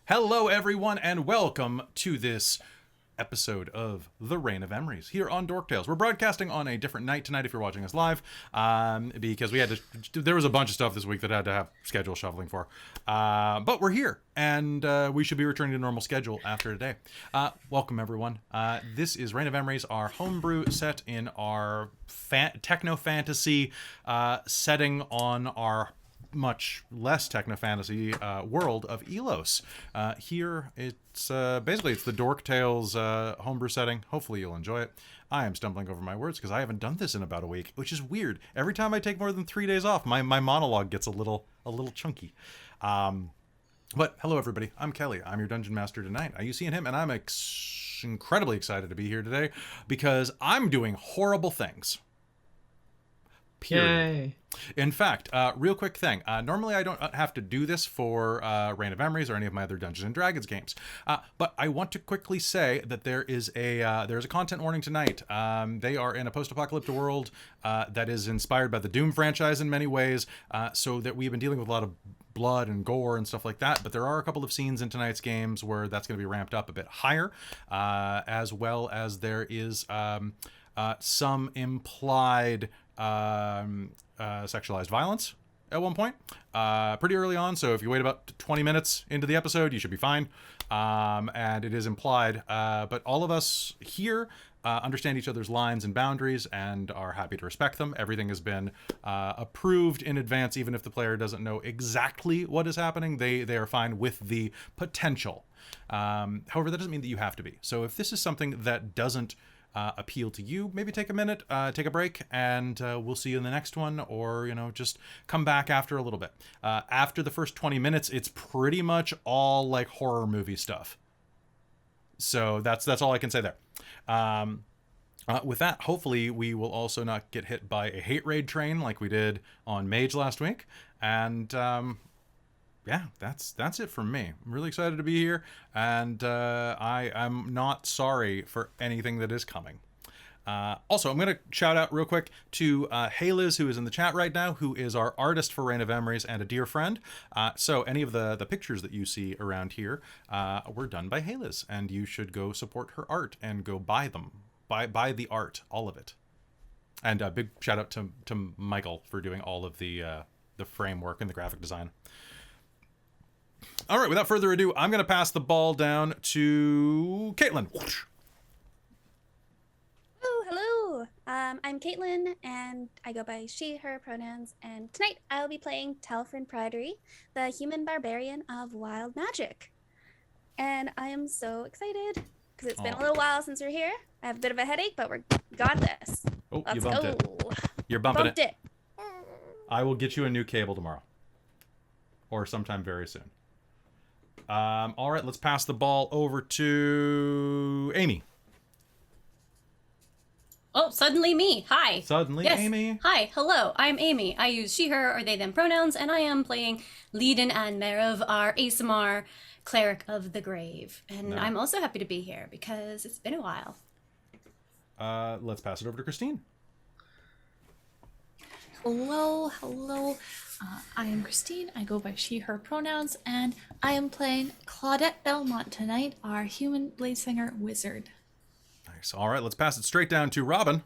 Hello, everyone, and welcome to this episode of the Reign of Emrys here on Dork Tales. We're broadcasting on a different night tonight if you're watching us live, because we had to. There was a bunch of stuff this week that I had to have schedule shuffling for, but we're here, and we should be returning to normal schedule after today. Welcome, everyone. This is Reign of Emrys, our homebrew set in our techno fantasy setting on our much less techno-fantasy world of Elos. Here, it's basically it's the Dork Tales homebrew setting. Hopefully you'll enjoy it. I am stumbling over my words because I haven't done this in about a week, which is weird. Every time I take more than 3 days off, my monologue gets a little chunky. But hello, everybody. I'm Kelly. I'm your Dungeon Master tonight. You see him, and I'm incredibly excited to be here today because I'm doing horrible things. Period. Yay. In fact, real quick thing. Normally I don't have to do this for Reign of Emrys or any of my other Dungeons and Dragons games, but I want to quickly say that there's a content warning tonight. They are in a post-apocalyptic world that is inspired by the Doom franchise in many ways, so that we've been dealing with a lot of blood and gore and stuff like that. But there are a couple of scenes in tonight's games where that's going to be ramped up a bit higher, as well as there is some implied sexualized violence at one point pretty early on, so if you wait about 20 minutes into the episode you should be fine, and it is implied, but all of us here understand each other's lines and boundaries and are happy to respect them. Everything has been approved in advance. Even if the player doesn't know exactly what is happening, they are fine with the potential. However, that doesn't mean that you have to be. So if this is something that doesn't appeal to you, maybe take a minute, take a break, and we'll see you in the next one, or just come back after a little bit. After the first 20 minutes, it's pretty much all like horror movie stuff. So that's all I can say there. With that, hopefully we will also not get hit by a hate raid train like we did on Mage last week, and yeah, that's it from me. I'm really excited to be here, and I'm not sorry for anything that is coming. Also, I'm going to shout out real quick to Hey Liz, who is in the chat right now, who is our artist for Reign of Emrys and a dear friend. So any of the pictures that you see around here were done by Hey Liz, and you should go support her art and go buy them. Buy the art, all of it. And a big shout out to Michael for doing all of the framework and the graphic design. All right, without further ado, I'm going to pass the ball down to Caitlin. Oh, hello. I'm Caitlin, and I go by she, her pronouns, and tonight I'll be playing Talfrin Pridery, the human barbarian of wild magic. And I am so excited, because it's been a little while since we're here. I have a bit of a headache, but we got this. Oh, Let's you bumped go. it. You're bumping Bumped it. I will get you a new cable tomorrow. Or sometime very soon. All right, let's pass the ball over to Amy. Oh, suddenly me. Hi. Suddenly, yes. Amy. Hi. Hello. I'm Amy. I use she, her, or they, them pronouns, and I am playing Leiden and Merov, our ASMR cleric of the grave. And No. I'm also happy to be here because it's been a while. Let's pass it over to Christine. Hello. I am Christine. I go by she, her pronouns, and I am playing Claudette Belmont tonight, our human bladesinger wizard. Nice. All right, let's pass it straight down to Robin.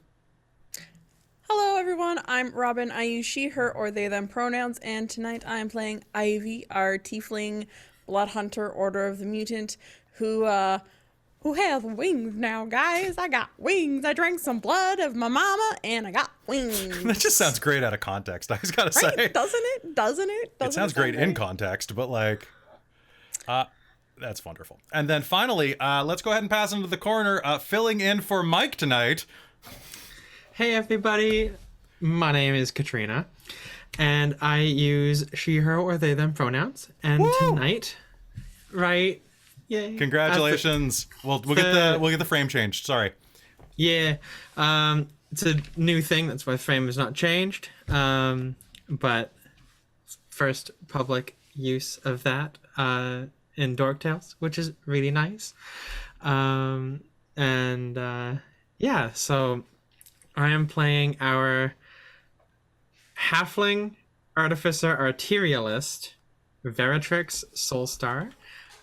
Hello everyone, I'm Robin. I use she, her, or they, them pronouns, and tonight I am playing Ivy, our tiefling blood hunter, Order of the Mutant, who has wings now, guys. I got wings. I drank some blood of my mama, and I got wings. That just sounds great out of context, I just gotta say. Right? Doesn't it? Doesn't it? It sounds great in context, but like, that's wonderful. And then finally, let's go ahead and pass into the corner, filling in for Mike tonight. Hey everybody, my name is Katrina, and I use she, her, or they, them pronouns. And Woo! tonight, right? Yay! Congratulations. We'll get the frame changed. Sorry. Yeah, it's a new thing. That's why the frame is not changed. But first public use of that in Dork Tales, which is really nice. Yeah, so I am playing our halfling artificer arterialist, Veritrix Soulstar.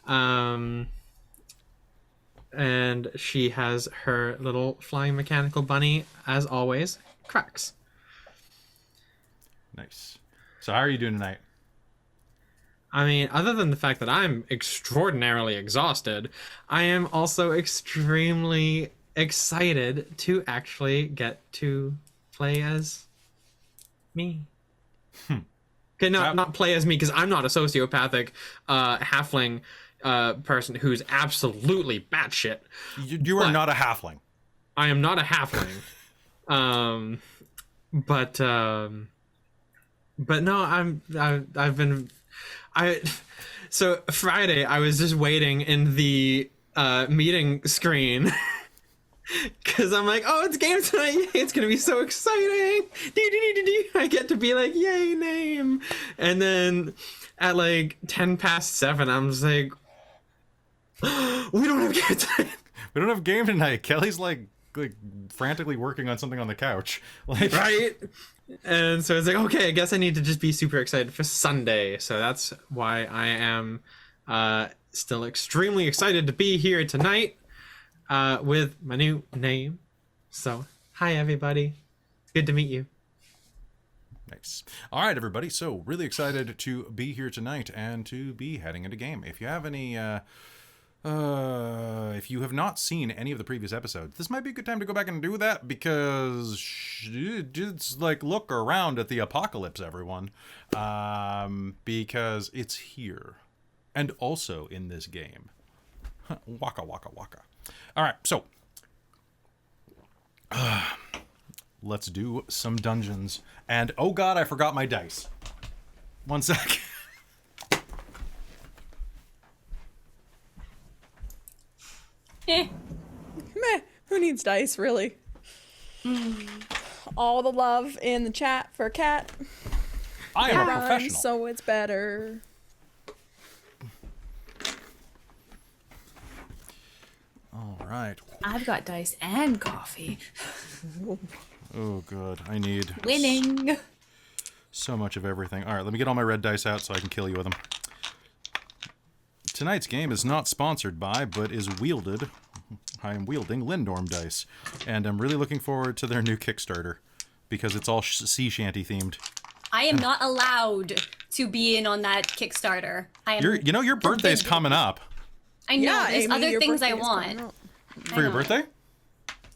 And she has her little flying mechanical bunny, as always, Crux. Nice. So how are you doing tonight? I mean, other than the fact that I'm extraordinarily exhausted, I am also extremely excited to actually get to play as me. Okay, not play as me, because I'm not a sociopathic halfling person who's absolutely batshit. You are not a halfling. I am not a halfling. But no, I've been so Friday I was just waiting in the meeting screen because I'm like, oh, it's game tonight, yay, it's gonna be so exciting. I get to be like, yay, name. And then at like 7:10 I'm just like, we don't have game tonight. We don't have game tonight. Kelly's like frantically working on something on the couch. Like, right? And so it's like, okay, I guess I need to just be super excited for Sunday. So that's why I am still extremely excited to be here tonight with my new name. So, hi, everybody. It's good to meet you. nice. All right, everybody. So really excited to be here tonight and to be heading into game. If you have any... if you have not seen any of the previous episodes, this might be a good time to go back and do that, because just like look around at the apocalypse, everyone, because it's here and also in this game. Waka waka waka. All right, so let's do some dungeons. And oh god, I forgot my dice. One sec. Meh. Who needs dice, really? All the love in the chat for Cat. I am a Rhymes, professional. so it's better. All right. I've got dice and coffee. Oh, good. I need Winning. so much of everything. All right, let me get all my red dice out so I can kill you with them. Tonight's game is not sponsored by, but is wielded. I am wielding Lindorm dice, and I'm really looking forward to their new Kickstarter because it's all sea shanty themed. I am not allowed to be in on that Kickstarter. I am. Your birthday's coming up. I know. Yeah, there's Amy, other your things I birthday is coming want. up. For your birthday?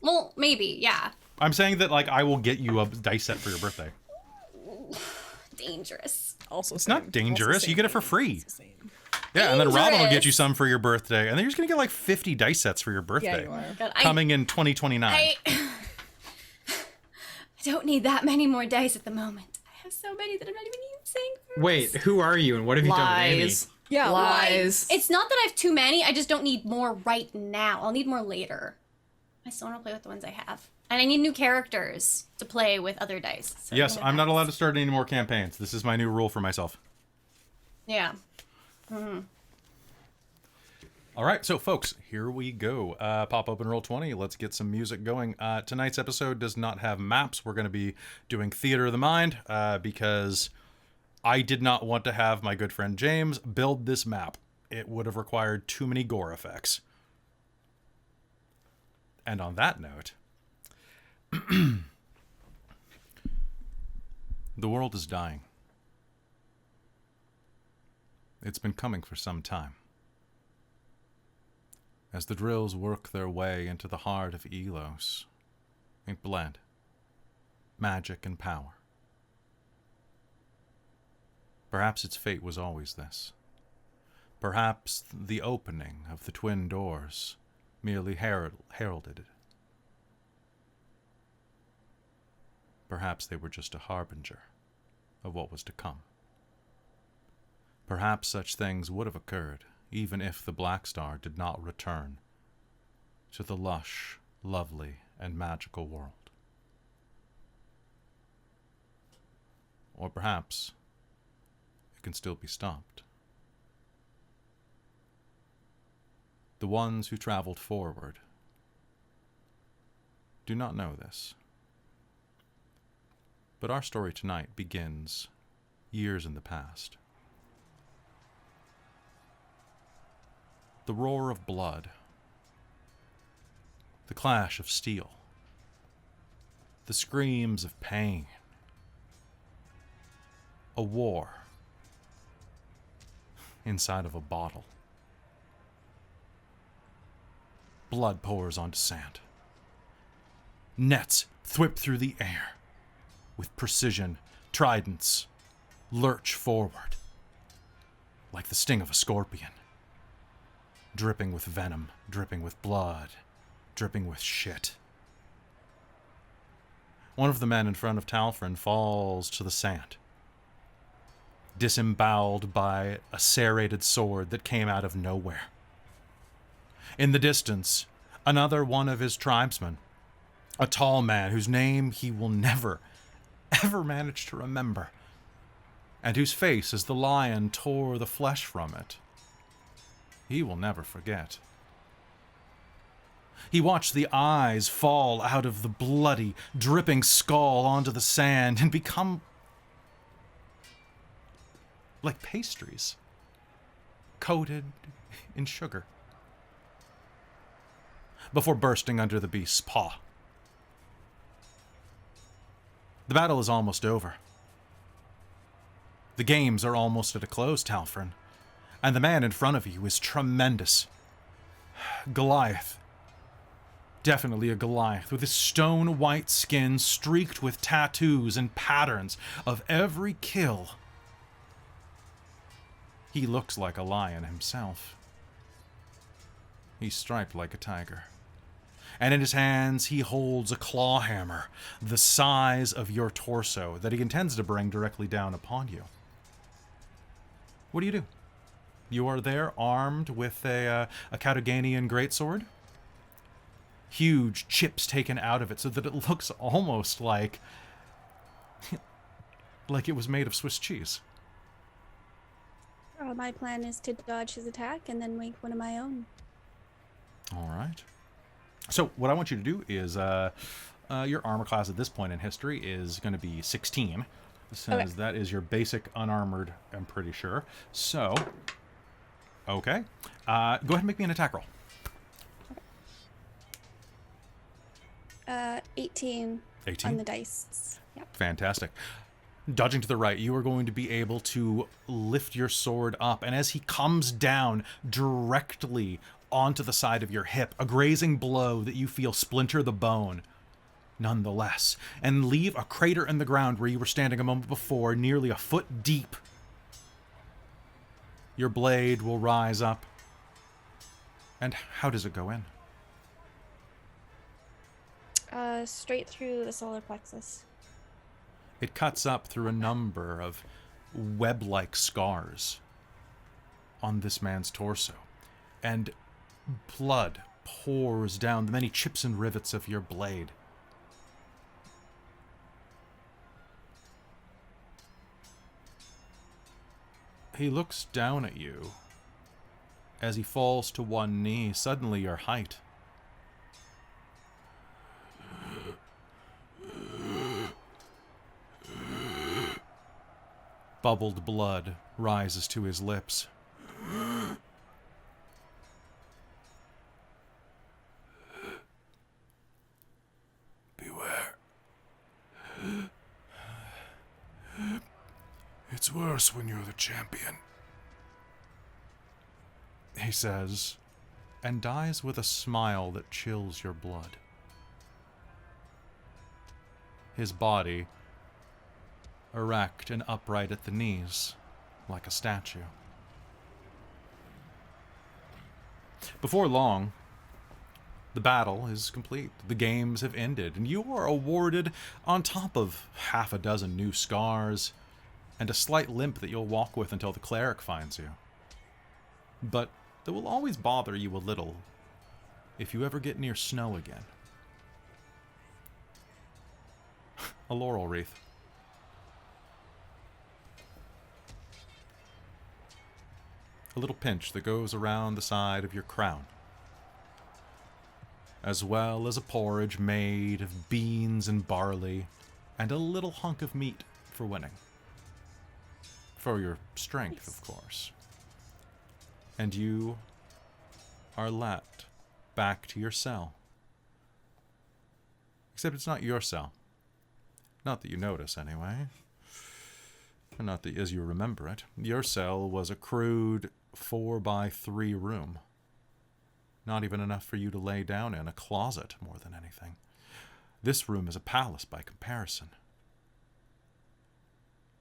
Well, maybe, yeah. I'm saying that I will get you a dice set for your birthday. Dangerous. Also, It's not dangerous. You get it for free. Same. Yeah, and then Robin will get Dangerous. you some for your birthday, and then you're just gonna get 50 dice sets for your birthday. Yeah, you are. God, Coming in 2029. I don't need that many more dice at the moment. I have so many that I'm not even using. Wait, who are you and what have you done to Amy? Lies. Yeah, Lies. It's not that I have too many. I just don't need more right now. I'll need more later. I still want to play with the ones I have. And I need new characters to play with other dice. So Yes, I'm not allowed to start any more campaigns. This is my new rule for myself. Yeah. All right, so folks, here we go. Pop open Roll20. Let's get some music going. Tonight's episode does not have maps. We're going to be doing Theater of the Mind because I did not want to have my good friend James build this map. It would have required too many gore effects. And on that note, the world is dying. It's been coming for some time. As the drills work their way into the heart of Elos, it blend magic and power. Perhaps its fate was always this. Perhaps the opening of the twin doors merely heralded it. Perhaps they were just a harbinger of what was to come. Perhaps such things would have occurred even if the Black Star did not return to the lush, lovely, and magical world. Or perhaps it can still be stopped. The ones who traveled forward do not know this. But our story tonight begins years in the past. The roar of blood. The clash of steel. The screams of pain. A war inside of a bottle. Blood pours onto sand. Nets thwip through the air. With precision, tridents lurch forward like the sting of a scorpion. Dripping with venom, dripping with blood, dripping with shit. One of the men in front of Talfrin falls to the sand, disemboweled by a serrated sword that came out of nowhere. In the distance, another one of his tribesmen, a tall man whose name he will never, ever manage to remember, and whose face, as the lion tore the flesh from it, he will never forget. He watched the eyes fall out of the bloody, dripping skull onto the sand and become like pastries, coated in sugar, before bursting under the beast's paw. The battle is almost over. The games are almost at a close, Talfrin, and the man in front of you is tremendous. Goliath. Definitely a Goliath, with his stone-white skin streaked with tattoos and patterns of every kill. He looks like a lion himself. He's striped like a tiger. And in his hands he holds a claw hammer, the size of your torso, that he intends to bring directly down upon you. What do? You are there armed with a Catalganian greatsword. Huge chips taken out of it so that it looks almost like it was made of Swiss cheese. My plan is to dodge his attack and then make one of my own. All right. So what I want you to do is your armor class at this point in history is going to be 16. Since that is your basic unarmored, I'm pretty sure. So, okay. Go ahead and make me an attack roll. 18 on the dice. Yeah. Fantastic. Dodging to the right, you are going to be able to lift your sword up, and as he comes down directly onto the side of your hip, a grazing blow that you feel splinter the bone, nonetheless, and leave a crater in the ground where you were standing a moment before, nearly a foot deep. Your blade will rise up. And how does it go in? Straight through the solar plexus. It cuts up through a number of web-like scars on this man's torso, and blood pours down the many chips and rivets of your blade. He looks down at you as he falls to one knee, suddenly your height. Bubbled blood rises to his lips. Beware. It's worse when you're the champion, he says, and dies with a smile that chills your blood. His body erect and upright at the knees, like a statue. Before long, the battle is complete. The games have ended, and you are awarded, on top of half a dozen new scars, and a slight limp that you'll walk with until the cleric finds you. But that will always bother you a little if you ever get near snow again. A laurel wreath. A little pinch that goes around the side of your crown, as well as a porridge made of beans and barley, and a little hunk of meat for winning. For your strength, of course. And you are let back to your cell. Except it's not your cell. Not that you notice, anyway. Not that as you remember it. Your cell was a crude 4x3 room. Not even enough for you to lay down in, a closet more than anything. This room is a palace by comparison.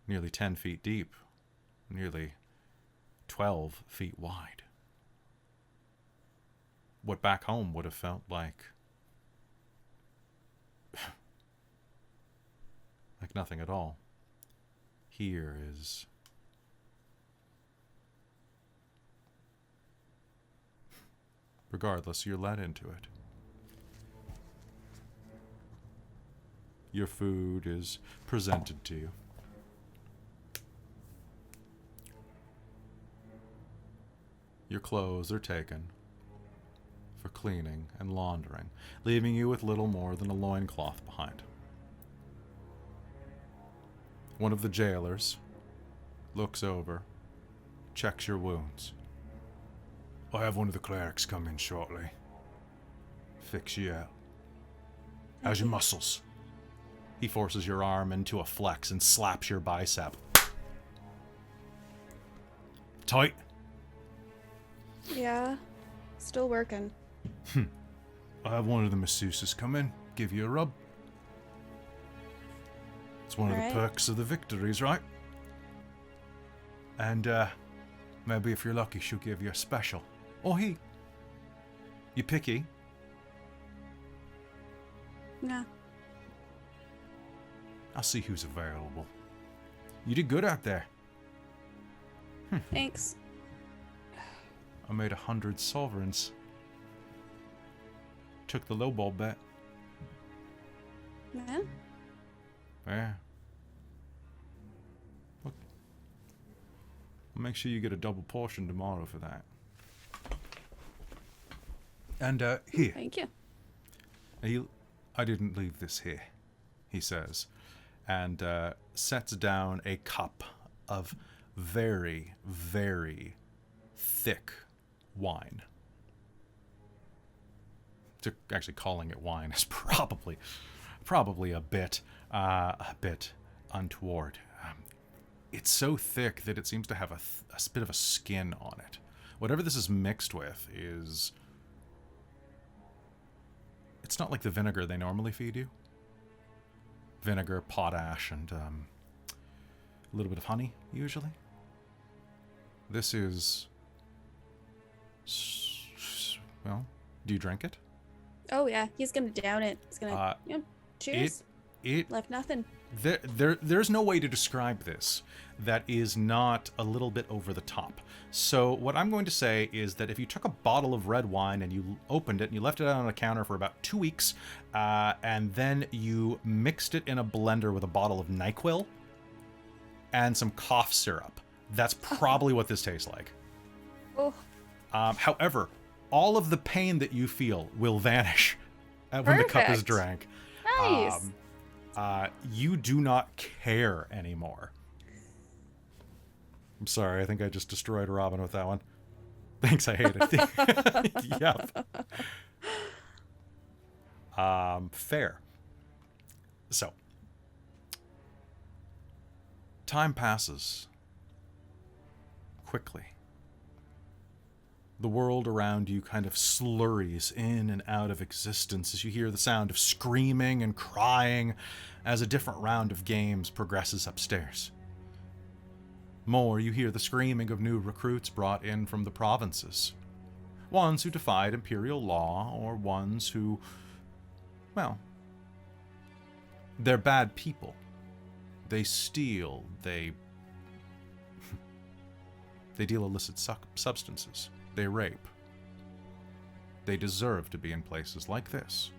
Nearly 10 feet deep, nearly 12 feet wide. What back home would have felt like nothing at all, here is regardless, you're let into it. Your food is presented to you. Your clothes are taken for cleaning and laundering, leaving you with little more than a loincloth behind. One of the jailers looks over, checks your wounds. I have one of the clerics come in shortly. Fix you out. How's your muscles? He forces your arm into a flex and slaps your bicep. Tight? Yeah, still working. I have one of the masseuses come in, give you a rub. It's one of the perks of the victories, right? And, maybe if you're lucky, she'll give you a special. Or he. You picky? Yeah. I'll see who's available. You did good out there. Thanks. I made 100 sovereigns. Took the lowball bet. Yeah. Yeah. Look. I'll make sure you get a double portion tomorrow for that. And, here. Thank you. I didn't leave this here, he says, and sets down a cup of very, very thick wine. Actually, calling it wine is probably a bit untoward. It's so thick that it seems to have a bit of a skin on it. Whatever this is mixed with is... It's not like the vinegar they normally feed you. Vinegar, potash, and a little bit of honey, usually. This is... Well, do you drink it? Oh yeah, he's gonna down it. He's gonna, cheers. It Left nothing. There's no way to describe this that is not a little bit over the top. So what I'm going to say is that if you took a bottle of red wine and you opened it and you left it out on a counter for about 2 weeks, and then you mixed it in a blender with a bottle of NyQuil and some cough syrup, that's probably what this tastes like. Oh. However, all of the pain that you feel will vanish when the cup is drank. Nice. You do not care anymore. I'm sorry, I think I just destroyed Robin with that one. Thanks, I hate it. Yep. Fair. So, time passes quickly. The world around you kind of slurries in and out of existence as you hear the sound of screaming and crying as a different round of games progresses upstairs. More, you hear the screaming of new recruits brought in from the provinces. Ones who defied imperial law, or ones who, well, they're bad people. They steal, they deal illicit substances. They rape. They deserve to be in places like this.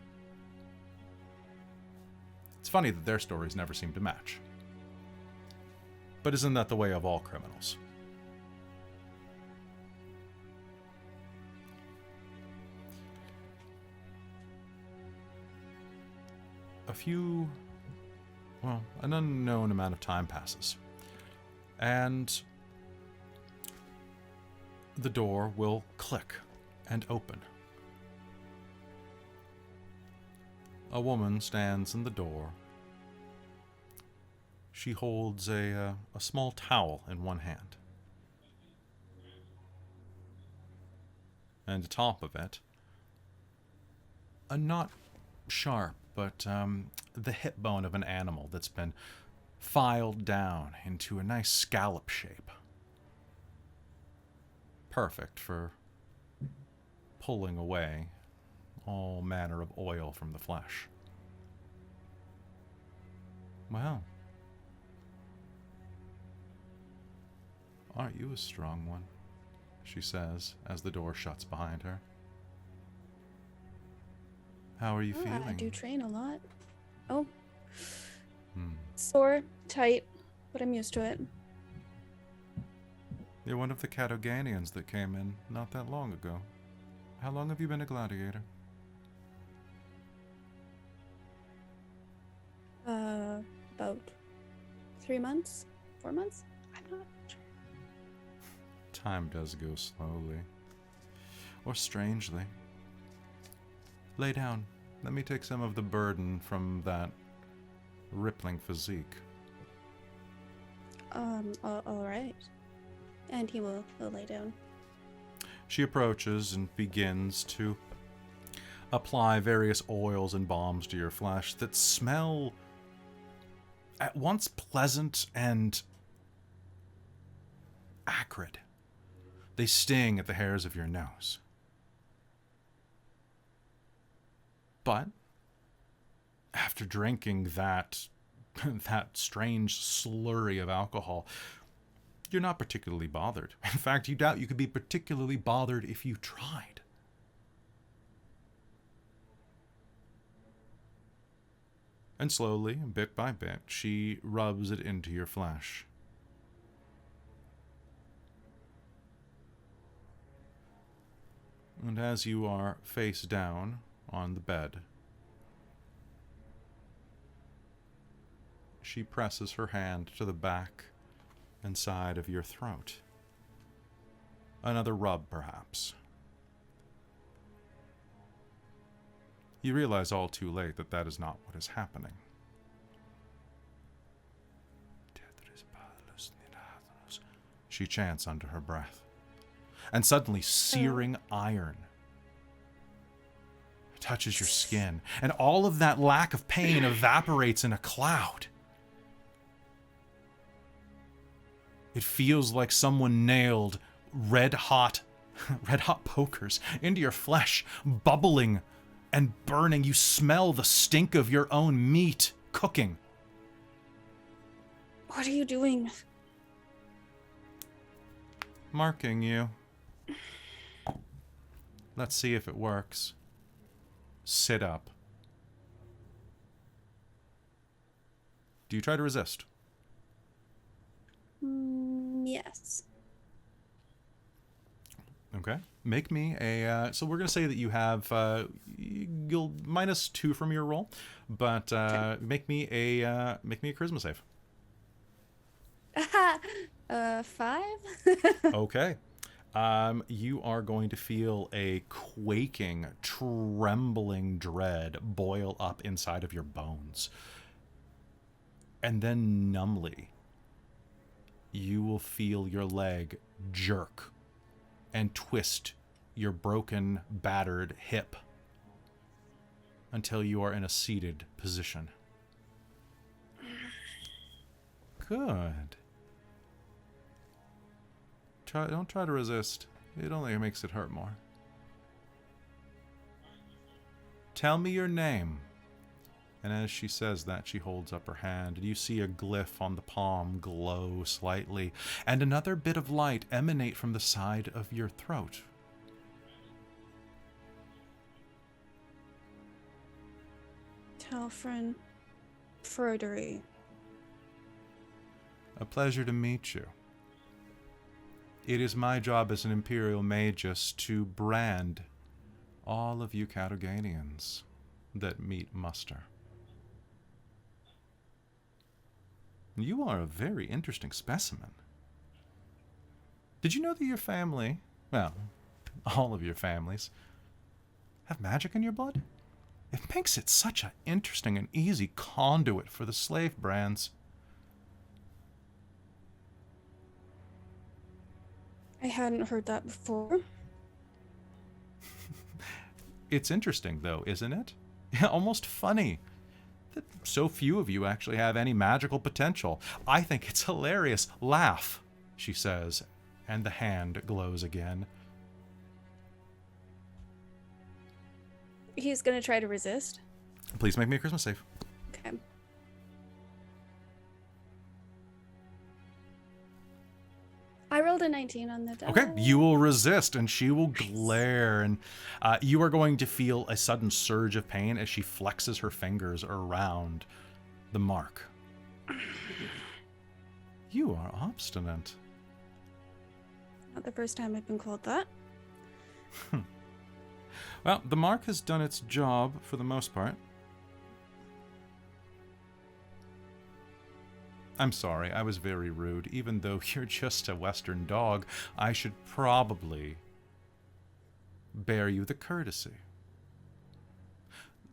It's funny that their stories never seem to match. But isn't that the way of all criminals? An unknown amount of time passes. And the door will click and open. A woman stands in the door. She holds a small towel in one hand. And atop of it, a not sharp, but the hip bone of an animal that's been filed down into a nice scallop shape. Perfect for pulling away all manner of oil from the flesh. Well, aren't you a strong one? She says as the door shuts behind her. How are you feeling? I do train a lot. Oh. Hmm. Sore, tight, but I'm used to it. You're one of the Catoganians that came in not that long ago. How long have you been a gladiator? About 3 months? 4 months? I'm not sure. Time does go slowly. Or strangely. Lay down. Let me take some of the burden from that rippling physique. All right. And he will lay down. She approaches and begins to apply various oils and balms to your flesh that smell at once pleasant and acrid. They sting at the hairs of your nose. But after drinking that strange slurry of alcohol, you're not particularly bothered. In fact, you doubt you could be particularly bothered if you tried. And slowly, bit by bit, she rubs it into your flesh. And as you are face down on the bed, she presses her hand to the back and side of your throat. Another rub, perhaps. You realize all too late that that is not what is happening. She chants under her breath. And suddenly, searing iron touches your skin, and all of that lack of pain evaporates in a cloud. It feels like someone nailed red hot pokers into your flesh, bubbling and burning. You smell the stink of your own meat cooking. What are you doing? Marking you. Let's see if it works. Sit up. Do you try to resist? Yes. Okay. Make me a. So we're gonna say that you have you'll -2 from your roll, but make me a charisma save. 5. Okay. You are going to feel a quaking, trembling dread boil up inside of your bones. And then numbly, you will feel your leg jerk and twist your broken, battered hip until you are in a seated position. Good. Don't try to resist. It only makes it hurt more. Tell me your name. And as she says that, she holds up her hand, and you see a glyph on the palm glow slightly, and another bit of light emanate from the side of your throat. Talfrin Frodery. A pleasure to meet you. It is my job as an Imperial Magus to brand all of you Catoganians that meet muster. You are a very interesting specimen. Did you know that your family, well, all of your families, have magic in your blood? It makes it such an interesting and easy conduit for the slave brands. I hadn't heard that before. It's interesting, though, isn't it? Almost funny that so few of you actually have any magical potential. I think it's hilarious. Laugh, she says, and the hand glows again. He's gonna try to resist. Please make me a Christmas save. Okay. I rolled a 19 on the die. Okay, you will resist, and she will glare, and you are going to feel a sudden surge of pain as she flexes her fingers around the mark. You are obstinate. Not the first time I've been called that. Well, the mark has done its job for the most part. I'm sorry, I was very rude. Even though you're just a Western dog, I should probably bear you the courtesy.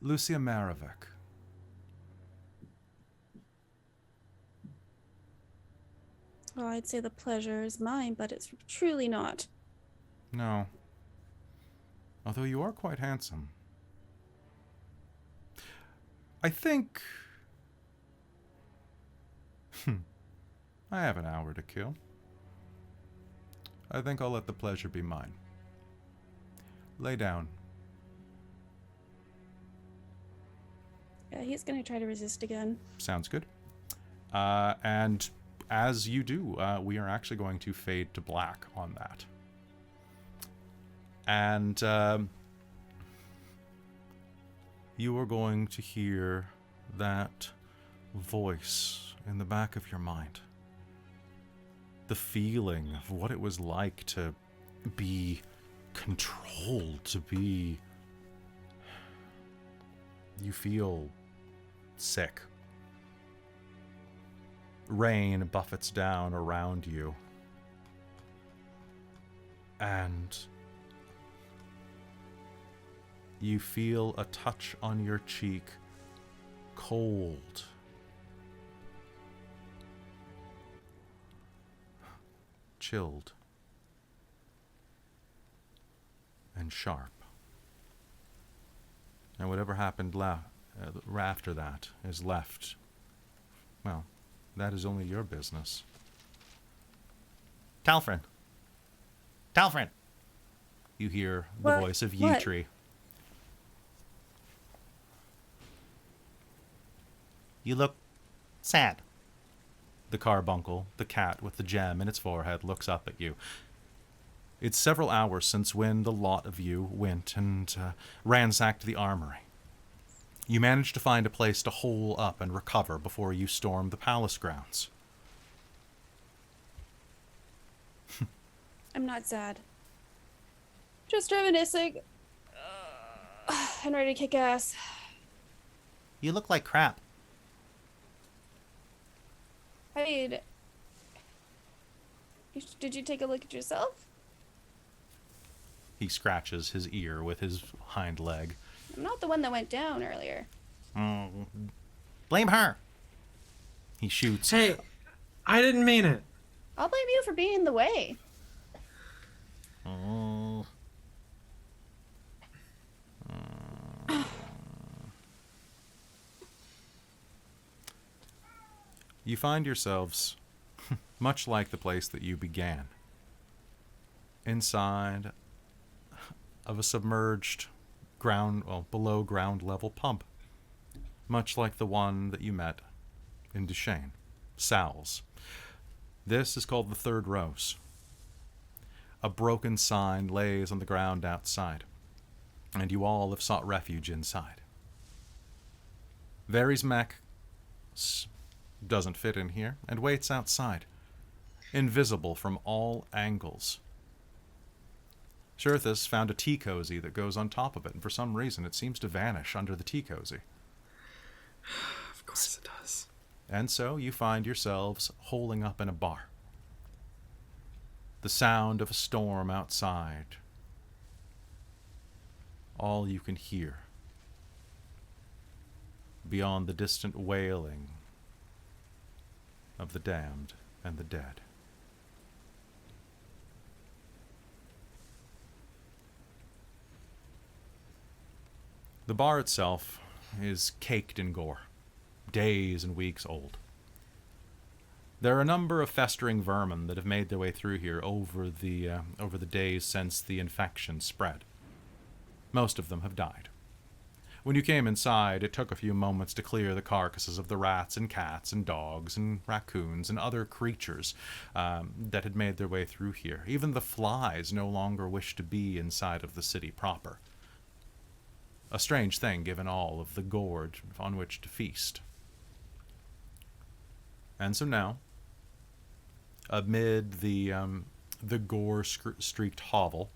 Lucia Maravek. Well, I'd say the pleasure is mine, but it's truly not. No. Although you are quite handsome. I think... I have an hour to kill. I think I'll let the pleasure be mine. Lay down. Yeah, he's gonna try to resist again. Sounds good. And as you do, we are actually going to fade to black on that. And you are going to hear that voice in the back of your mind. The feeling of what it was like to be controlled, to be... You feel sick. Rain buffets down around you. And you feel a touch on your cheek, cold. Chilled. And sharp. And whatever happened after that is left, well, that is only your business. Talfrin! Talfrin! You hear the What? voice of What? Yeetri. You look sad. The carbuncle, the cat with the gem in its forehead, looks up at you. It's several hours since when the lot of you went and ransacked the armory. You managed to find a place to hole up and recover before you stormed the palace grounds. I'm not sad. Just reminiscing. And ready to kick ass. You look like crap. Hey, did you take a look at yourself? He scratches his ear with his hind leg. I'm not the one that went down earlier. Blame her. He shoots. Hey, I didn't mean it. I'll blame you for being in the way. You find yourselves much like the place that you began. Inside of a submerged below ground level pump. Much like the one that you met in Duchesne, Sal's. This is called the Third Rose. A broken sign lays on the ground outside, and you all have sought refuge inside. Varys mech doesn't fit in here and waits outside, invisible from all angles. Shirthus found a tea cozy that goes on top of it, and for some reason it seems to vanish under the tea cozy. Of course it does. And so you find yourselves holing up in a bar. The sound of a storm outside all you can hear, beyond the distant wailing of the damned and the dead. The bar itself is caked in gore, days and weeks old. There are a number of festering vermin that have made their way through here over the days since the infection spread. Most of them have died. When you came inside, it took a few moments to clear the carcasses of the rats and cats and dogs and raccoons and other creatures that had made their way through here. Even the flies no longer wished to be inside of the city proper. A strange thing, given all of the gorge on which to feast. And so now, amid the gore-streaked hovel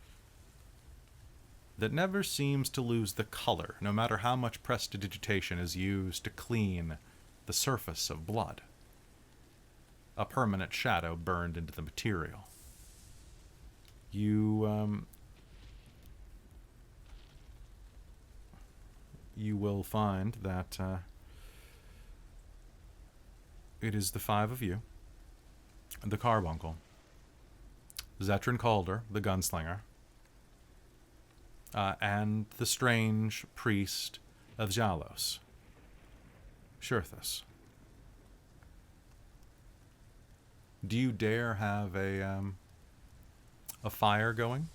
that never seems to lose the color, no matter how much prestidigitation is used to clean the surface of blood, a permanent shadow burned into the material. You will find that it is the five of you, the Carbuncle, Zetrin Calder, the gunslinger, and the strange priest of Jalos, Shurthus. Do you dare have a fire going?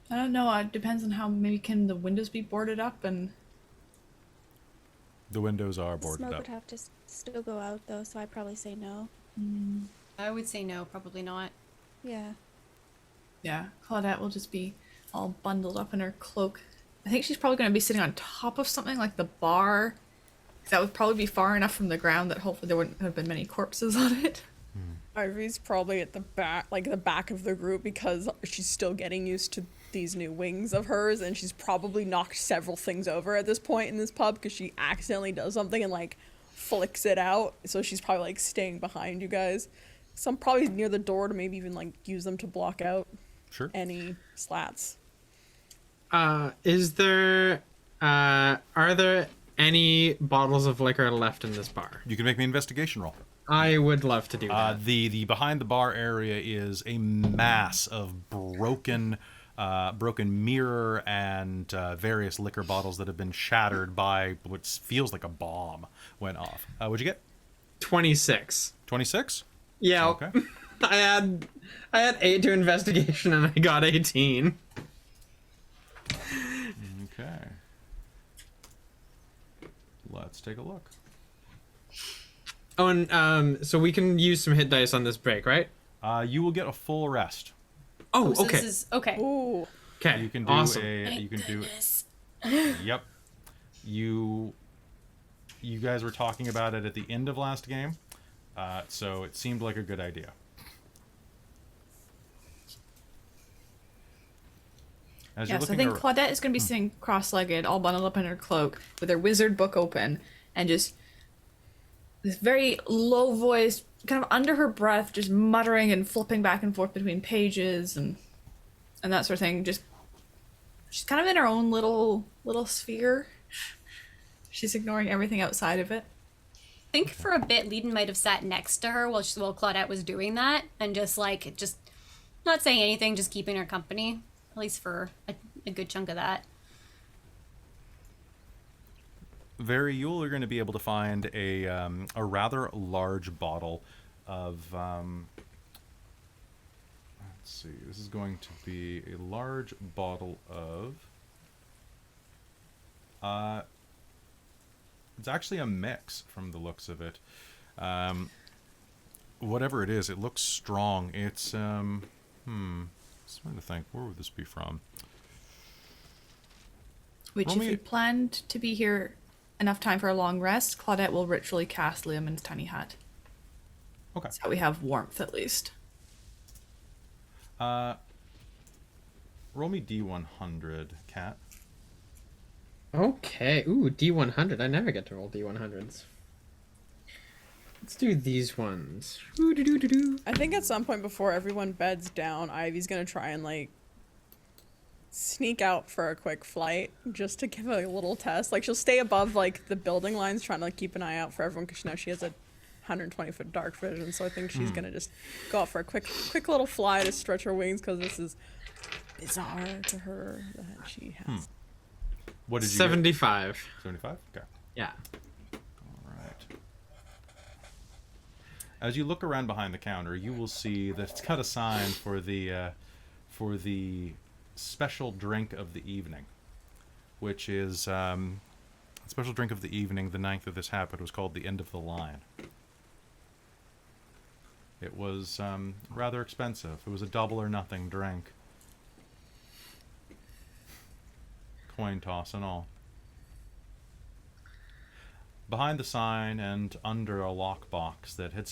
I don't know. It depends on how maybe can the windows be boarded up and. The windows are boarded Smoke up. would have to still go out though, so I'd probably say no. I would say no, probably not. Yeah. Yeah, Claudette will just be all bundled up in her cloak. I think she's probably going to be sitting on top of something like the bar. 'Cause that would probably be far enough from the ground that hopefully there wouldn't have been many corpses on it. Ivy's probably at the back, like the back of the group, because she's still getting used to these new wings of hers, and she's probably knocked several things over at this point in this pub because she accidentally does something and like flicks it out. So she's probably like staying behind you guys. So I'm probably near the door to maybe even like use them to block out Sure. any slats. Are there any bottles of liquor left in this bar? You can make me an investigation roll. I would love to do that. The behind the bar area is a mass of broken mirror and various liquor bottles that have been shattered by what feels like a bomb went off. What'd you get? 26. 26? Yeah. Okay. I had 8 to investigation and I got 18. Okay. Let's take a look. Oh, and so we can use some hit dice on this break, right? You will get a full rest. Oh, So okay. this is okay. Ooh. Okay. You can do awesome. you can do Yep. You guys were talking about it at the end of last game, so it seemed like a good idea. As you're Yeah, so I looking think Claudette is going to be sitting cross-legged, all bundled up in her cloak, with her wizard book open, and just this very low voice, kind of under her breath, just muttering and flipping back and forth between pages and that sort of thing. Just she's kind of in her own little sphere. She's ignoring everything outside of it. I think for a bit, Leiden might have sat next to her while Claudette was doing that, and just not saying anything, just keeping her company, at least for a good chunk of that. you're going to be able to find a rather large bottle of let's see, this is going to be a large bottle of it's actually a mix from the looks of it. Whatever it is, it looks strong. It's I'm trying to think, where would this be from? Which, if you planned to be here enough time for a long rest, Claudette will ritually cast Liamon's tiny hut. Okay. So we have warmth at least. Roll me D100, Cat. Okay. Ooh, D100. I never get to roll D100s. Let's do these ones. Ooh-doo-doo-doo-doo. I think at some point before everyone beds down, Ivy's gonna try and like sneak out for a quick flight just to give a little test. Like she'll stay above like the building lines, trying to like keep an eye out for everyone because she knows she has a 120-foot dark vision. So I think she's gonna just go out for a quick little fly to stretch her wings because this is bizarre to her that she has. What did you 75. get? 75? Okay. Yeah. All right. As you look around behind the counter, you will see that it's got a sign for the special drink of the evening, which is special drink of the evening. The night that this happened was called the End of the Line. It was rather expensive. It was a double or nothing drink. Coin toss and all. Behind the sign and under a lockbox that had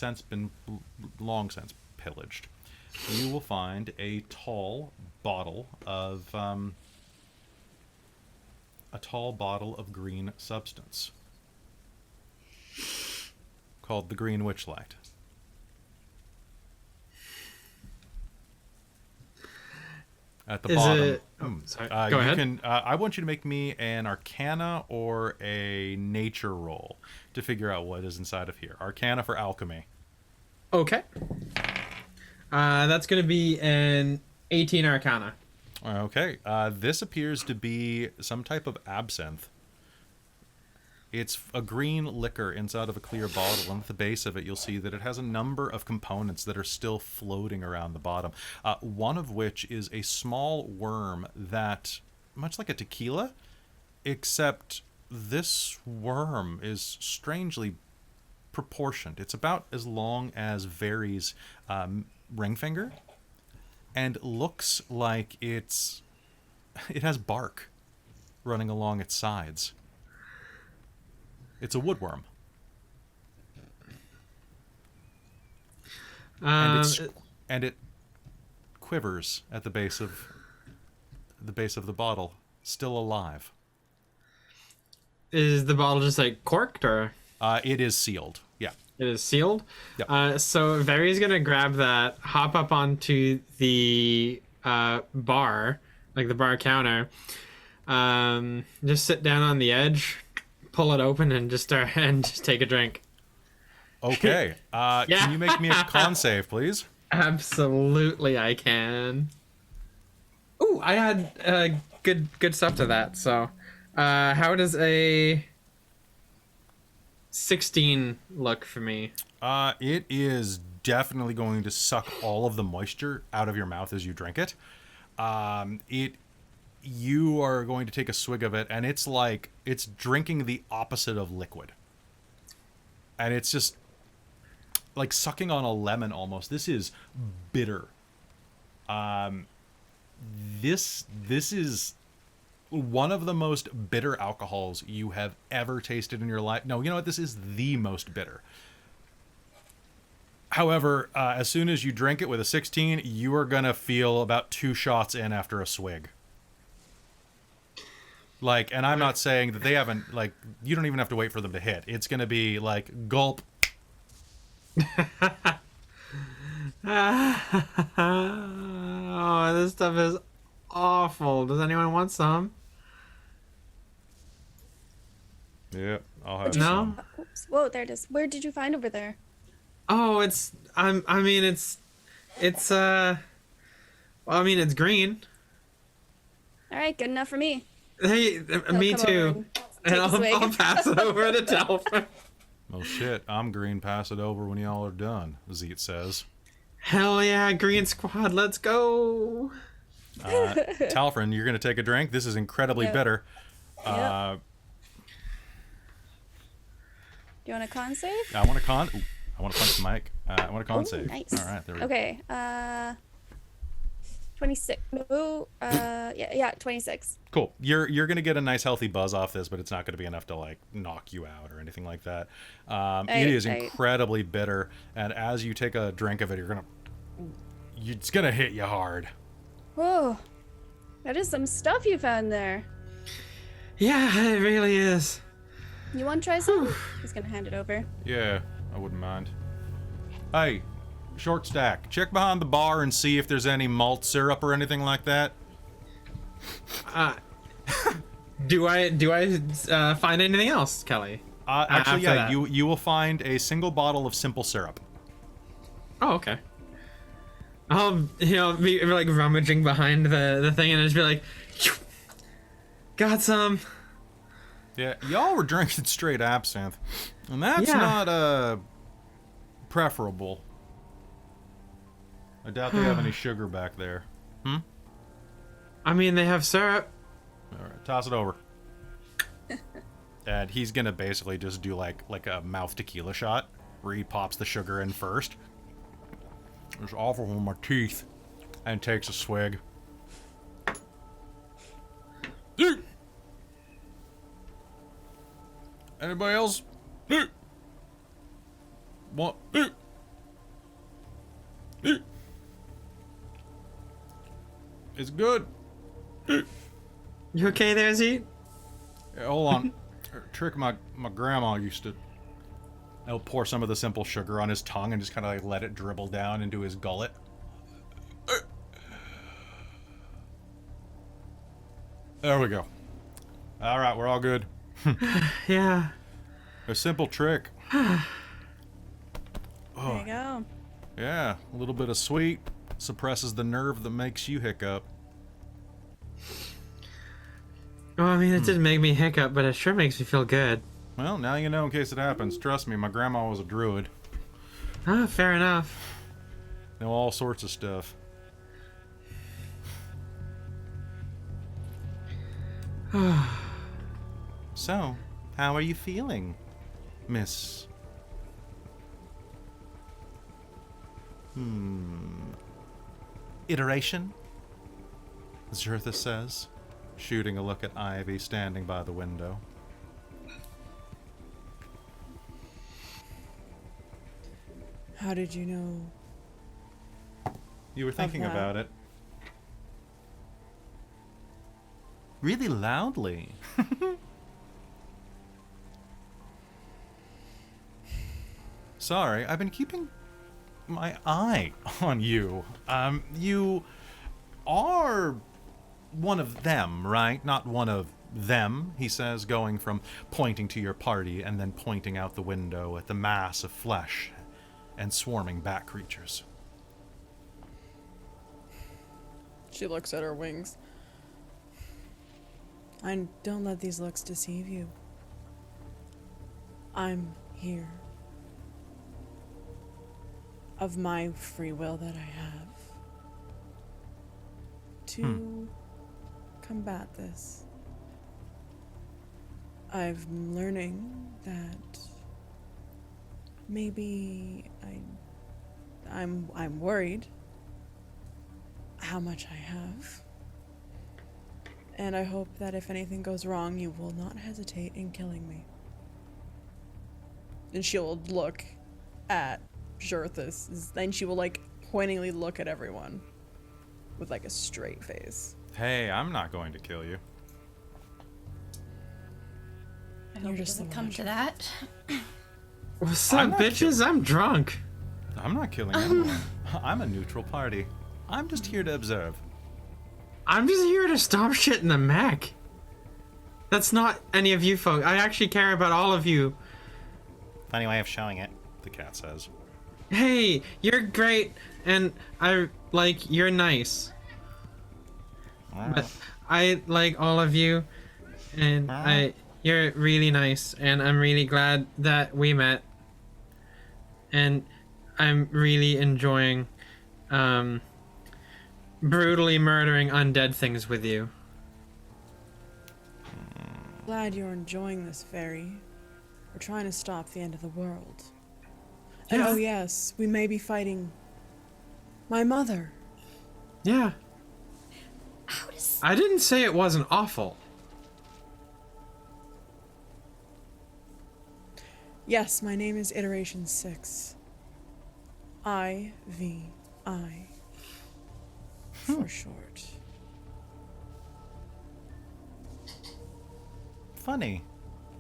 long since pillaged, you will find a tall bottle of green substance called the Green Witchlight. At the Is bottom. it- oh, sorry. Go you ahead. Can, I want you to make me an Arcana or a Nature roll to figure out what is inside of here. Arcana for alchemy. Okay. That's gonna be an 18 Arcana. Okay. This appears to be some type of absinthe. It's a green liquor inside of a clear bottle, and at the base of it you'll see that it has a number of components that are still floating around the bottom. One of which is a small worm that, much like a tequila, except this worm is strangely proportioned. It's about as long as Very's ring finger, and looks like it has bark running along its sides. It's a woodworm. And it quivers at the base of the bottle, still alive. Is the bottle just like corked, or It is sealed. Yeah. it is sealed? Yep. So Very's gonna grab that, hop up onto the bar, like the bar counter, just sit down on the edge, pull it open, and just take a drink. Okay. Can you make me a con save, please? Absolutely, I can. Ooh, I had good stuff to that. So, how does a 16 look for me? It is definitely going to suck all of the moisture out of your mouth as you drink it. You are going to take a swig of it, and it's like it's drinking the opposite of liquid. And it's just like sucking on a lemon almost. This is bitter. This is one of the most bitter alcohols you have ever tasted in your life. No, you know what? This is the most bitter. However, as soon as you drink it with a 16, you are going to feel about 2 shots in after a swig. Like, and I'm not saying that they haven't, like, you don't even have to wait for them to hit. It's going to be like gulp. Oh, this stuff is awful. Does anyone want some? Yep, I'll have No? some. Oops. Whoa, there it is. Where did you find over there? Oh, it's green. All right, good enough for me. Hey, me come over too. and And take a swig. I'll pass it over to Telfer. Well, shit, I'm green. Pass it over when y'all are done, Zeet says. Hell yeah, green squad, let's go. Talfrin, you're going to take a drink. This is incredibly Yep. bitter. Do you want a con save? I want to punch the mic. I want a con Ooh, save. nice. All right, there we go. Okay. 26. No. Yeah, 26. Cool. You're gonna get a nice healthy buzz off this, but it's not gonna be enough to like knock you out or anything like that. It is incredibly bitter, and as you take a drink of it, it's gonna hit you hard. Whoa. That is some stuff you found there. Yeah, it really is. You want to try some? He's gonna hand it over. Yeah. I wouldn't mind. Hey, short stack. Check behind the bar and see if there's any malt syrup or anything like that. Do I find anything else, Kelly? Actually, after yeah. that. You will find a single bottle of simple syrup. Oh, okay. I'll be like rummaging behind the thing and just be like, got some. Yeah, y'all were drinking straight absinthe, and that's not preferable. I doubt they have any sugar back there. I mean, they have syrup. All right, toss it over. And he's gonna basically just do like a mouth tequila shot, where he pops the sugar in first. It's awful with my teeth, and takes a swig. Anybody else? What? It's good. You okay there, Z? Yeah, hold on. Trick my grandma used to. He'll pour some of the simple sugar on his tongue and just kind of like let it dribble down into his gullet. There we go. All right, we're all good. Yeah. A simple trick. There you go. Yeah, a little bit of sweet suppresses the nerve that makes you hiccup. Well, I mean, it didn't make me hiccup, but it sure makes me feel good. Well, now you know in case it happens. Trust me, my grandma was a druid. Ah, fair enough. Know all sorts of stuff. So, how are you feeling, Miss? Iteration? Zertha says, shooting a look at Ivy standing by the window. How did you know? You were thinking that. about it. Really loudly. Sorry, I've been keeping my eye on you. You are one of them, right? Not one of them, he says, going from pointing to your party and then pointing out the window at the mass of flesh and swarming bat creatures. She looks at her wings. And don't let these looks deceive you. I'm here. Of my free will that I have. To combat this. I'm learning that maybe I'm worried how much I have. And I hope that if anything goes wrong, you will not hesitate in killing me. And she'll look at Zerthus, then she will like pointingly look at everyone with like a straight face. Hey, I'm not going to kill you. I hope it just doesn't the come watcher. to that. What's I'm up, not bitches? I'm drunk. I'm not killing anyone. I'm a neutral party. I'm just here to observe. I'm just here to stop shit in the mech. That's not any of you folks. I actually care about all of you. Funny way of showing it, the cat says. Hey, you're great, and you're nice. But I like all of you, and you're really nice, and I'm really glad that we met. And I'm really enjoying, brutally murdering undead things with you. Glad you're enjoying this, Fairy. We're trying to stop the end of the world. And Yeah. oh yes, we may be fighting my mother. Yeah. How does I didn't say it wasn't awful. Yes, my name is Iteration 6. IVI. For short. Funny.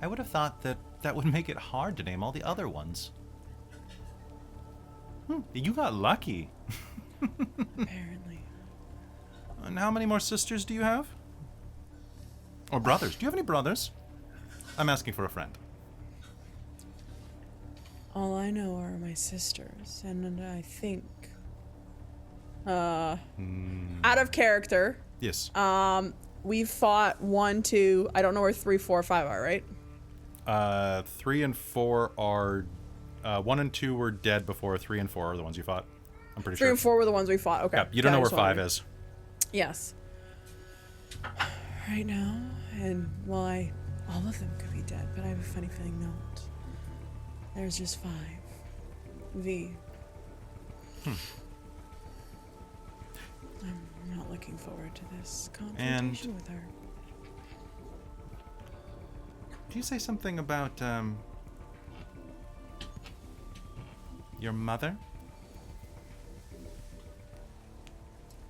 I would have thought that would make it hard to name all the other ones. You got lucky. Apparently. And how many more sisters do you have? Or brothers? Do you have any brothers? I'm asking for a friend. All I know are my sisters, and I think, out of character, Yes. we've fought 1, 2. I don't know where 3, 4, 5 are, right? 3 and 4 are... 1 and 2 were dead before. 3 and 4 are the ones you fought. I'm pretty 3 sure. and 4 were the ones we fought. Okay. Yeah, you don't know I where just 5 wondered. is. Yes. Right now, and well, all of them could be dead, but I have a funny feeling not. There's just 5. V. I'm not looking forward to this confrontation with her. Did you say something about, your mother?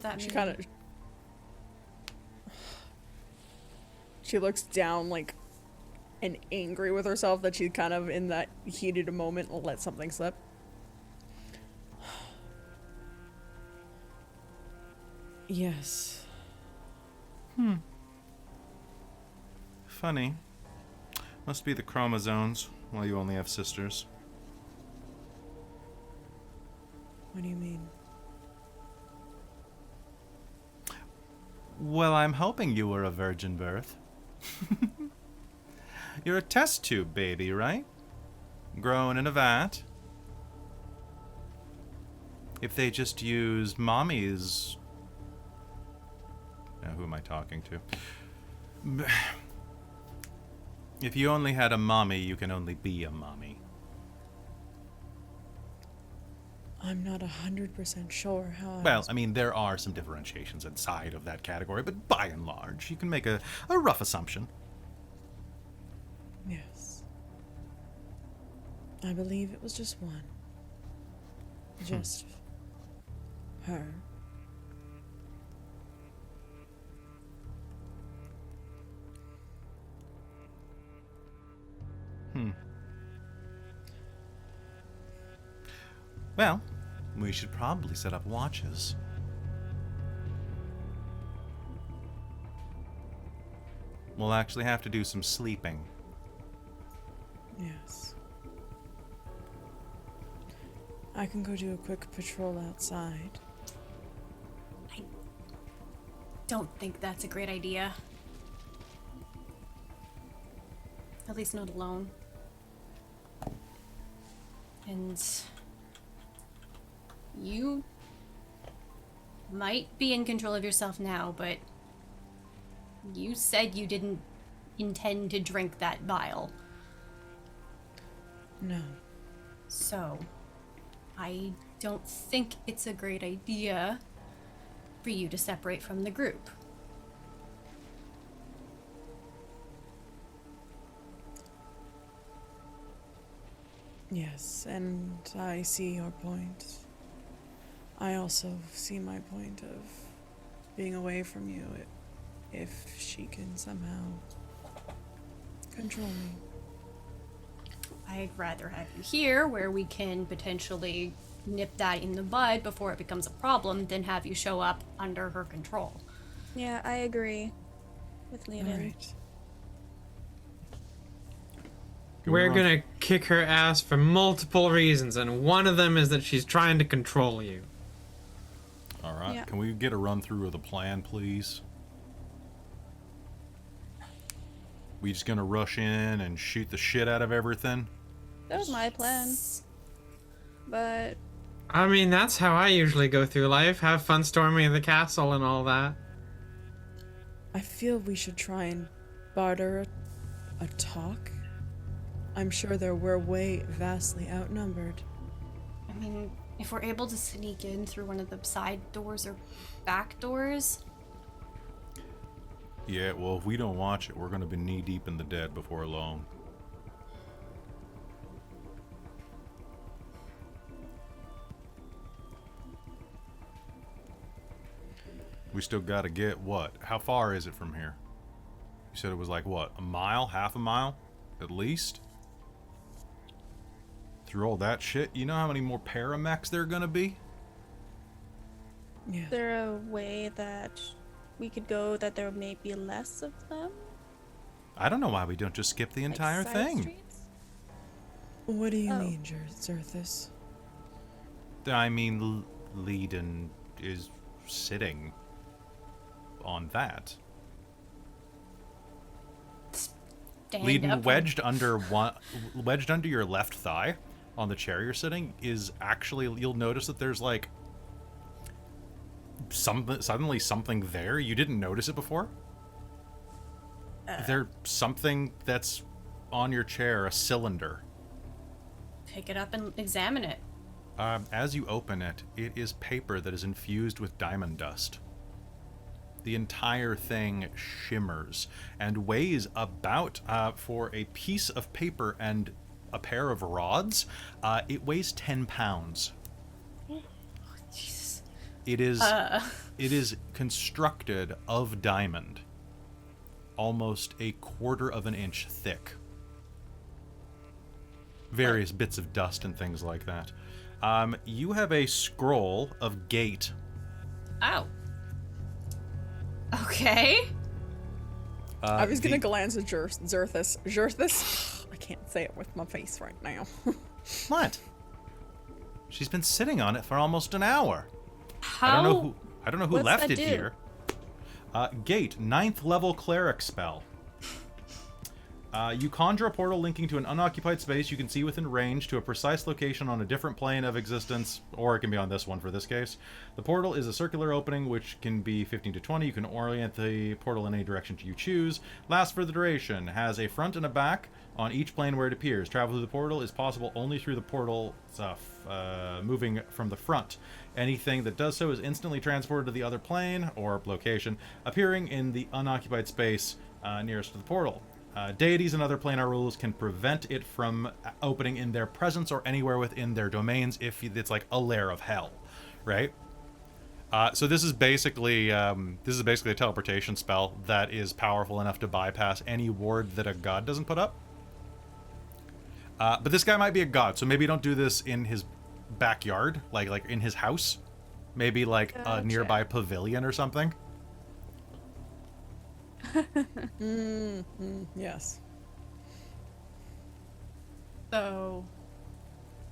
That She mean- kind of. She looks down, like, and angry with herself that she kind of, in that heated moment, let something slip. Yes. Funny. Must be the chromosomes. Well, you only have sisters. What do you mean? Well, I'm hoping you were a virgin birth. You're a test tube baby, right? Grown in a vat. If they just used mommies... Now, who am I talking to? If you only had a mommy, you can only be a mommy. I'm not 100% sure how I Well, was- I mean, there are some differentiations inside of that category, but by and large, you can make a rough assumption. Yes. I believe it was just one. Just her. Well, we should probably set up watches. We'll actually have to do some sleeping. Yes. I can go do a quick patrol outside. I don't think that's a great idea. At least not alone. And you might be in control of yourself now, but you said you didn't intend to drink that vial. No. So, I don't think it's a great idea for you to separate from the group. Yes, and I see your point. I also see my point of being away from you if she can somehow control me. I'd rather have you here where we can potentially nip that in the bud before it becomes a problem than have you show up under her control. Yeah, I agree with Leonin. Alright. We're gonna kick her ass for multiple reasons, and one of them is that she's trying to control you. All right. Yeah. Can we get a run through of the plan, please? We just gonna rush in and shoot the shit out of everything? That was my plan. But I mean, that's how I usually go through life. Have fun storming the castle and all that. I feel we should try and barter a talk. I'm sure we're way vastly outnumbered. I mean, if we're able to sneak in through one of the side doors or back doors, Yeah, well, if we don't watch it, we're gonna be knee deep in the dead before long. We still gotta get what? How far is it from here? You said it was like what? A mile? Half a mile? At least? Through all that shit, you know how many more paramechs there are gonna be? Yeah. Is there a way that we could go that there may be less of them? I don't know why we don't just skip the Like entire side thing. streets? What do you Oh. mean, Zerthus? I mean, Leiden is sitting on that. Stand Leiden, up. wedged under your left thigh on the chair you're sitting is actually, you'll notice that there's like suddenly something there. You didn't notice it before. There's something that's on your chair, a cylinder. Pick it up and examine it. As you open it, it is paper that is infused with diamond dust. The entire thing shimmers and weighs about, for a piece of paper and a pair of rods, it weighs 10 pounds. Jesus. It is constructed of diamond, almost a quarter of an inch thick. Various bits of dust and things like that. You have a scroll of gate. Oh. Okay. I was gonna glance at Zerthus. Zerthus? I can't say it with my face right now. What? She's been sitting on it for almost an hour. How? I don't know who What's left that it do? here. Gate, 9th level cleric spell. You conjure a portal linking to an unoccupied space you can see within range to a precise location on a different plane of existence, or it can be on this one for this case. The portal is a circular opening which can be 15 to 20. You can orient the portal in any direction you choose. Lasts for the duration. Has a front and a back on each plane where it appears. Travel through the portal is possible only through the portal moving from the front. Anything that does so is instantly transported to the other plane or location, appearing in the unoccupied space nearest to the portal. Deities and other planar rules can prevent it from opening in their presence or anywhere within their domains if it's like a lair of hell, right? So this is basically a teleportation spell that is powerful enough to bypass any ward that a god doesn't put up. But this guy might be a god, so maybe don't do this in his backyard, like in his house. Maybe like a Gotcha. nearby pavilion or something. Yes. So,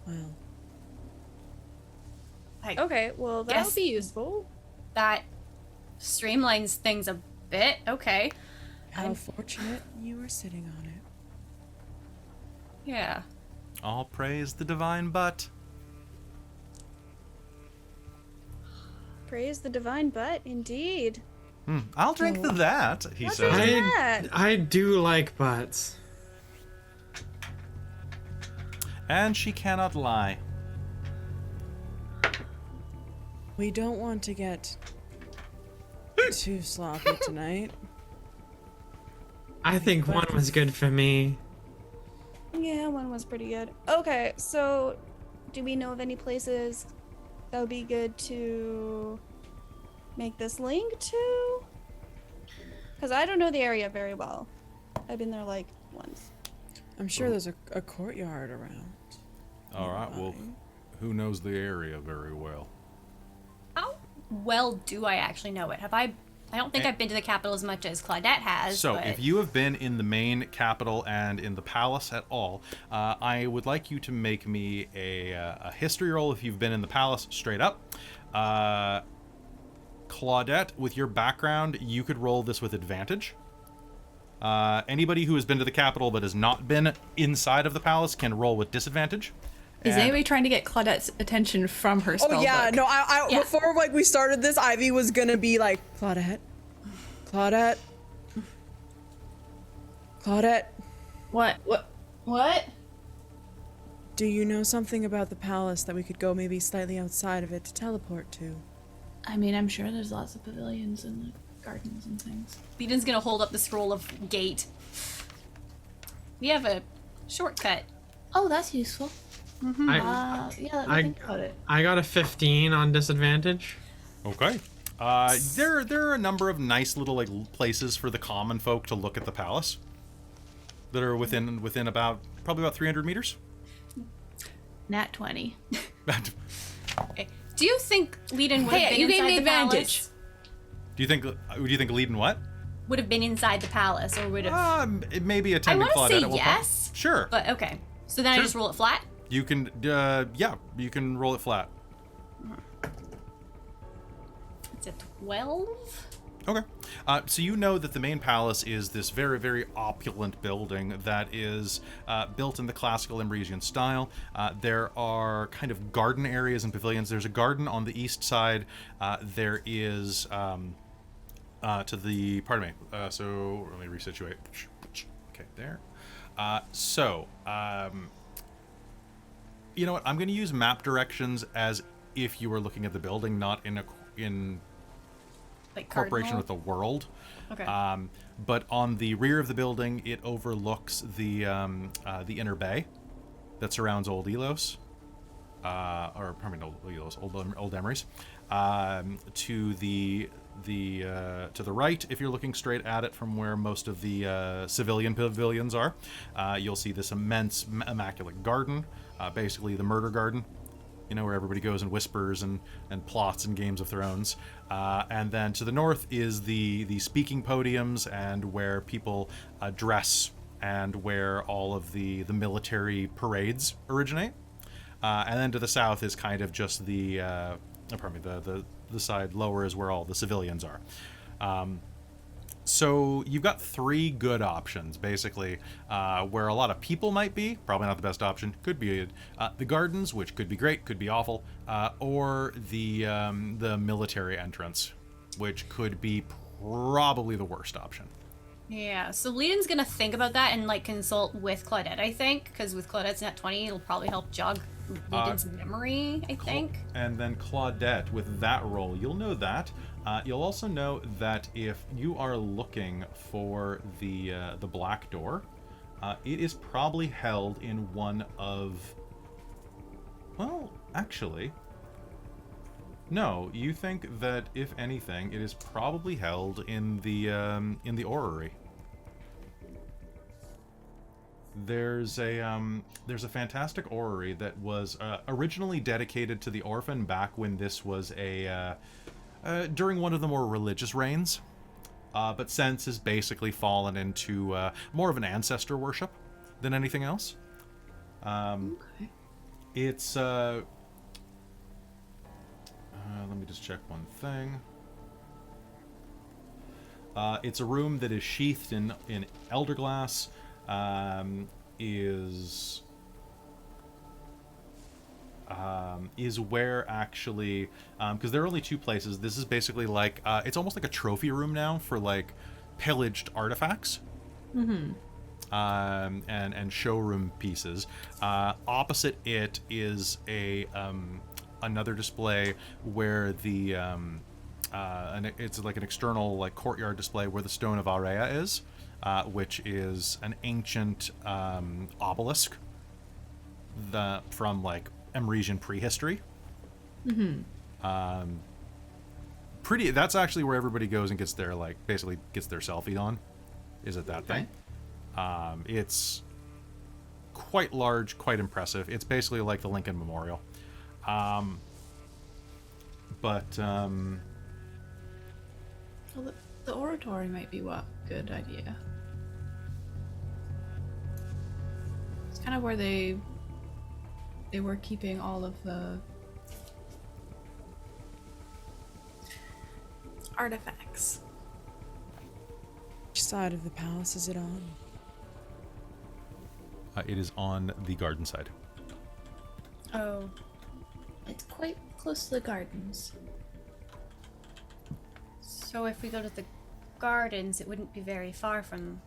Well, I Okay, well that'll Guess- be useful. that streamlines things a bit. Okay. how fortunate you were sitting on it. Yeah. All praise the divine butt. Praise the divine butt, indeed. I'll drink to that, he What's says. that? I do like butts. And she cannot lie. We don't want to get too sloppy tonight. I think one was good for me. Yeah, one was pretty good. Okay, so do we know of any places that would be good to make this link to? Because I don't know the area very well. I've been there like once. I'm sure there's a courtyard around. All right, well, nearby. who knows the area very well? How well do I actually know it? I don't think I've been to the capital as much as Claudette has. So, but if you have been in the main capital and in the palace at all, I would like you to make me a history roll if you've been in the palace straight up. Claudette, with your background, you could roll this with advantage. Anybody who has been to the capital but has not been inside of the palace can roll with disadvantage. Is And- anybody trying to get Claudette's attention from her spell Oh yeah, book? no, I Yeah. before like we started this, Ivy was gonna be like, Claudette, Claudette, Claudette, What? do you know something about the palace that we could go maybe slightly outside of it to teleport to? I mean, I'm sure there's lots of pavilions and like, gardens and things. Leiden's gonna hold up the scroll of gate. We have a shortcut. Oh, that's useful. I, Yeah, let me I- think about it. I got a 15 on disadvantage. Okay. There are a number of nice little like places for the common folk to look at the palace that are within about probably about 300 meters. Nat 20. Okay. Do you think Leiden would have Hey, been you gave inside me the advantage. palace? Do you think Leiden what? Would have been inside the palace, or would have? It may be I attending want to Claudette say at one yes. point. Sure. But okay. So then I Sure. just roll it flat. You can, you can roll it flat. It's a 12. Okay. So you know that the main palace is this very, very opulent building that is built in the classical Emrysian style. There are kind of garden areas and pavilions. There's a garden on the east side. There is to the, pardon me. So let me resituate. Okay, there. You know what? I'm going to use map directions as if you were looking at the building, not in Like corporation cardinal? with the world. Okay. But on the rear of the building, it overlooks the inner bay that surrounds Old Elos, or pardon me, not Old Elos, Old Emrys. To the right, if you're looking straight at it from where most of the civilian pavilions are, you'll see this immense, immaculate garden, basically the murder garden. You know, where everybody goes and whispers and plots in Games of Thrones. And then to the north is the speaking podiums and where people dress and where all of the military parades originate. And then to the south is kind of just the side lower is where all the civilians are. So you've got three good options, basically, where a lot of people might be. Probably not the best option. Could be the gardens, which could be great, could be awful, or the military entrance, which could be probably the worst option. Yeah, so Leiden's gonna think about that and like consult with Claudette, I think, because with Claudette's nat 20, it'll probably help jog Leiden's memory, I think. And then Claudette, with that roll, you'll know that. You'll also know that if you are looking for the black door, it is probably held in one of. Well, actually, no. You think that if anything, it is probably held in the orrery. There's a fantastic orrery that was originally dedicated to the orphan back when this was during one of the more religious reigns, but since has basically fallen into more of an ancestor worship than anything else. Okay. It's let me just check one thing. It's a room that is sheathed in elderglass. Is where actually, because there are only two places. This is basically like it's almost like a trophy room now for like pillaged artifacts. Mm-hmm. And showroom pieces. Opposite it is another display where and it's like an external like courtyard display where the Stone of Aurea is, which is an ancient obelisk from like Emrisian prehistory. Mm-hmm. That's actually where everybody goes and gets their basically gets their selfie on. Is it that thing? It's quite large, quite impressive. It's basically like the Lincoln Memorial. Well, the oratory might be what? Good idea. It's kind of where they were keeping all of the artifacts. Which side of the palace is it on? It is on the garden side. Oh. It's quite close to the gardens. So if we go to the gardens, it wouldn't be very far from.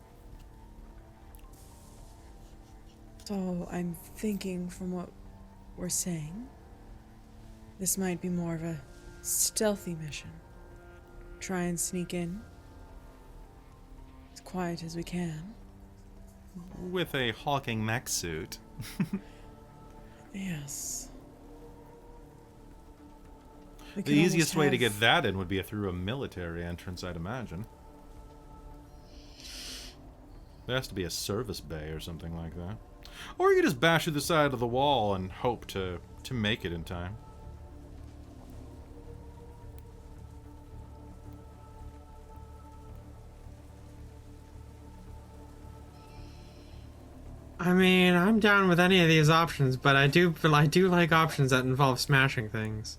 So I'm thinking from what we're saying, this might be more of a stealthy mission. Try and sneak in as quiet as we can. With a hawking mech suit. Yes. The easiest way to get that in would be through a military entrance, I'd imagine. There has to be a service bay or something like that. Or you could just bash through the side of the wall and hope to make it in time. I mean, I'm down with any of these options, but I do like options that involve smashing things.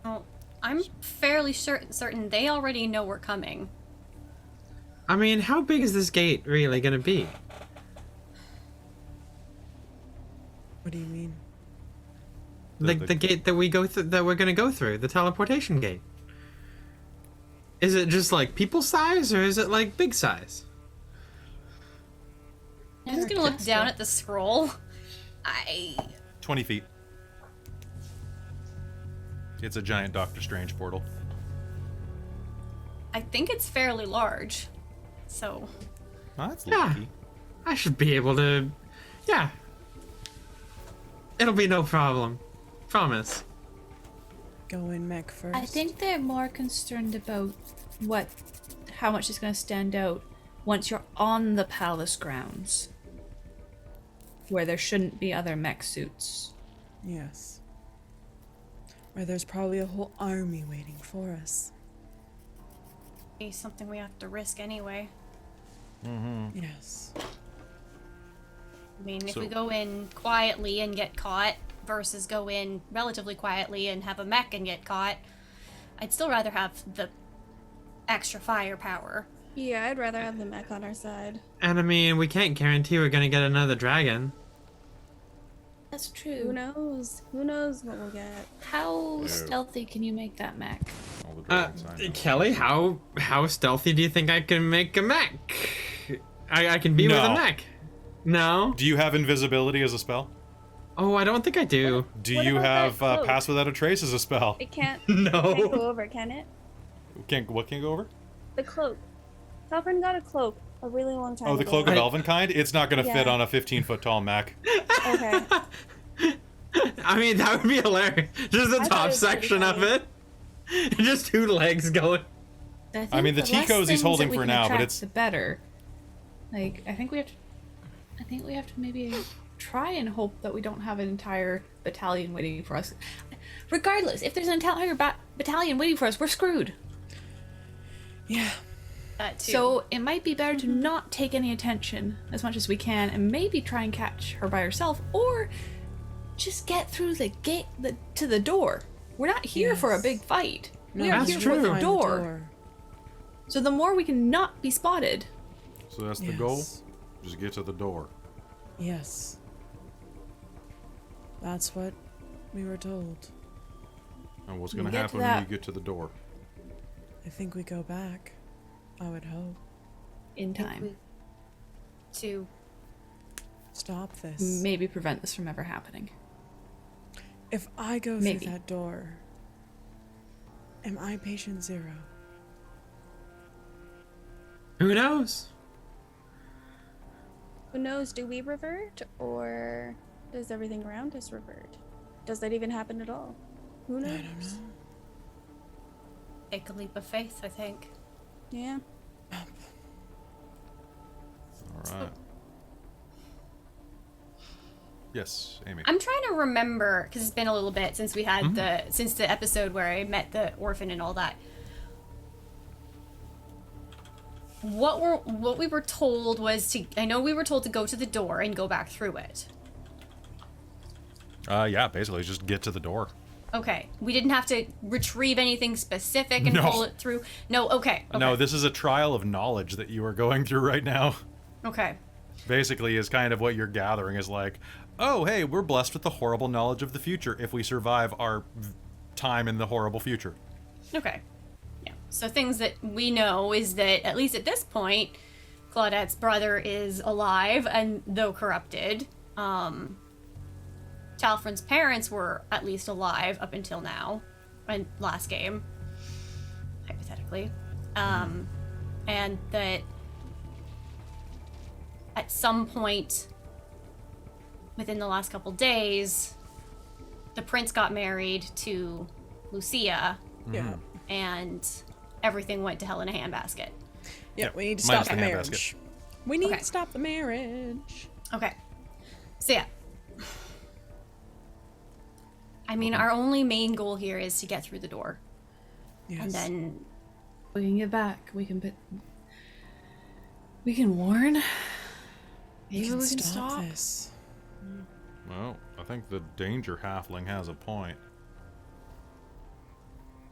Well, I'm fairly certain they already know we're coming. I mean, how big is this gate really gonna be? What do you mean? The gate that we go through, that we're gonna go through, the teleportation gate. Is it just like people size, or is it like big size? I'm just gonna look down at the scroll. 20 feet. It's a giant Doctor Strange portal. I think it's fairly large. So, Oh, that's Yeah. lucky. I should be able to. Yeah. It'll be no problem. Promise. Go in mech first. I think they're more concerned about how much is going to stand out once you're on the palace grounds, where there shouldn't be other mech suits. Yes. Where there's probably a whole army waiting for us. be something we have to risk anyway. Yes. I mean, if So- we go in quietly and get caught versus go in relatively quietly and have a mech and get caught, I'd still rather have the extra firepower. Yeah, I'd rather have the mech on our side. And I mean, we can't guarantee we're gonna get another dragon. That's Who true. knows? Who knows what we'll get? How stealthy can you make that mech? All the dragons I know. Kelly, how stealthy do you think I can make a mech? I can be with a No. mech. No? Do you have invisibility as a spell? Oh, I don't think I do. Do What you about have that cloak? pass without a trace as a spell? It can't, No. can't go over, can it? What can't go over? The cloak. Talfrin got a cloak a really long time Oh, the ago. cloak of I- elven kind? It's not going to fit Yeah. on a 15-foot tall mech. Okay. I mean, that would be hilarious. Just the thought top it was pretty section of funny. it. Just two legs going. I mean, the less Ticos he's things holding that we for can now, but attract, it's- the better. Like, I think we have to maybe try and hope that we don't have an entire battalion waiting for us. Regardless, if there's an entire battalion waiting for us, we're screwed. Yeah. That too. So it might be better to not take any attention as much as we can, and maybe try and catch her by herself, or just get through the gate to the door. We're not here for a Yes. big fight. We No, are that's here true. for the Find door. So the more we can not be spotted. So that's the goal? Yes. Just get to the door. Yes. That's what we were told. And what's You going to get to happen when that- you get to the door? I think we go back. I would hope. In time. to Stop this. Maybe prevent this from ever happening. If I go Maybe. through that door, am I patient zero? Who knows? Who knows? Do we revert, or does everything around us revert? Does that even happen at all? Who knows? I don't know. take a leap of faith, I think. Yeah. All right. Yes, Amy. I'm trying to remember because it's been a little bit since we had since the episode where I met the orphan and all that. What we were told was to. I know we were told to go to the door and go back through it. Yeah, basically, just get to the door. Okay, we didn't have to retrieve anything specific and No. pull it through. No, okay. No, this is a trial of knowledge that you are going through right now. Okay. Basically, is kind of what you're gathering is like, oh, hey, we're blessed with the horrible knowledge of the future if we survive our time in the horrible future. Okay. Yeah. So things that we know is that at least at this point, Claudette's brother is alive and though corrupted. Talfrin's parents were at least alive up until now, and last game, hypothetically, and that at some point within the last couple days, the prince got married to Lucia, Yeah. and everything went to hell in a handbasket. Yeah, we need to minus stop the the handbasket. marriage. We need Okay. to stop the marriage. Okay. So yeah. I mean, our only main goal here is to get through the door. Yes. And then We can get back. We can warn. Maybe we can stop. this. Well, I think the danger halfling has a point.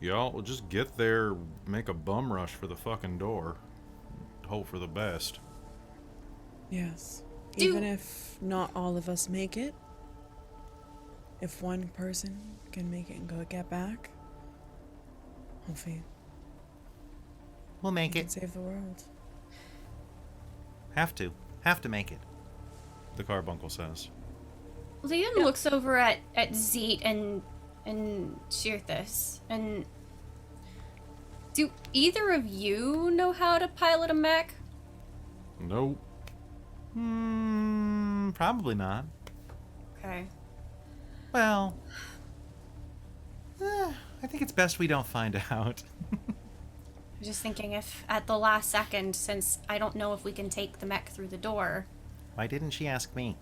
Y'all, we'll just get there, make a bum rush for the fucking door. Hope for the best. Yes. Do- Even if not all of us make it, if one person can make it and get back, hopefully We'll we make can it. save the world. Have to make it. The carbuncle says. Leon looks over at Zeet and Shirthus, and do either of you know how to pilot a mech? Nope. Probably not. Okay. Well, I think it's best we don't find out. I was just thinking if at the last second, since I don't know if we can take the mech through the door. Why didn't she ask me?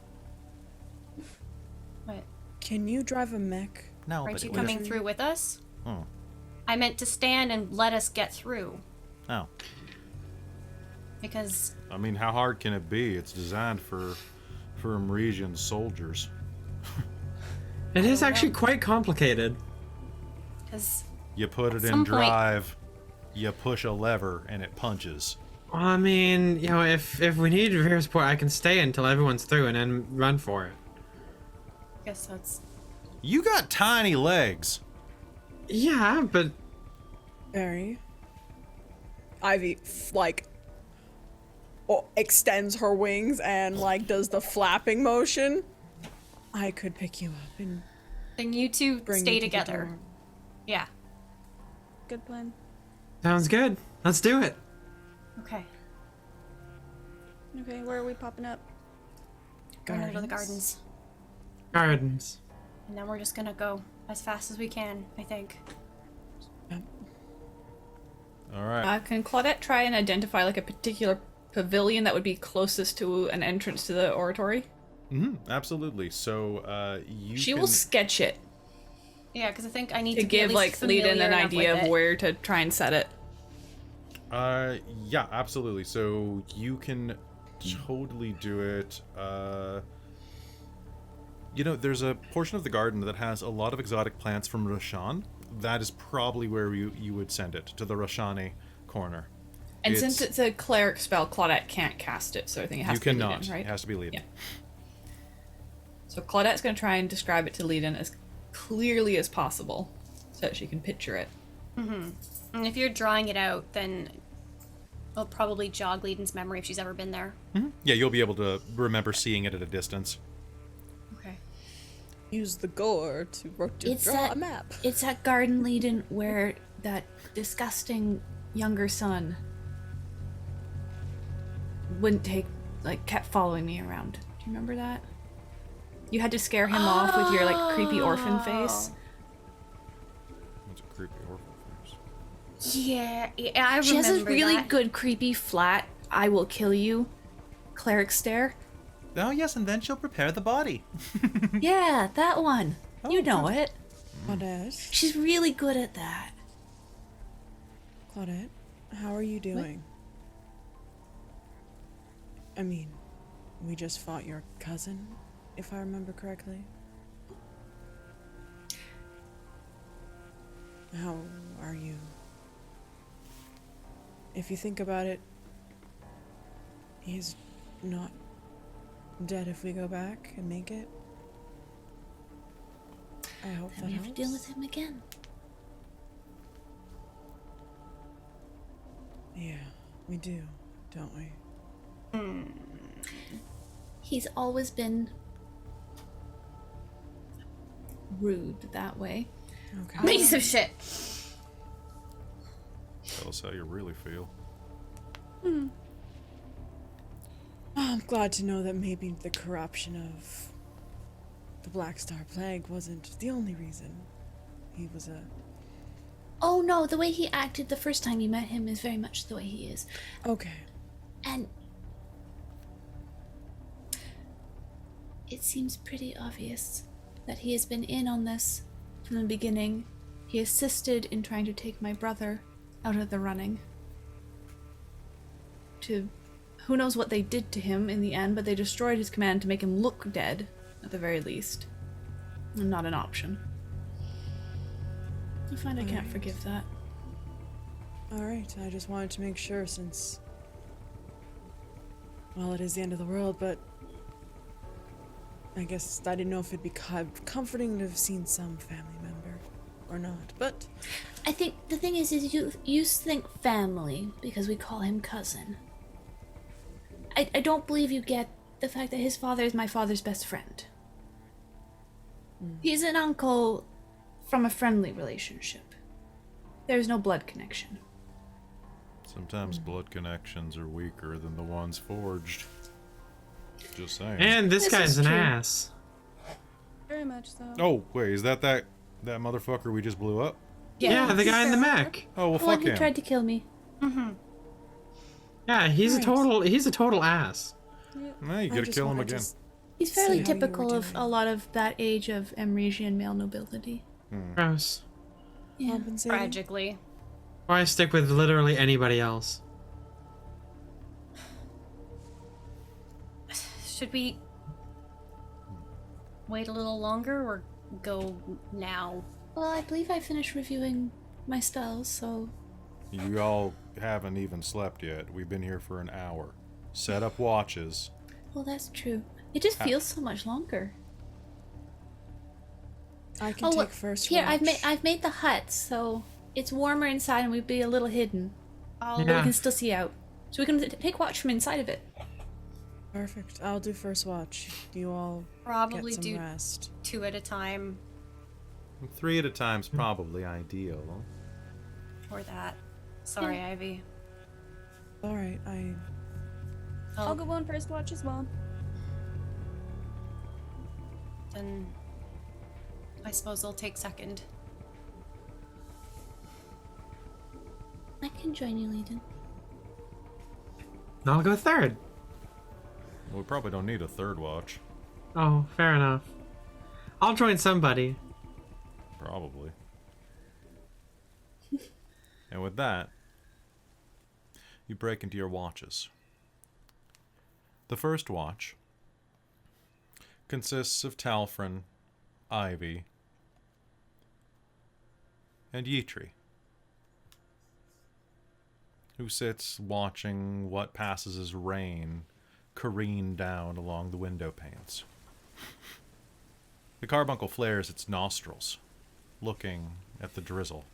What? Can you drive a mech? No, Aren't but you it would've- coming through with us? Hmm. I meant to stand and let us get through. Oh, Because I mean, how hard can it be? It's designed for Emrys soldiers. It is don't actually know. quite complicated. You put it some in point- drive, you push a lever, and it punches. I mean, you know, if we need rear support, I can stay until everyone's through and then run for it. I guess that's You got tiny legs. Yeah, but Barry. Ivy, extends her wings and, does the flapping motion. I could pick you up and then you two bring stay you to the together. door. Yeah. Good plan. sounds good. Let's do it. Okay. Okay, where are we popping up? Going over to the gardens. Gardens. And then we're just gonna go as fast as we can, I think. All right. Can Claudette try and identify a particular pavilion that would be closest to an entrance to the oratory? Absolutely. So you She can... will sketch it Yeah, because I think I need to to be at give least Leiden familiar an enough idea with of it. where to try and set it. Yeah, absolutely. So you can totally do it. There's a portion of the garden that has a lot of exotic plants from Roshan. That is probably where you would send it, to the Roshani corner. And since it's a cleric spell, Claudette can't cast it, so I think it has You to be cannot. Leiden, right? It has to be Leiden. Yeah. So Claudette's going to try and describe it to Leiden as clearly as possible so that she can picture it. And if you're drawing it out, then it'll probably jog Leiden's memory if she's ever been there. Yeah, you'll be able to remember seeing it at a distance. Okay. Use the gore to draw a map. It's that garden, Leiden, where that disgusting younger son wouldn't kept following me around. Do you remember that? You had to scare him off with your creepy orphan face. That's a creepy orphan face. Yeah, I remember She has a really that. good creepy flat "I will kill you" cleric stare. Oh yes, and then she'll prepare the body. Yeah, that one. You know it. Claudette, She's really good at that. Claudette, how are you doing? I mean, we just fought your cousin, if I remember correctly. How are you? If you think about it, he's not dead if we go back and make it. I hope that We have to helps. deal with him again. Yeah, we do, don't we? He's always been rude that way. Okay. Piece of shit. Tell us how you really feel. Oh, I'm glad to know that maybe the corruption of the Black Star Plague wasn't the only reason he was a... Oh no, the way he acted the first time you met him is very much the way he is. Okay. And It seems pretty obvious that he has been in on this from the beginning. He assisted in trying to take my brother out of the running. Who knows what they did to him in the end, but they destroyed his command to make him look dead, at the very least. And not an option. I find I can't forgive that. Alright, I just wanted to make sure since... Well, it is the end of the world, but... I guess I didn't know if it'd be comforting to have seen some family member or not, but... I think the thing is you think family because we call him cousin. I don't believe you get the fact that his father is my father's best friend. He's an uncle from a friendly relationship. There's no blood connection. Sometimes blood connections are weaker than the ones forged. Just saying. And this This guy's is an true. ass. Very much so. Oh, wait, is that motherfucker we just blew up? Yeah, the guy in the mech. Oh, well, The one fuck who him. tried to kill me. Yeah, he's Right. a total ass. Well, you gotta kill him again. He's See fairly how you were typical of doing. a lot of that age of Emrysian male nobility. Gross. Yeah. Tragically. Or I stick with literally anybody else. Should we wait a little longer or go now? Well, I believe I finished reviewing my spells, so You all haven't even slept yet. We've been here for an hour. Set up watches. well, that's true. It just feels so much longer. I can Oh, take look, first here watch. I've made the hut, so it's warmer inside and we'd be a little hidden, but we Yeah. can still see out. So we can take watch from inside of it. Perfect. I'll do first watch. You all Probably get some do rest. 2 at a time 3 at a time's probably ideal. for that. Sorry, Ivy. Alright, I'll go on first watch as well. Then I suppose I'll take second. I can join you, Leiden. I'll go third. Well, we probably don't need a third watch. Oh, fair enough. I'll join somebody. Probably. And with that, you break into your watches. The first watch consists of Talfrin, Ivy, and Yitri, who sits watching what passes as rain careen down along the window panes. The carbuncle flares its nostrils, looking at the drizzle.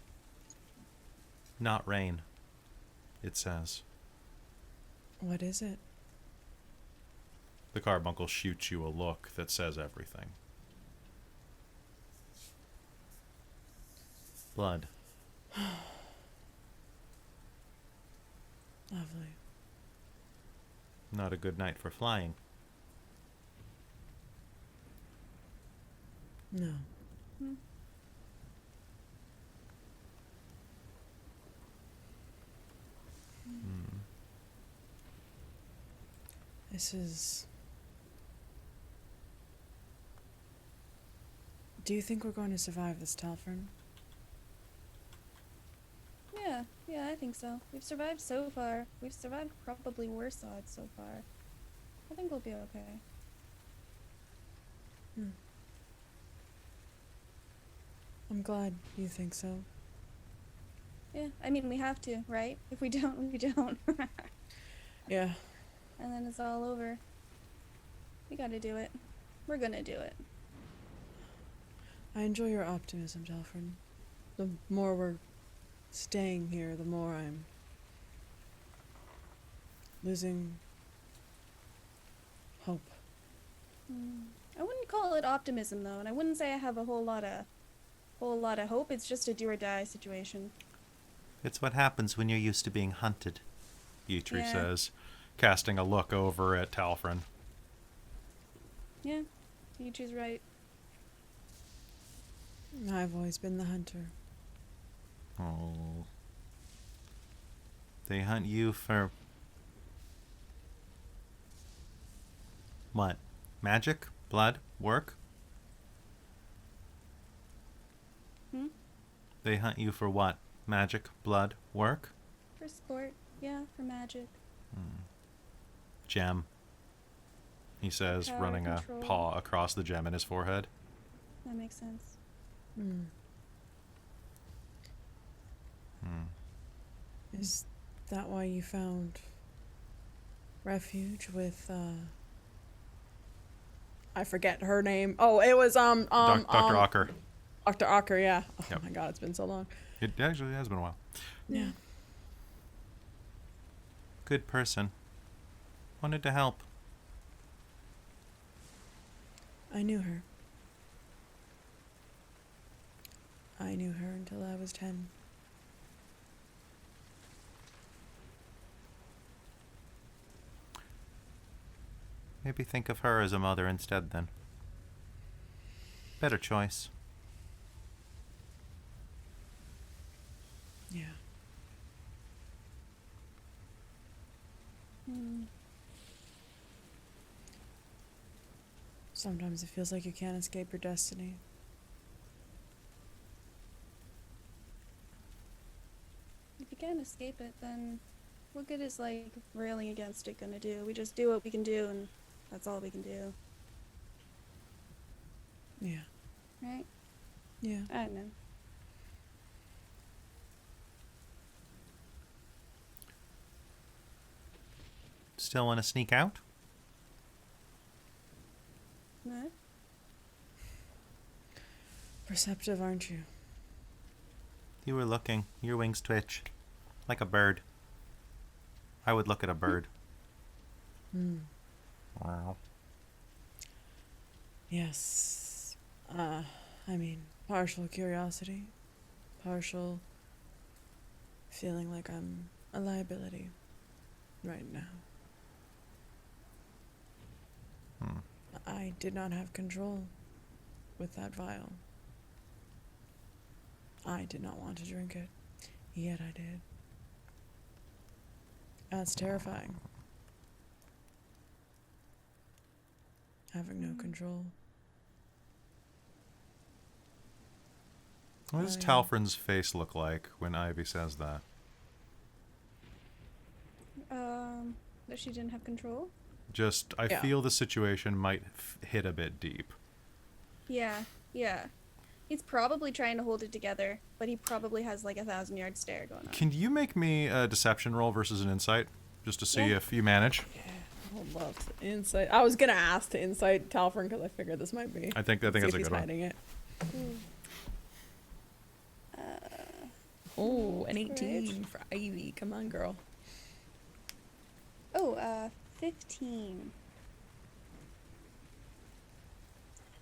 Not rain, it says. what is it? The carbuncle shoots you a look that says everything. Blood. Lovely. Not a good night for flying. No. This is... Do you think we're going to survive this, Talfrin? Yeah, I think so. We've survived so far. We've survived probably worse odds so far. I think we'll be okay. I'm glad you think so. Yeah, I mean, we have to, right? If we don't, we don't. Yeah. And then it's all over. We gotta do it. We're gonna do it. I enjoy your optimism, Talfrin. The more we're staying here, the more I'm losing hope. I wouldn't call it optimism though, and I wouldn't say I have a whole lot of hope. It's just a do or die situation. It's what happens when you're used to being hunted. Yitri Yeah. says, casting a look over at Talfrin. Yeah, you choose right. I've always been the hunter. Oh. They hunt you for... What? Magic? Blood? Work? They hunt you for what? Magic? Blood? Work? For sport. Yeah, for magic. Gem. He says, Power, running control. a paw across the gem in his forehead. That makes sense. Is that why you found refuge with I forget her name. Oh, it was Dr. Ocker. Dr. Ocker, yeah. Oh Yep. my god, it's been so long. It actually has been a while. Yeah. Good person. Wanted to help. I knew her. I knew her until I was 10. Maybe think of her as a mother instead then. Better choice. Yeah. Sometimes it feels like you can't escape your destiny. If you can't escape it, then what good is, like, railing against it gonna do? We just do what we can do, and that's all we can do, Yeah. right? Yeah. I don't know. Still want to sneak out? No? Perceptive, aren't you? You were looking. Your wings twitch. Like a bird. I would look at a bird. Wow. Yes. I mean, partial curiosity, partial feeling like I'm a liability right now. I did not have control with that vial. I did not want to drink it, yet I did. That's terrifying. Having no control. What does Oh, yeah. Talfrin's face look like when Ivy says that? That she didn't have control? Just, I Yeah. feel the situation might hit a bit deep. Yeah, yeah. He's probably trying to hold it together, but he probably has like 1,000-yard stare going on. Can you make me a deception roll versus an insight? Just to see if you manage. I would love to insight. I was gonna ask to insight Talfrin because I figured this might be. I think that's See a if he's good one. hiding it. Oh, an 18 for Ivy. Come on, girl. Oh, 15.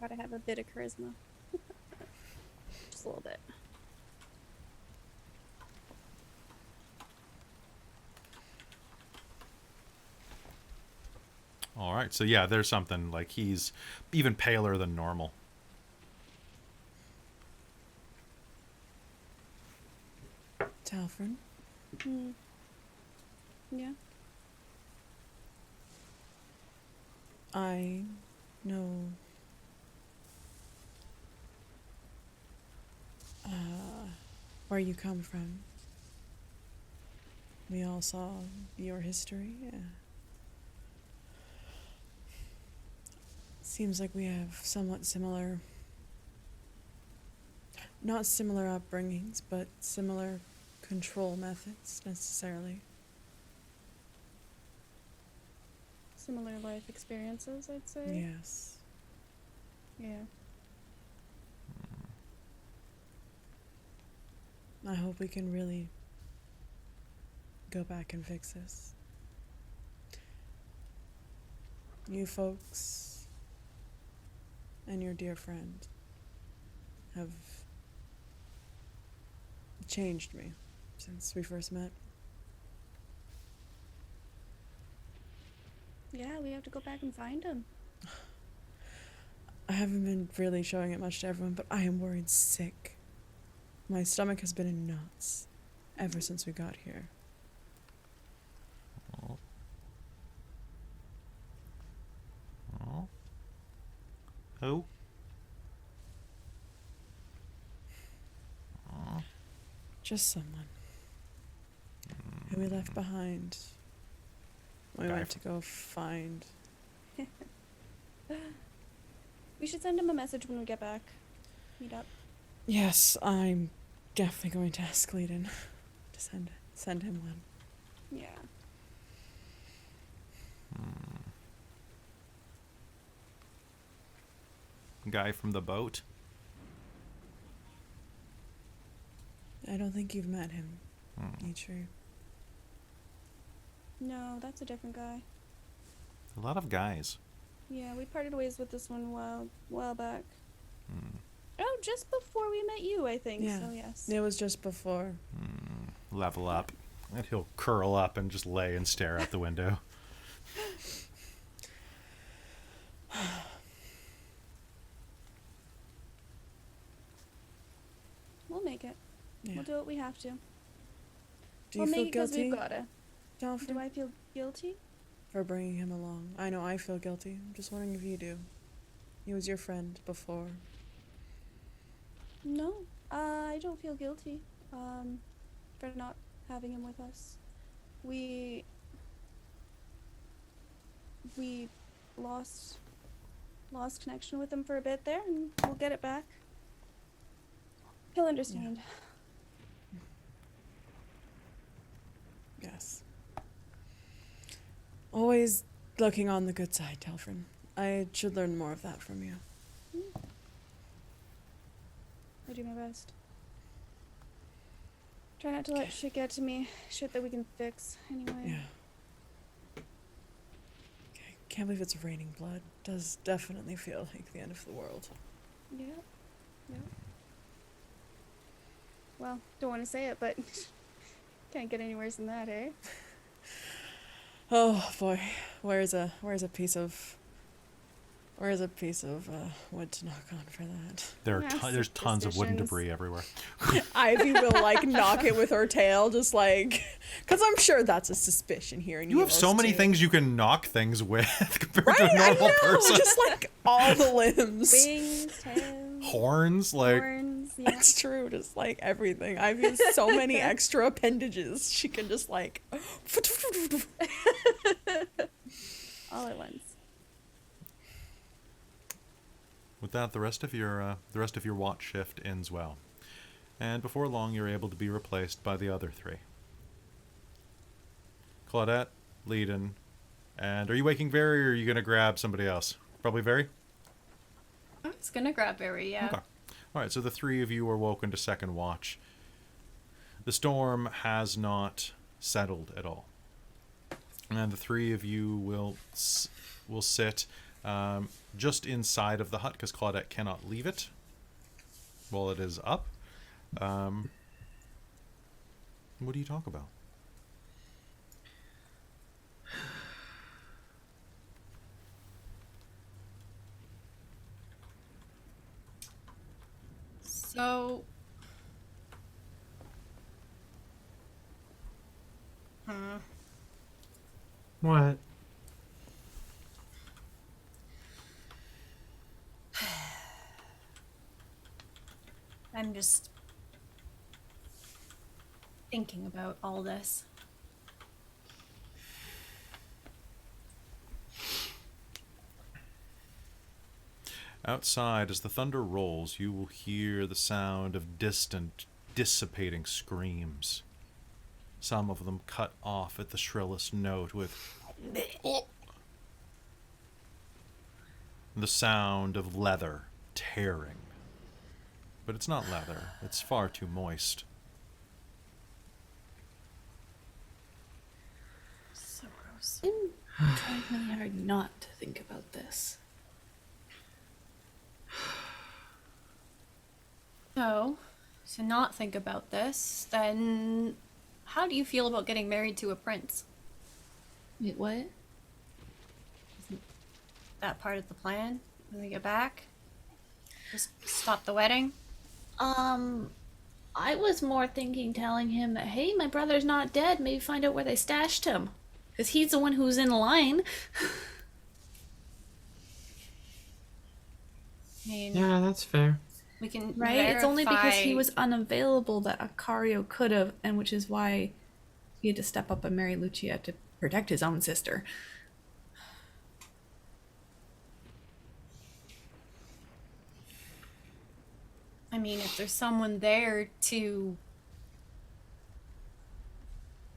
Gotta have a bit of charisma. Just a little bit. All right, so yeah, there's something like he's even paler than normal. Talfrin. Yeah. I know where you come from. We all saw your history. Seems like we have somewhat similar, not similar upbringings, but similar control methods necessarily. Similar life experiences, I'd say. Yes. Yeah. I hope we can really go back and fix this. You folks and your dear friend have changed me since we first met. Yeah, we have to go back and find him. I haven't been really showing it much to everyone, but I am worried sick. My stomach has been in knots ever since we got here. Oh. Oh. Who? Just someone who we left behind. We Guy went to go find. We should send him a message when we get back. Meet up. Yes, I'm definitely going to ask Leiden to send him one. Yeah. Guy from the boat. I don't think you've met him, Ichiro. No, that's a different guy. A lot of guys. Yeah, we parted ways with this one a while back. Oh, just before we met you, I think. Yeah. So yes. It was just before. Level up. And he'll curl up and just lay and stare out the window. We'll make it. Yeah. We'll do what we have to. Do We'll you feel make it 'cause guilty, we've gotta. Delphin, Do I feel guilty? for bringing him along? I know I feel guilty. I'm just wondering if you do. He was your friend before. No, I don't feel guilty for not having him with us. We lost connection with him for a bit there, and we'll get it back. He'll understand. Yes. Always looking on the good side, Telfrin. I should learn more of that from you. I do my best. Try not to let shit get to me. Shit that we can fix anyway. Yeah. Okay. Can't believe it's raining blood. Does definitely feel like the end of the world. Yeah. Yeah. Well, don't want to say it, but can't get any worse than that, eh? Oh boy, where's a piece of wood to knock on for that? There's tons of wooden Suspicions. debris everywhere. Ivy will like knock it with her tail, just like, because I'm sure that's a suspicion here. In You have so many things you can knock things with compared right? to a I normal know, person. just like all the limbs. Wings, tails, Horns, like horns. Yeah. It's true, just like everything. Ivy has so many extra appendages. She can just like. All at once. with that, the rest of your watch shift ends well, and before long, you're able to be replaced by the other three. Claudette, Leiden, and are you waking Very, or are you gonna grab somebody else? Probably Very. I was gonna grab Barry, yeah. Okay. All right. So the three of you are woken to second watch. The storm has not settled at all, and the three of you will sit just inside of the hut because Claudette cannot leave it while it is up. What do you talk about? So, What? I'm just thinking about all this. Outside, as the thunder rolls, you will hear the sound of distant, dissipating screams. Some of them cut off at the shrillest note with the sound of leather tearing. But it's not leather. It's far too moist. So gross. I'm trying really hard not to think about this. So, to not think about this, then how do you feel about getting married to a prince? Wait, what? That part of the plan when we get back? Just stop the wedding? I was more thinking telling him that, hey, my brother's not dead. Maybe find out where they stashed him. Because he's the one who's in line. I mean, Yeah, that's fair. we can Right? It's only because he verify- was unavailable that Acario could have, and which is why he had to step up and marry Lucia to protect his own sister. I mean, if there's someone there to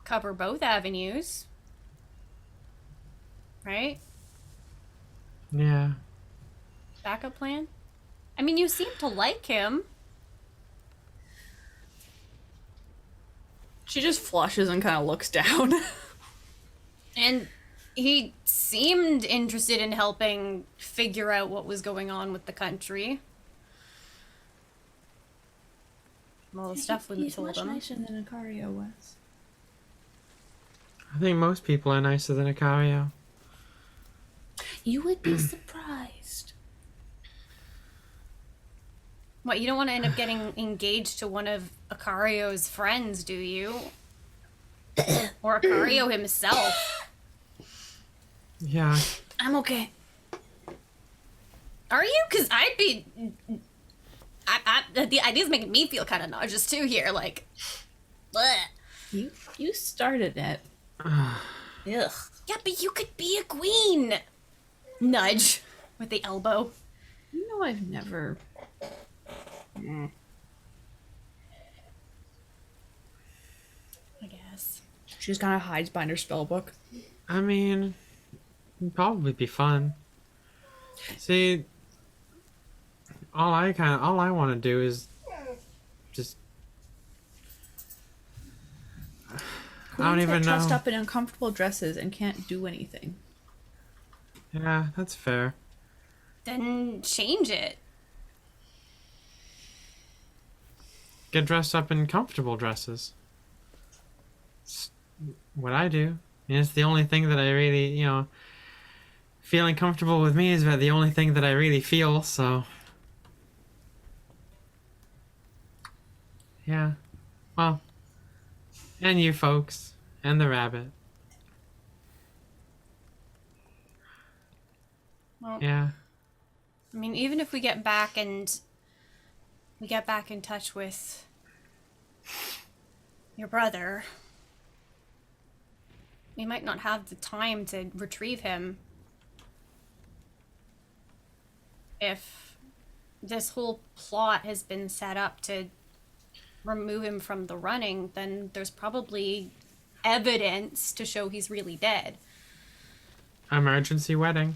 cover both avenues, right? Yeah. Backup plan? I mean, you seem to like him. She just flushes and kind of looks down. And he seemed interested in helping figure out what was going on with the country. All the stuff we He's told much him. nicer than Acario was. I think most people are nicer than Acario. You would be surprised. What, you don't want to end up getting engaged to one of Acario's friends, do you? Or Acario himself? Yeah. I'm okay. Are you? Because I'd be... the idea's making me feel kind of nauseous too here, like... bleh. You started it. Ugh. Yeah, but you could be a queen! Nudge. With the elbow. You know I've never... I guess. She just kind of hides behind her spell book. I mean, it'd probably be fun. See, all I want to do is just. I don't even know. Dressed up in uncomfortable dresses and can't do anything. Yeah, that's fair. Then change it. Get dressed up in comfortable dresses. It's what I do. And it's the only thing that I really, feeling comfortable with me is about the only thing that I really feel, so. Yeah. Well. And you folks. And the rabbit. Well, Yeah. I mean, even if we get back in touch with your brother, we might not have the time to retrieve him if this whole plot has been set up to remove him from the running. Then there's probably evidence to show he's really dead. Emergency wedding.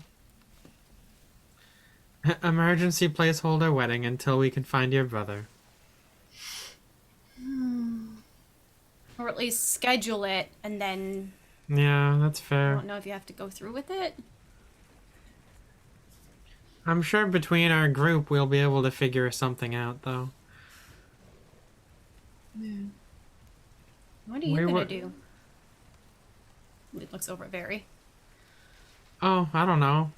Emergency placeholder wedding until we can find your brother. Or at least schedule it, and then Yeah, that's I fair. don't know if you have to go through with it. I'm sure between our group we'll be able to figure something out, though. What are you We gonna were- do? It looks over at Very. Oh, I don't know.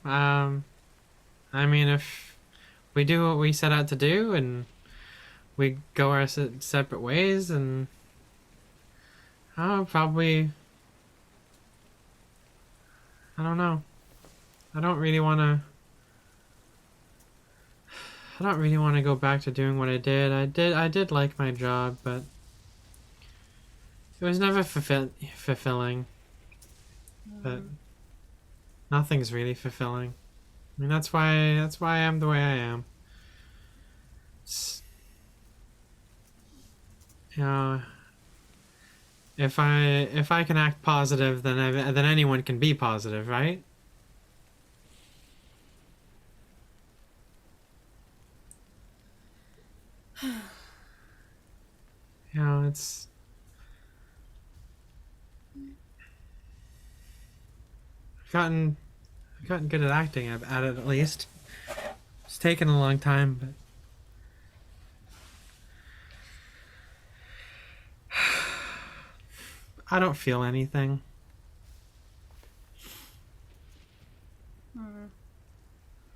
I mean, if we do what we set out to do and we go our separate ways, and I'll probably. I don't know. I don't really want to go back to doing what I did. I did like my job, but it was never fulfilling. But nothing's really fulfilling. I mean, that's why I am the way I am. It's, if I can act positive, then anyone can be positive, right? It's. I've gotten good at acting at it, at least. It's taken a long time, but I don't feel anything.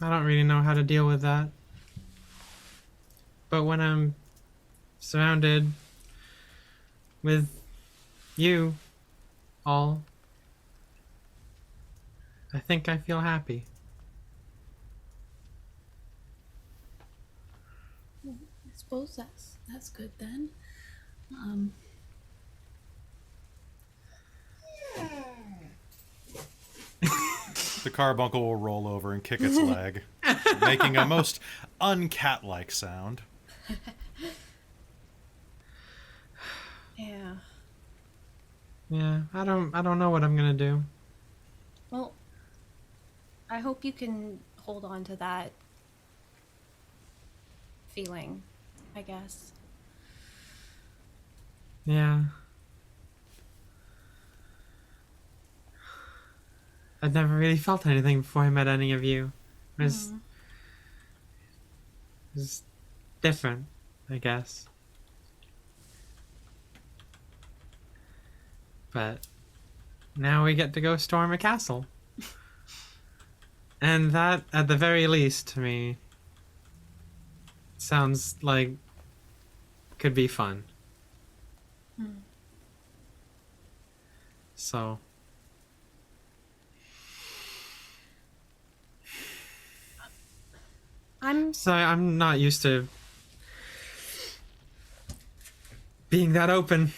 I don't really know how to deal with that. But when I'm surrounded with you all, I think I feel happy. suppose that's good then. The carbuncle will roll over and kick its leg, making a most uncat-like sound. Yeah. Yeah, I don't know what I'm gonna do. Well, I hope you can hold on to that feeling, I guess. Yeah. I'd never really felt anything before I met any of you. It was different, I guess. But now we get to go storm a castle. And that, at the very least, to me, sounds like could be fun. So I'm not used to being that open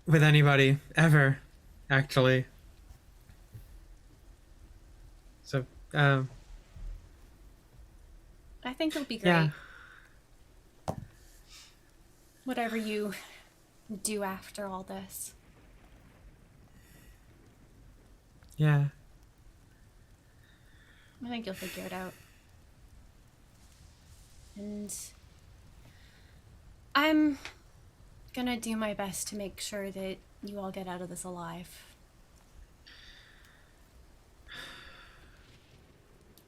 with anybody ever, actually. So I think it'll be great. yeah. Whatever you do after all this. Yeah. I think you'll figure it out. And I'm gonna do my best to make sure that you all get out of this alive.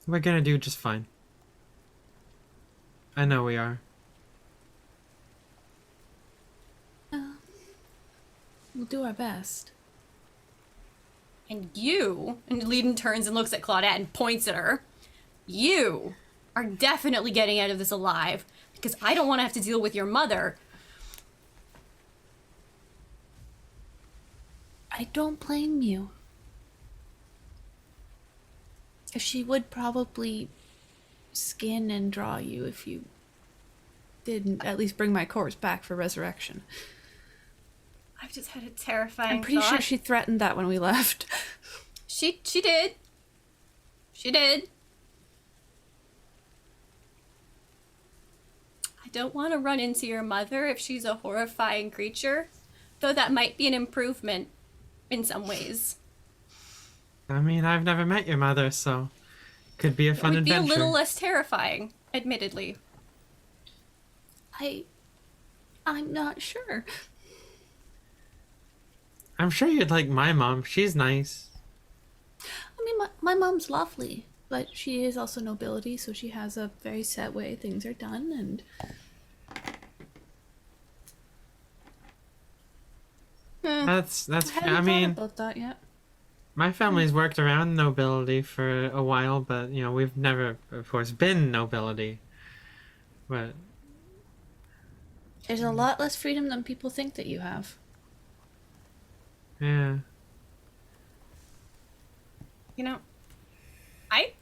We're gonna do just fine. I know we are. We'll do our best. And you, and Leiden turns and looks at Claudette and points at her, you are definitely getting out of this alive, because I don't want to have to deal with your mother. I don't blame you. She would probably skin and draw you if you didn't at least bring my corpse back for resurrection. I've just had a terrifying I'm pretty sure thought. she threatened that when we left. She did. She did. I don't want to run into your mother if she's a horrifying creature, though that might be an improvement in some ways. I mean, I've never met your mother, so could be a fun It would be adventure. a little less terrifying, admittedly. I'm not sure. I'm sure you'd like my mom. She's nice. I mean, my mom's lovely, but she is also nobility, so she has a very set way things are done, and That's I hadn't I mean, thought about that yet. my family's worked around nobility for a while, but you know, we've never, of course, been nobility. But There's a lot less freedom than people think that you have. yeah, You know, I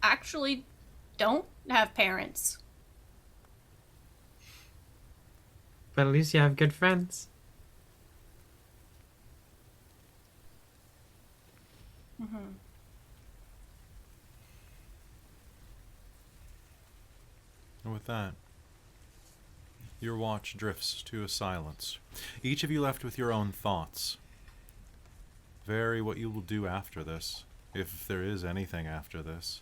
actually don't have parents. but at least you have good friends. And with that, your watch drifts to a silence. Each of you left with your own thoughts. Vary what you will do after this, if there is anything after this.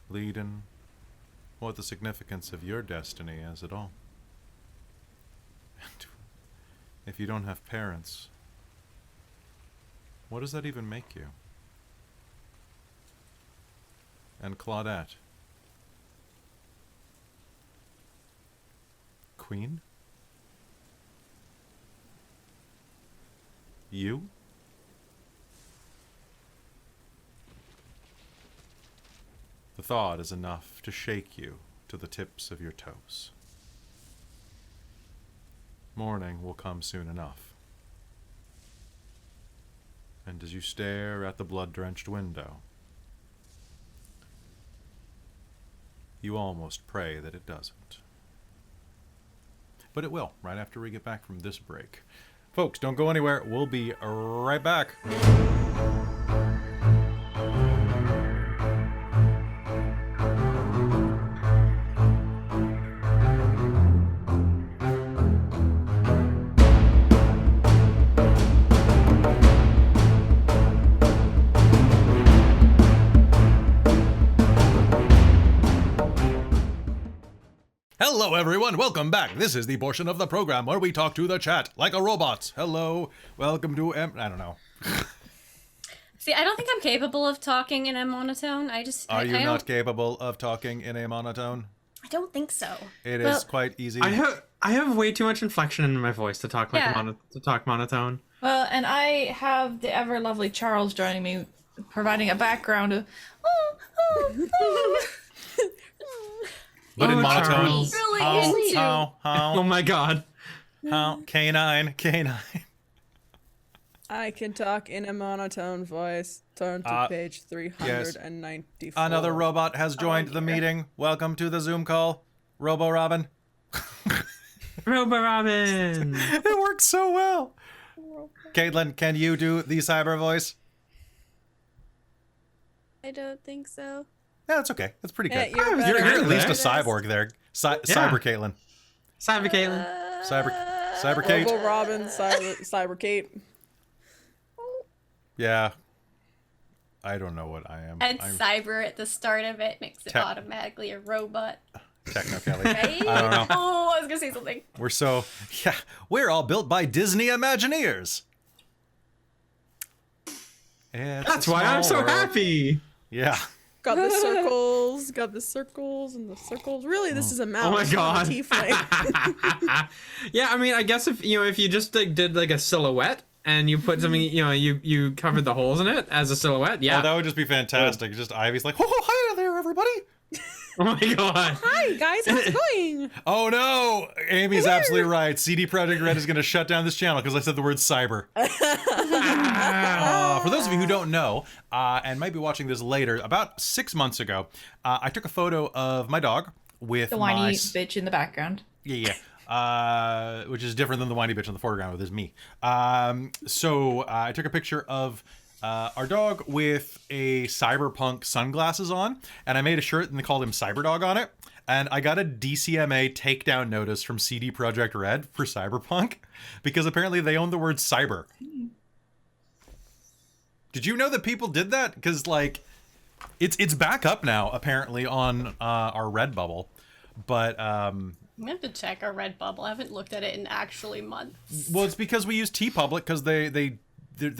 Leiden, what the significance of your destiny is at all. And if you don't have parents, what does that even make you? And Claudette, Queen? You? The thought is enough to shake you to the tips of your toes. Morning will come soon enough. And as you stare at the blood-drenched window, you almost pray that it doesn't. but it will right after we get back from this break. Folks, don't go anywhere. We'll be right back. Hello, everyone. Welcome back. This is the portion of the program where we talk to the chat like a robot. Hello. Welcome to I don't know. See, I don't think I'm capable of talking in a monotone. Are you not capable of talking in a monotone? I don't think so. It is quite easy. I have way too much inflection in my voice to talk like to talk monotone. Well, and I have the ever lovely Charles joining me, providing a background of. But in monotone. Charles. Really How? Oh my god. How? Canine. I can talk in a monotone voice. Turn to page 394. Another robot has joined the meeting. Welcome to the Zoom call. Robo Robin. Robo Robin. It works so well. Caitlin, can you do the cyber voice? I don't think so. Yeah, it's okay. It's pretty good. You're You're better. at least a There. cyborg there. Cyber Caitlin. Cyber Caitlin. Cyber Kate. Robo Robin, Cyber Kate. Yeah. I don't know what I am. And I'm cyber at the start of it makes it Tech- automatically a robot. Techno Kelly. Right? I don't know. Oh, I was gonna say something. We're all built by Disney Imagineers. It's That's a why I'm small so world. happy. Yeah. Got the circles and the circles. Really, this is a mouse. Oh my god. not a tiefling. Yeah, I mean, I guess if you just like did like a silhouette and you put something, you covered the holes in it as a silhouette. Yeah. Oh, that would just be fantastic. Just Ivy's like, oh, hi there, everybody. Oh my god. Hi guys, how's it going? Oh no, Amy's absolutely right. CD Projekt Red is going to shut down this channel because I said the word cyber. For those of you who don't know, and might be watching this later, about 6 months ago, I took a photo of my dog with The whiny bitch in the background. which is different than the whiny bitch in the foreground with is me. So I took a picture of our dog with a cyberpunk sunglasses on, and I made a shirt and they called him Cyberdog on it. And I got a DCMA takedown notice from CD Projekt Red for Cyberpunk because apparently they own the word cyber. Did you know that people did that? Because like, it's back up now apparently on our Redbubble, but I have to check our Redbubble. I haven't looked at it in actually months. well, it's because we use TeePublic because the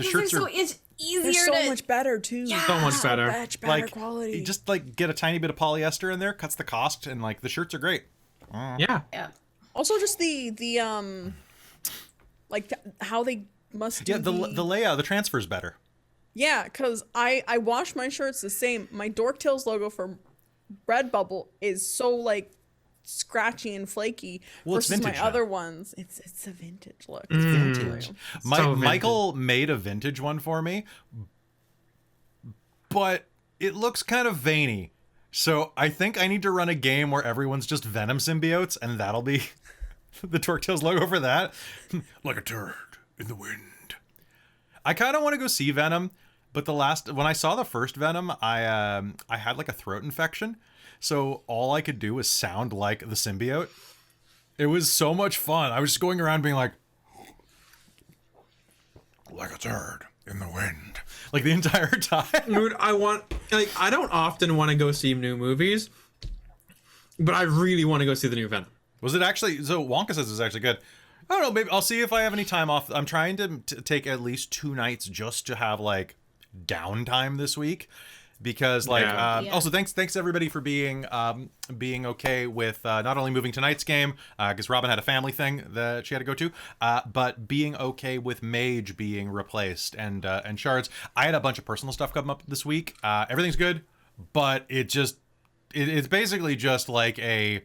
shirts are It's easier They're so to. much better too. So much better. Much better like quality. you just like get a tiny bit of polyester in there, cuts the cost, and like the shirts are great. Yeah. Yeah. Also, just the how they must do Yeah, the layout, the transfer's better. Yeah, because I wash my shirts the same. My Dork Tales logo for Redbubble is so like scratchy and flaky Well, it's versus my vintage now. other ones. It's a vintage look. It's vintage. So Michael made a vintage one for me, but it looks kind of veiny. So I think I need to run a game where everyone's just Venom symbiotes, and that'll be the Dork Tales logo for that. Like a turd in the wind. I kind of want to go see Venom, but when I saw the first Venom, I had like a throat infection. So all I could do was sound like the symbiote. It was so much fun. I was just going around being like a turd in the wind. Like the entire time. Dude, I don't often want to go see new movies, but I really want to go see the new Venom. Was it actually, so Wonka says it's actually good. I don't know, maybe I'll see if I have any time off. I'm trying to take at least 2 nights just to have like downtime this week. Because like also thanks everybody for being okay with not only moving tonight's game because Robin had a family thing that she had to go to, but being okay with Mage being replaced and Shards. I had a bunch of personal stuff come up this week. Everything's good, but it's basically just like a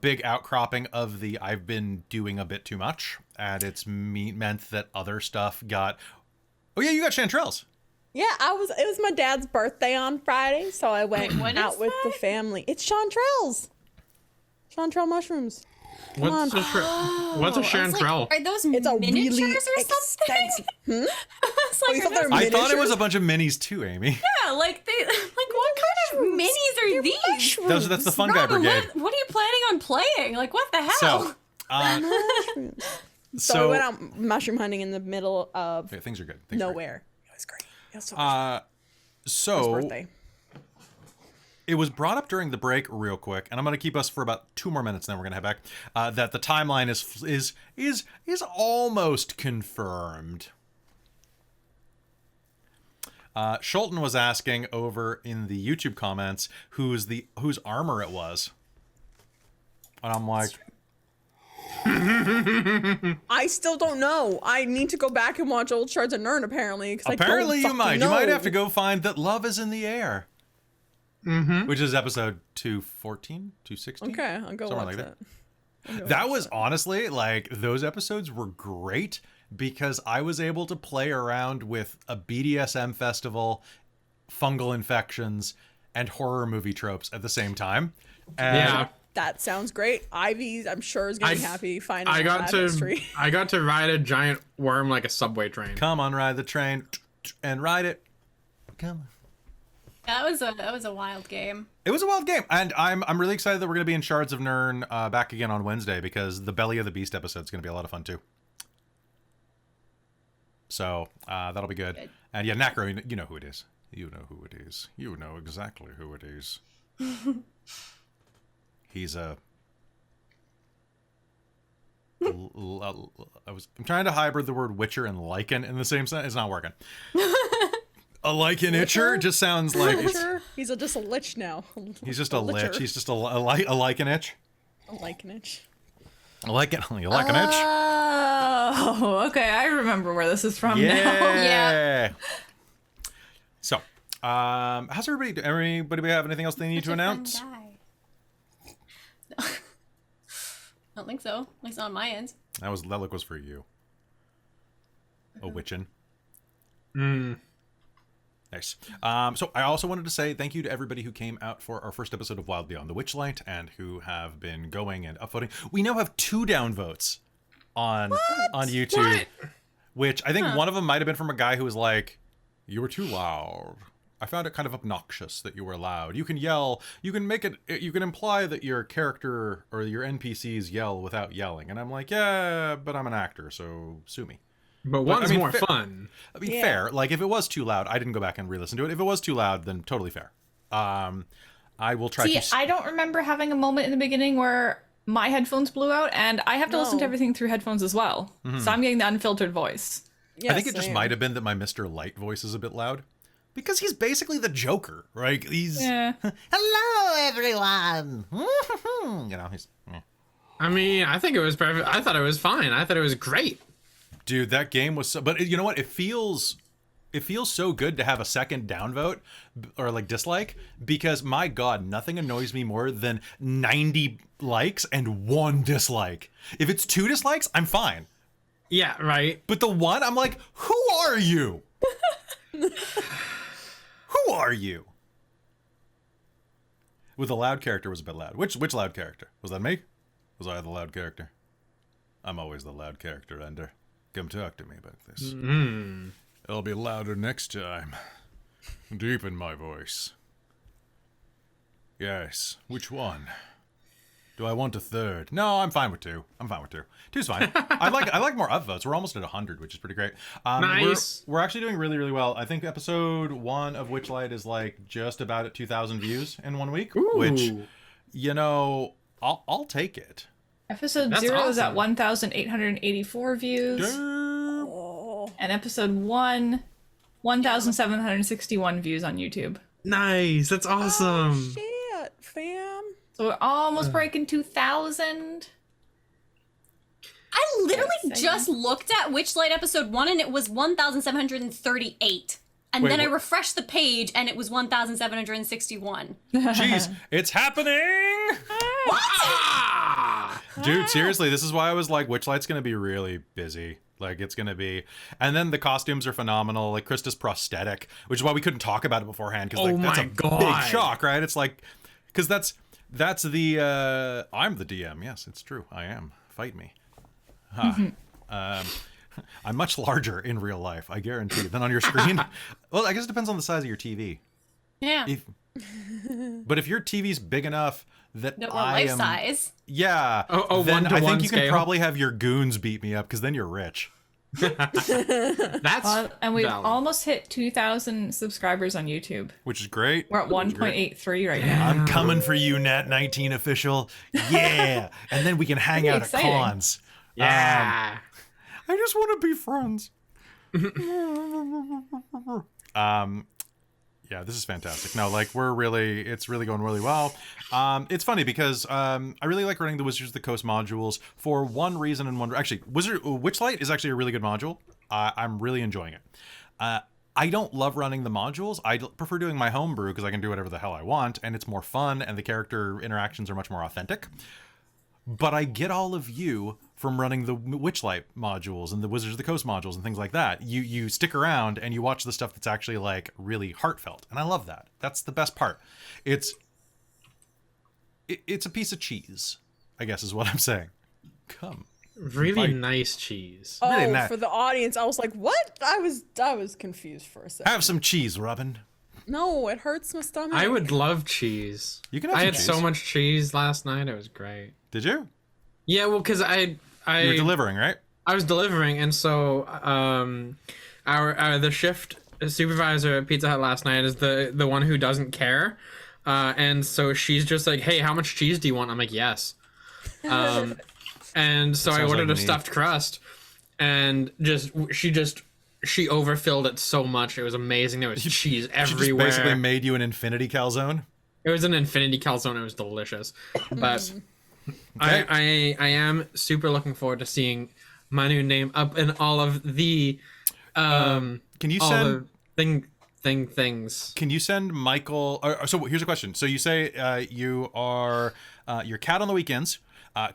big outcropping of the I've been doing a bit too much, and it's meant that other stuff got. Oh yeah, you got Chanterelles. Yeah, it was my dad's birthday on Friday, so I went what out is with the that? family. It's chanterelles. Chanterelle mushrooms. What's a chanterelle? Are those It's a miniatures really or something? expensive. It's like, you thought are those- they were I thought it was miniatures? a bunch of minis too, Amy. yeah, like what kind of minis are these? That's the fun guy Robin, brigade. what are you planning on playing? Like, what the hell? So, Mushrooms. So, so we went out mushroom hunting in the middle of yeah, things are good. Things are nowhere. It was great. It was so much good. So birthday. it was brought up during the break real quick, and I'm going to keep us for about 2 more minutes, then we're going to head back. That the timeline is almost confirmed. Schulten was asking over in the YouTube comments whose armor it was, and I'm like, I still don't know. I need to go back and watch old Shards of Nirn apparently. apparently you might. Know. You might have to go find that love is in the air. Mm-hmm. Which is episode 214, 216. Okay, I'll go Somewhere watch like that. That was honestly, like, those episodes were great because I was able to play around with a BDSM festival, fungal infections, and horror movie tropes at the same time. And Yeah. That sounds great. Ivy, I'm sure, is gonna be happy finding I out got that to history. I got to ride a giant worm like a subway train. Come on, ride the train and ride it. Come on. that was a wild game. It was a wild game, and I'm really excited that we're going to be in Shards of Nirn back again on Wednesday because the Belly of the Beast episode is going to be a lot of fun too. So that'll be good. And yeah, Nacro, you know who it is. You know who it is. You know exactly who it is. He's a. I'm trying to hybrid the word Witcher and Lichen in the same sentence. It's not working. A Lichen Itcher just sounds like He's just a lich now. he's just a lich. licher. He's just a Lichen Itch. A lichenich. You like an itch? Oh, okay. I remember where this is from now. Yeah. So, how's everybody? Everybody have anything else they need to Such a fun announce? guy. I don't think so. At least not on my end. That look was for you. A witchin'. Nice. So I also wanted to say thank you to everybody who came out for our first episode of Wild Beyond the Witchlight and who have been going and upvoting. We now have 2 downvotes on YouTube, which I think one of them might have been from a guy who was like, "You were too loud. I found it kind of obnoxious that you were loud. You can yell. You can make it. You can imply that your character or your NPCs yell without yelling." And I'm like, "Yeah, but I'm an actor, so sue me." But one's more fa- fun. I mean, fair. Like, if it was too loud, I didn't go back and re-listen to it. If it was too loud, then totally fair. I will try See, to. I don't remember having a moment in the beginning where my headphones blew out, and I have to listen to everything through headphones as well. So I'm getting the unfiltered voice. Yeah, I think it just might have been that my Mr. Light voice is a bit loud. Because he's basically the Joker, right? He's hello everyone. You know, he's I mean, I think it was perfect. I thought it was fine. I thought it was great. dude, that game was so. But you know what? It feels so good to have a second downvote or like dislike because my God, nothing annoys me more than 90 likes and 1 dislike. If it's 2 dislikes, I'm fine. Yeah, right. But the one, I'm like, who are you? Who are you? With the loud character was a bit loud. Which loud character? Was that me? Was I the loud character? I'm always the loud character, Ender. Come talk to me about this. It'll be louder next time. Deepen my voice. Yes. Which one? Do I want a third? No, I'm fine with 2. I'm fine with 2. 2's fine. I like more upvotes. We're almost at 100, which is pretty great. Nice. We're actually doing really, really well. I think episode 1 of Witchlight is like just about at 2,000 views in 1 week, which, you know, I'll take it. Episode That's 0 is at awesome. 1,884 views. And episode 1, 1,761 views on YouTube. Nice. That's awesome. Shit, fam. So we're almost breaking 2,000. I literally Exciting. just looked at Witchlight episode 1 and it was 1,738. And Wait, then I what? refreshed the page and it was 1,761. Jeez, it's happening! Dude, seriously, this is why I was like, Witchlight's gonna be really busy. Like, it's gonna be... And then the costumes are phenomenal. Like, Krista's prosthetic, which is why we couldn't talk about it beforehand, because like, Oh that's my a big God. shock, right? It's like... Because that's That's the I'm the DM. Yes, it's true. I am. Fight me. Huh. I'm much larger in real life, I guarantee, than on your screen. Well, I guess it depends on the size of your TV. Yeah. But if your TV's big enough that No, I life am, size. yeah, Oh, then I think 1-to-1 you can scale. probably have your goons beat me up because then you're rich. That's And we've valid. almost hit 2,000 subscribers on YouTube. Which is great. We're at 1.83 right now. I'm coming for you, Nat 19 official. Yeah, and then we can hang out exciting. at cons. Yeah. I just want to be friends. Yeah, this is fantastic. No, like it's really going really well. It's funny because I really like running the Wizards of the Coast modules for one reason and one. Actually, Witchlight is actually a really good module. I'm really enjoying it. I don't love running the modules. I prefer doing my homebrew because I can do whatever the hell I want, and it's more fun, and the character interactions are much more authentic. But I get all of you from running the Witchlight modules and the Wizards of the Coast modules and things like that. You stick around and you watch the stuff that's actually like really heartfelt, and I love that. That's the best part. It's a piece of cheese, I guess is what I'm saying. Come. Really Like- nice cheese. Oh, Really nice. for the audience, I was like, "What?" I was confused for a second. Have some cheese, Robin. No, it hurts my stomach. I would love cheese. You can have I some had so cheese. much cheese last night. It was great. Did you? Yeah, well, because You were delivering, right? I was delivering, and so our the shift supervisor at Pizza Hut last night is the one who doesn't care, and so she's just like, "Hey, how much cheese do you want?" I'm like, "Yes," and so I Sounds ordered like a me. stuffed crust, and she overfilled it so much. It was amazing. There was cheese She just everywhere. basically made you an infinity calzone. It was an infinity calzone. It was delicious, but I am super looking forward to seeing my new name up in all of the Can you all send? the things. Can you send Michael? So here's a question. So you say you are your cat on the weekends.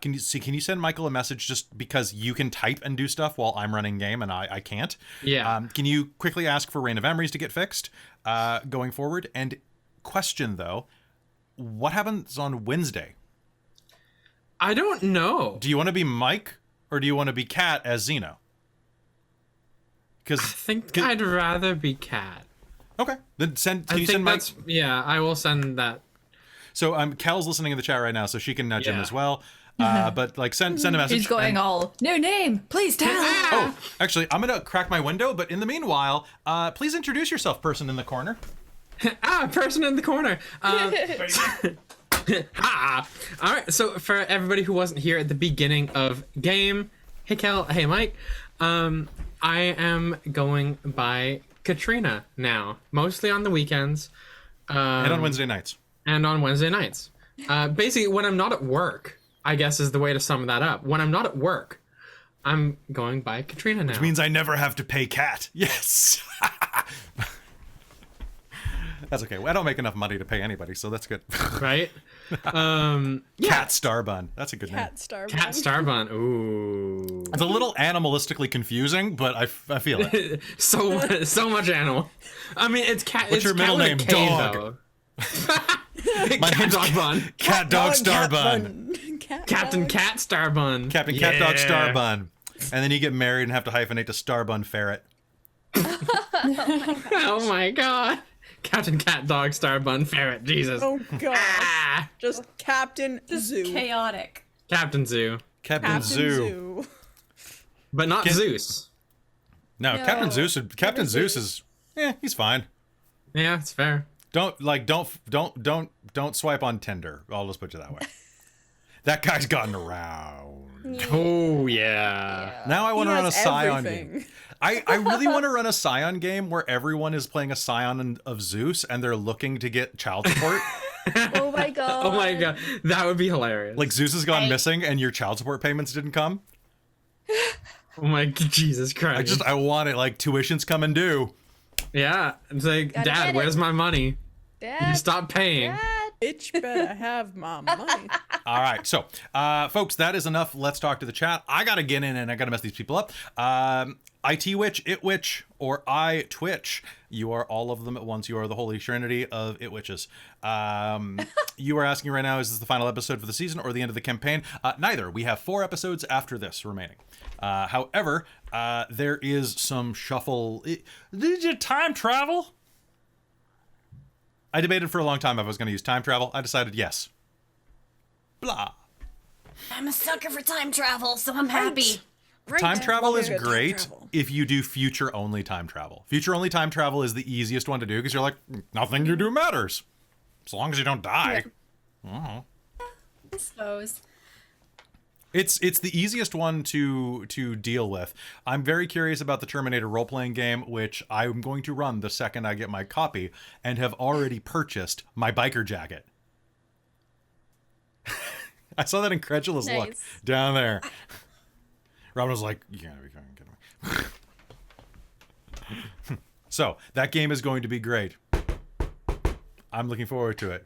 Can you send Michael a message just because you can type and do stuff while I'm running game and I can't? Yeah. Can you quickly ask for Reign of Emrys to get fixed going forward? And question though, what happens on Wednesday? I don't know. Do you want to be Mike or do you want to be Cat as Zeno? I Because think I'd rather be cat. okay, then send. Can I you think send Mike? that's yeah. I will send that. So Cal's listening in the chat right now, so she can nudge him Yeah. as well. But like send a message. He's going and- all, "New name, please tell." Oh, actually, I'm gonna crack my window. But in the meanwhile, please introduce yourself, person in the corner. Person in the corner. All right. So for everybody who wasn't here at the beginning of game, hey Kel, hey Mike, I am going by Katrina now, mostly on the weekends. And on Wednesday nights. And on Wednesday nights. Basically, when I'm not at work, I guess is the way to sum that up. When I'm not at work, I'm going by Katrina now. Which means I never have to pay Cat. Yes. That's okay. I don't make enough money to pay anybody, so that's good. Right? Cat Starbun. That's a good name. Cat star. Cat Starbun. Ooh. It's a little animalistically confusing, but I feel it. so much animal. I mean, it's cat. What's it's your middle cat with a name? K, Dog. though. My Cat name's Dog Bun. Cat Dog Starbun. Captain Cat Starbun. Captain Cat Dog Starbun. And then you get married and have to hyphenate to Starbun Ferret. Oh my god. Captain Cat Dog Starbun Ferret. Jesus. Oh gosh. Ah. Just Captain Zoo. Chaotic. Captain Zoo. Captain, Captain Zoo. Zoo. But not Can- Zeus. No, Captain Zeus. Captain Zeus is, he's fine. Yeah, it's fair. Don't swipe on Tinder. I'll just put you that way. That guy's gotten around. Oh yeah. Now I want to He run a has Scion everything. game. I really want to run a Scion game where everyone is playing a Scion of Zeus and they're looking to get child support. Oh my god. Oh my god. That would be hilarious. Like Zeus has gone missing and your child support payments didn't come. oh my Jesus Christ. I want it like tuition's coming due. Yeah. It's like, Gotta Dad, get where's it. my money? Dad, You stop paying. Dad. Bitch better have my money. All right, so folks, that is enough. Let's talk to the chat. I gotta get in and I gotta mess these people up. IT Witch, It Witch, or I Twitch. You are all of them at once. You are the holy trinity of It Witches. You are asking right now, is this the final episode for the season or the end of the campaign? Neither. We have 4 episodes after this remaining. However, there is some shuffle. Did you time travel? I debated for a long time if I was going to use time travel. I decided yes. Blah. I'm a sucker for time travel, so I'm happy. Right. Time travel is Love a good time great travel. if you do future-only time travel. Future-only time travel is the easiest one to do because you're like, nothing you do matters. As long as you don't die. I suppose. It's the easiest one to deal with. I'm very curious about the Terminator role-playing game, which I'm going to run the second I get my copy, and have already purchased my biker jacket. I saw that incredulous look Nice. down there. Robin was like, you gotta be kidding me. So, that game is going to be great. I'm looking forward to it.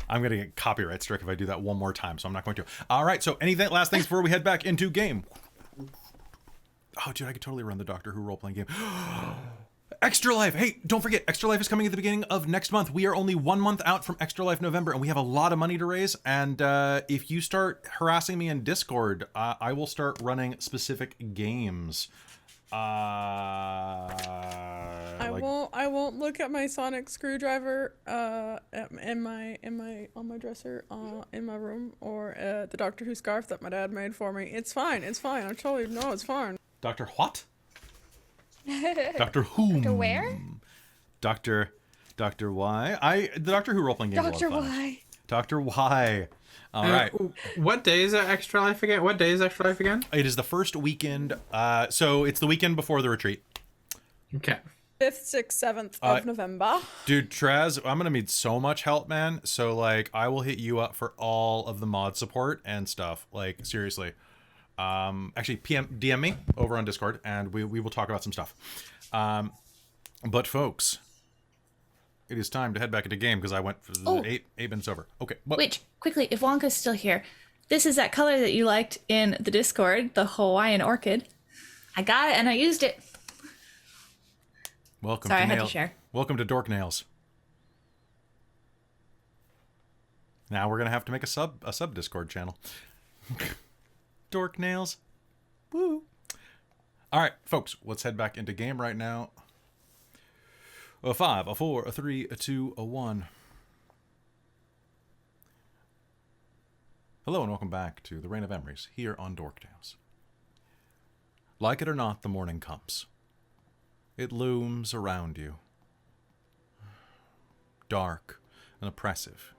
I'm going to get copyright struck if I do that one more time, so I'm not going to. All right, so any last things before we head back into game? Oh, dude, I could totally run the Doctor Who role-playing game. Extra Life. Hey, don't forget, Extra Life is coming at the beginning of next month. We are only 1 month out from Extra Life November, and we have a lot of money to raise. And if you start harassing me in Discord, I will start running specific games. I won't look at my sonic screwdriver in my on my dresser in my room, or the Doctor Who scarf that my dad made for me. It's fine. I totally know it's fine. Dr. What? Dr. Whom? Dr. Where? Dr. Y. The Doctor Who role-playing game. Dr. Y. Dr. Y. All right. What day is Extra Life again? What day is Extra Life again? It is the first weekend. So it's the weekend before the retreat. Okay. 5th, 6th, 7th of November. Dude, Traz, I'm gonna need so much help, man. So like, I will hit you up for all of the mod support and stuff. Like, seriously. Actually, DM me over on Discord, and we will talk about some stuff. But folks, it is time to head back into game because I went for eight minutes over. Okay. Wait, quickly, if Wonka's still here, this is that color that you liked in the Discord, the Hawaiian orchid. I got it and I used it. Welcome Sorry, to I had Nail. to share. Welcome to Dork Nails. Now we're gonna have to make a sub Discord channel. Dork Nails. Woo. All right, folks, let's head back into game right now. A 5, a 4, a 3, a 2, a 1. Hello and welcome back to the Reign of Emrys here on Dork Tales. Like it or not, the morning comes. It looms around you. Dark and oppressive.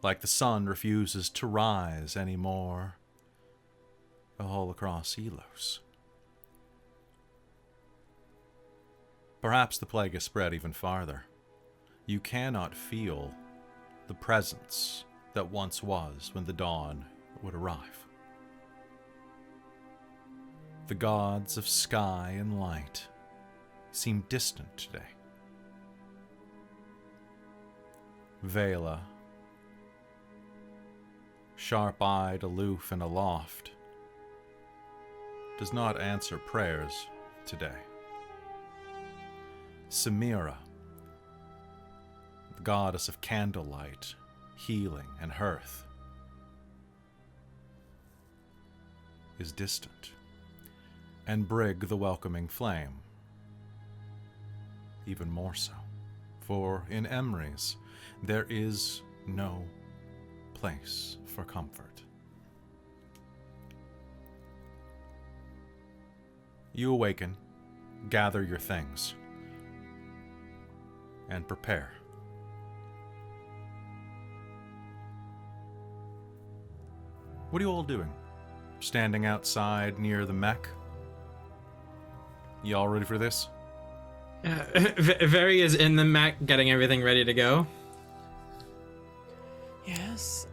Like the sun refuses to rise anymore. All across Elos. Perhaps the plague has spread even farther. You cannot feel the presence that once was when the dawn would arrive. The gods of sky and light seem distant today. Vela, sharp-eyed, aloof, and aloft, does not answer prayers today. Samira, the goddess of candlelight, healing, and hearth, is distant, and Brig, the welcoming flame, even more so. For in Emrys, there is no place for comfort. You awaken, gather your things, and prepare. What are you all doing? Standing outside near the mech? Y'all ready for this? Very is in the mech getting everything ready to go. Yes.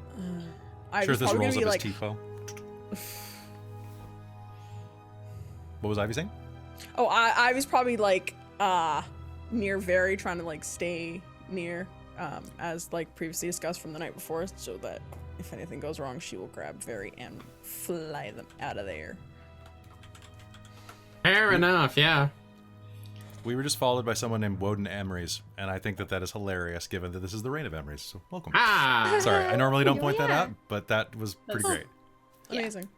I Sure, was this probably rolls gonna up be his like, TFO. What was Ivy saying? oh, I was probably like near Very, trying to like stay near, as like previously discussed from the night before, so that if anything goes wrong, she will grab Very and fly them out of there. Fair enough, yeah. We were just followed by someone named Woden Emrys, and I think that is hilarious given that this is the Reign of Emrys, so welcome. Ah! Sorry, I normally don't Here point we that are. out, but that was pretty great. Amazing.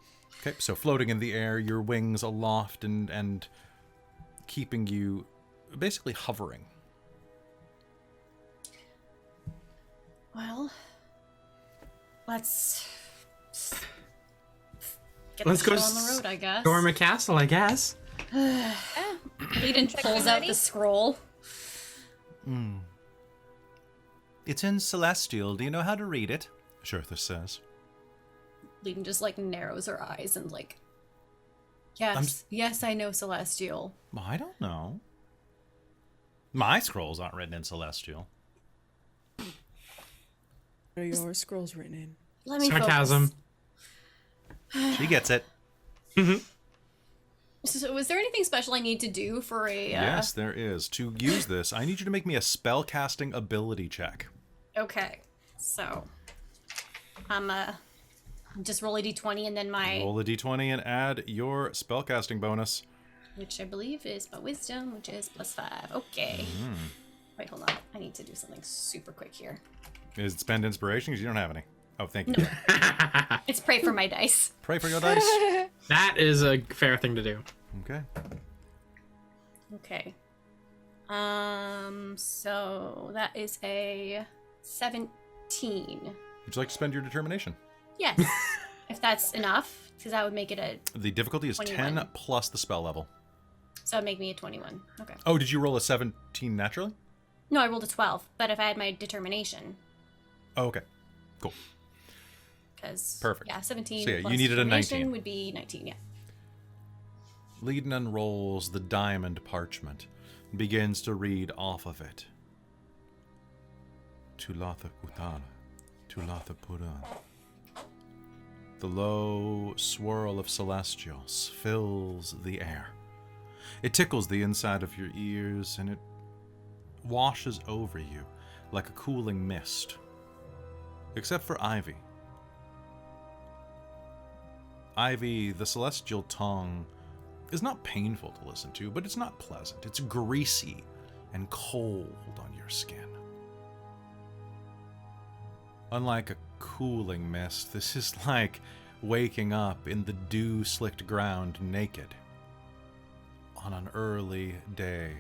Okay, so floating in the air, your wings aloft and keeping you basically hovering. Well, let's get Let's the go show on the road, I guess. Storm a castle, I guess. Leadin pulls out the scroll. It's in Celestial. Do you know how to read it? Shirthus says. Leadin just like narrows her eyes and like, yes, I know Celestial. Well, I don't know. My scrolls aren't written in Celestial. What are your scrolls written in? Let me Sarcasm. She gets it. focus. So, was there anything special I need to do for a? Yes, there is. To use this, I need you to make me a spellcasting ability check. Okay, so I'm just roll a d20 and then my Roll a d20 and add your spellcasting bonus. which I believe is my wisdom, which is +5. Okay. Wait, hold on. I need to do something super quick here. Is it spend inspiration? Because you don't have any. Oh, thank you. It's pray for my dice. Pray for your dice. That is a fair thing to do. Okay. Okay. So that is a 17. Would you like to spend your determination? Yes. If that's enough, because that would make it a. The difficulty is 21. 10 plus the spell level. So it'd make me a 21. Okay. Oh, did you roll a 17 naturally? No, I rolled a 12. But if I had my determination, Oh, okay. Cool. because Perfect. Yeah, 17. So yeah, you plus needed a determination 19. Would be 19. Yeah. Leadin unrolls the diamond parchment and begins to read off of it. Tulatha Putala, Tulatha Puran. The low swirl of celestials fills the air. It tickles the inside of your ears and it washes over you like a cooling mist. Except for Ivy. Ivy, the celestial tongue is not painful to listen to, but it's not pleasant. It's greasy and cold on your skin. Unlike a cooling mist, this is like waking up in the dew-slicked ground naked on an early day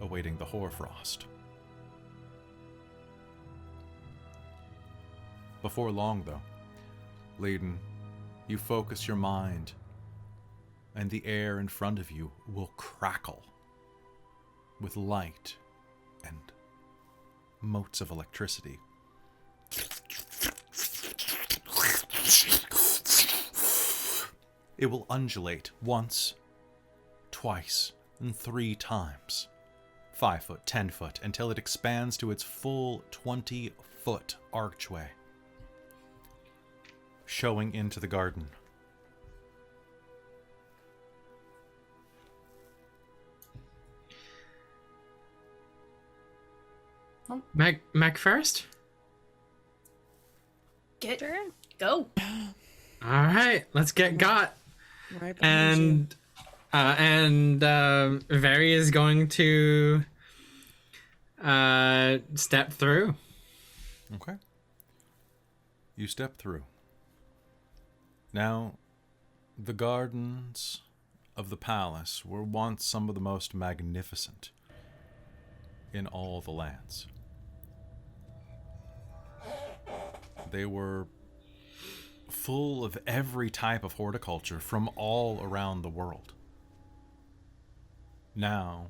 awaiting the hoarfrost. Before long, though, Leiden, you focus your mind, and the air in front of you will crackle with light and motes of electricity. It will undulate once, twice, and 3 times. 5 foot, 10 foot, until it expands to its full 20-foot archway, showing into the garden. Mac first? Get Sure. go. All right, let's get got. Right behind And Veri is going to step through. Okay. You step through. Now, the gardens of the palace were once some of the most magnificent in all the lands. They were full of every type of horticulture from all around the world. Now,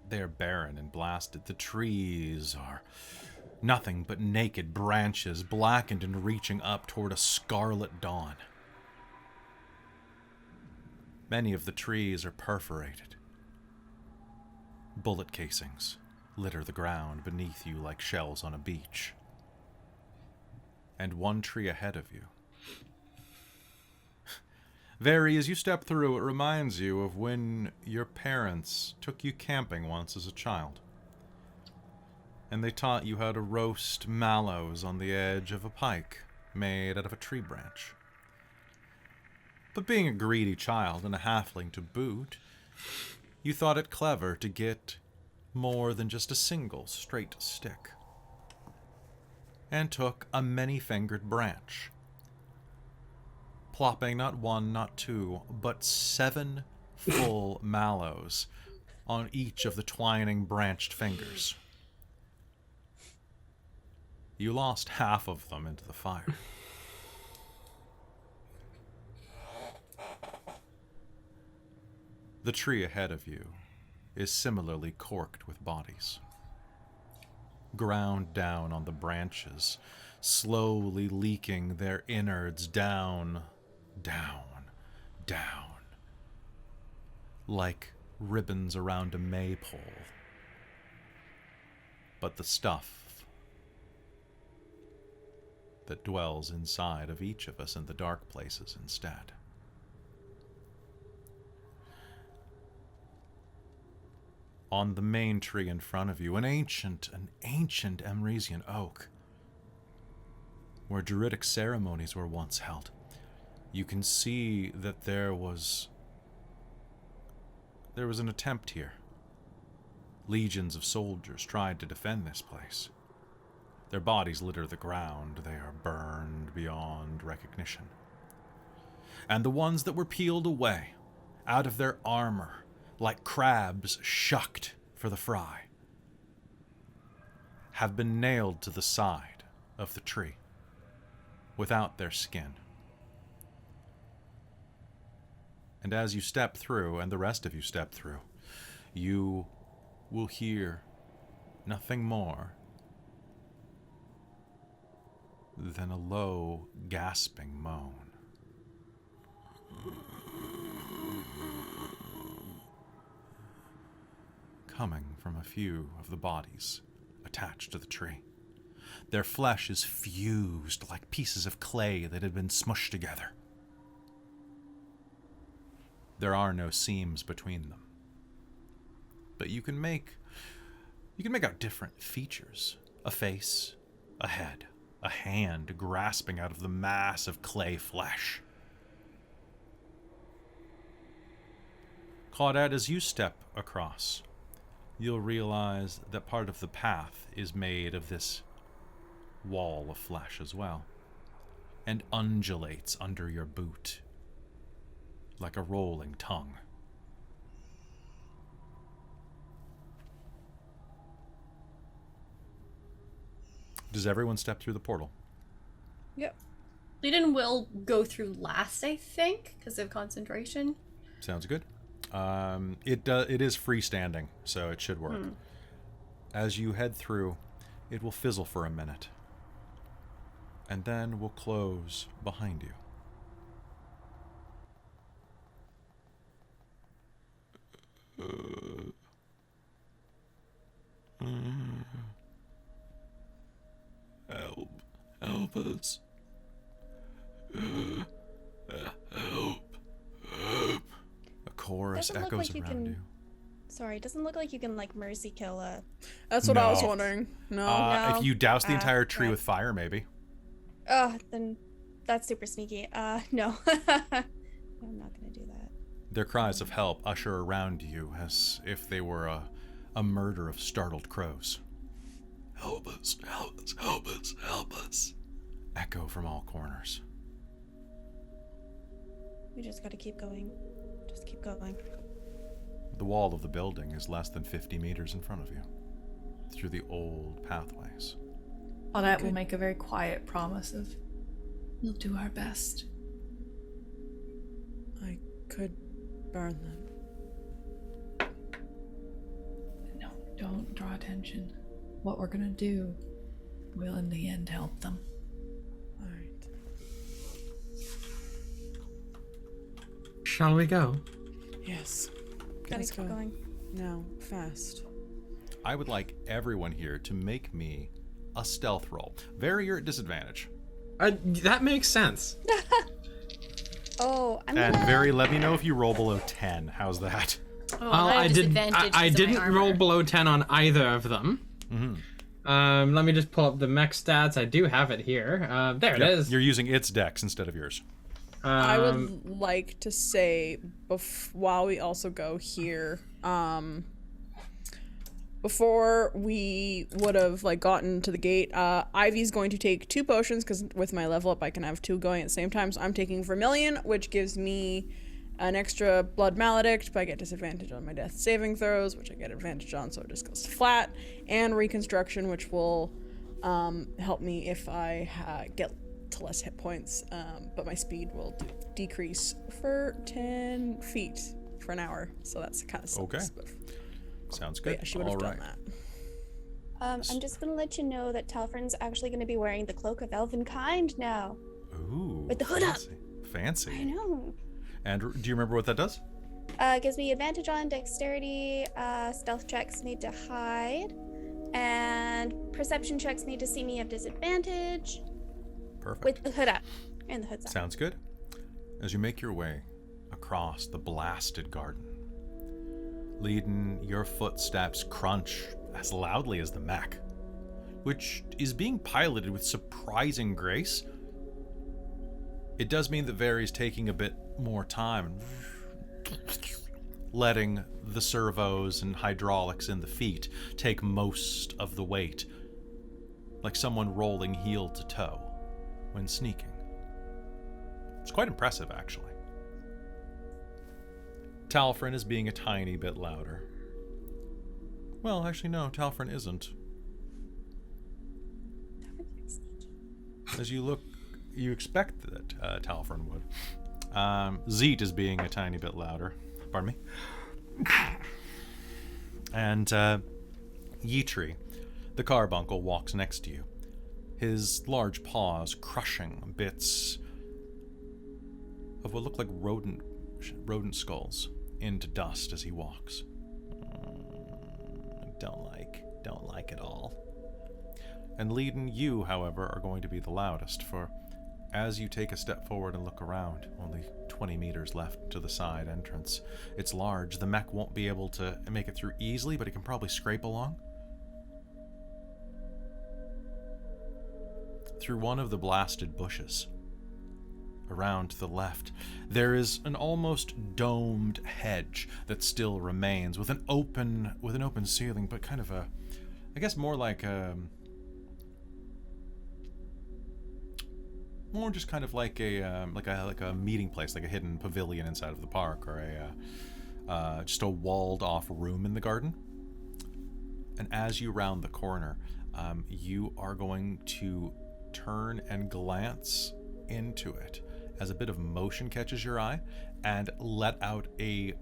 they're barren and blasted. The trees are nothing but naked branches, blackened and reaching up toward a scarlet dawn. Many of the trees are perforated. Bullet casings litter the ground beneath you like shells on a beach. And one tree ahead of you. Very, as you step through, it reminds you of when your parents took you camping once as a child. And they taught you how to roast mallows on the edge of a pike made out of a tree branch. But being a greedy child and a halfling to boot, you thought it clever to get more than just a single straight stick, and took a many-fingered branch, plopping not one, not two, but 7 full mallows on each of the twining branched fingers. You lost half of them into the fire. The tree ahead of you is similarly corked with bodies, ground down on the branches, slowly leaking their innards down, like ribbons around a maypole. But the stuff that dwells inside of each of us in the dark places instead. On the main tree in front of you, an ancient Emrysian oak, where druidic ceremonies were once held. You can see that there was an attempt here. Legions of soldiers tried to defend this place. Their bodies litter the ground. They are burned beyond recognition. And the ones that were peeled away out of their armor, like crabs shucked for the fry, have been nailed to the side of the tree without their skin. And as you step through, and the rest of you step through, you will hear nothing more than a low, gasping moan. Coming from a few of the bodies attached to the tree. Their flesh is fused like pieces of clay that had been smushed together. There are no seams between them. But you can make out different features. A face, a head, a hand grasping out of the mass of clay flesh. Claudette, as you step across, you'll realize that part of the path is made of this wall of flesh as well, and undulates under your boot like a rolling tongue. Does everyone step through the portal? Yep. Leiden will go through last, I think, because of concentration. Sounds good. It is freestanding, so it should work. As you head through, it will fizzle for a minute, and then will close behind you. Help us. Help. A chorus Doesn't look echoes like you around can- you. Sorry, doesn't look like you can like mercy kill a. That's what I was No. wondering. No. No. If you douse the entire tree right. with fire, maybe. Then that's super sneaky. No. I'm not gonna do that. Their cries of help usher around you as if they were a murder of startled crows. Help us, help us, help us, help us. Echo from all corners. We just gotta keep going. Just keep going. The wall of the building is less than 50 meters in front of you, through the old pathways. Claudette will make a very quiet promise of, we'll do our best. I could burn them. No, don't draw attention. What we're gonna do will in the end help them. All right. Shall we go? Yes. Gotta Let's keep go. going. Now, fast. I would like everyone here to make me a stealth roll. Very, you're at disadvantage. That makes sense. Oh, I'm And gonna. Very, let me know if you roll below 10. How's that? Oh, I didn't. I didn't roll. roll below 10 on either of them. Let me just pull up the mech stats. I do have it here. There it Yep, is. You're using its dex instead of yours. I would like to say, while we also go here, before we would have like gotten to the gate, Ivy's going to take 2 potions because with my level up I can have 2 going at the same time. So I'm taking Vermilion, which gives me an extra Blood Maledict, but I get disadvantage on my death saving throws, which I get advantage on, so it just goes flat, and Reconstruction, which will help me if I get to less hit points, but my speed will decrease for 10 feet for an hour, so that's kind of sucks. Okay. But, Sounds good. yeah, she would have done that. I'm just going to let you know that Talfrin's actually going to be wearing the Cloak of Elvenkind now. Ooh. With the hood up. Fancy. I know. And do you remember what that does? It gives me advantage on dexterity, stealth checks made to hide, and perception checks made to see me have disadvantage. Perfect. With the hood up. And the hood's up. Sounds good. As you make your way across the blasted garden, Leiden, your footsteps crunch as loudly as the mech, which is being piloted with surprising grace. It does mean that Vari's taking a bit more time, letting the servos and hydraulics in the feet take most of the weight, like someone rolling heel to toe when sneaking. It's quite impressive, actually. Talfrin is being a tiny bit louder. Well, actually, no, Talfrin isn't. As you look, you expect that Talfrin would. Zeet is being a tiny bit louder. Pardon me. And Yeetri, the carbuncle, walks next to you, his large paws crushing bits of what look like rodent skulls into dust as he walks. Don't like it all. And Leiden, you, however, are going to be the loudest, for as you take a step forward and look around, only 20 meters left to the side entrance. It's large. The mech won't be able to make it through easily, but it can probably scrape along. Through one of the blasted bushes, around to the left, there is an almost domed hedge that still remains, with an open ceiling, but kind of a, I guess more like more just kind of like a meeting place, like a hidden pavilion inside of the park, or just a walled off room in the garden. And as you round the corner, you are going to turn and glance into it as a bit of motion catches your eye, and let out a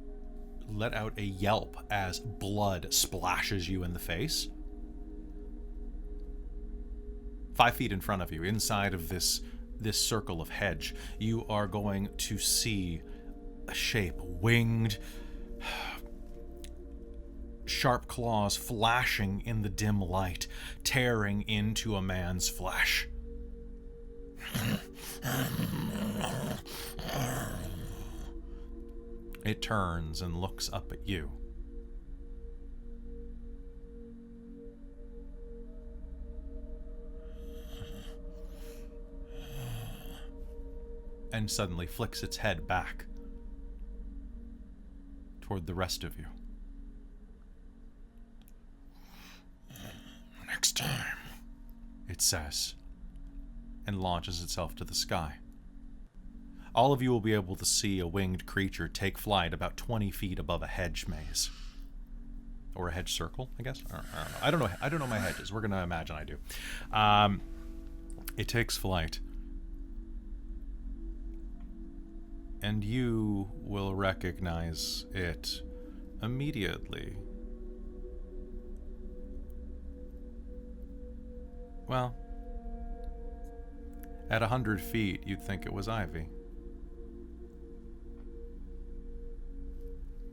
yelp as blood splashes you in the face. 5 feet in front of you, inside of this circle of hedge, you are going to see a shape, winged, sharp claws flashing in the dim light, tearing into a man's flesh. It turns and looks up at you. And suddenly flicks its head back toward the rest of you. Next time, it says, and launches itself to the sky. All of you will be able to see a winged creature take flight about 20 feet above a hedge maze. Or a hedge circle, I guess? I don't know. I don't know my hedges. We're going to imagine I do. It takes flight. And you will recognize it immediately. Well, at 100 feet, you'd think it was Ivy.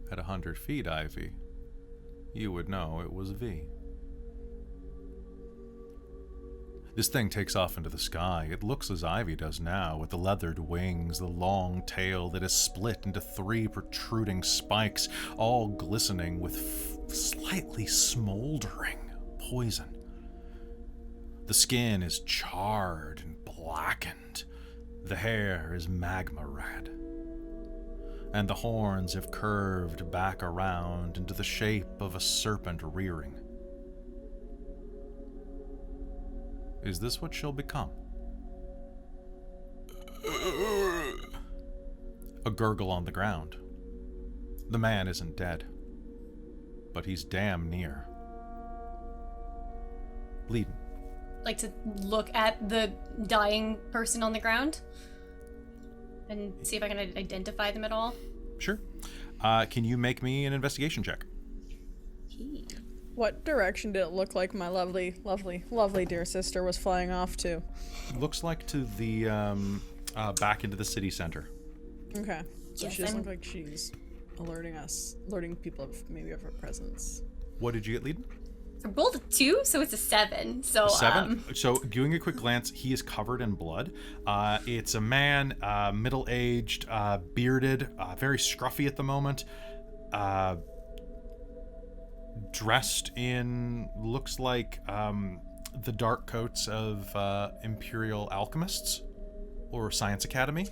At 100 feet, Ivy, you would know it was V. This thing takes off into the sky. It looks as Ivy does now, with the leathered wings, the long tail that is split into 3 protruding spikes, all glistening with slightly smoldering poison. The skin is charred and blackened, The hair is magma red, and the horns have curved back around into the shape of a serpent rearing. Is this what she'll become? A gurgle on the ground. The man isn't dead, but he's damn near. Leading. Like to look at the dying person on the ground and see if I can identify them at all. Sure. Can you make me an investigation check? What direction did it look like my lovely, lovely, lovely dear sister was flying off to? Looks like to the back into the city center. Okay. So Yes, she doesn't I'm- look like she's alerting people of maybe of her presence. What did you get, Leading? I rolled a 2, so it's a 7. So 7. So, doing a quick glance, he is covered in blood. It's a man, middle-aged, bearded, very scruffy at the moment. Dressed in, looks like the dark coats of Imperial alchemists or Science Academy.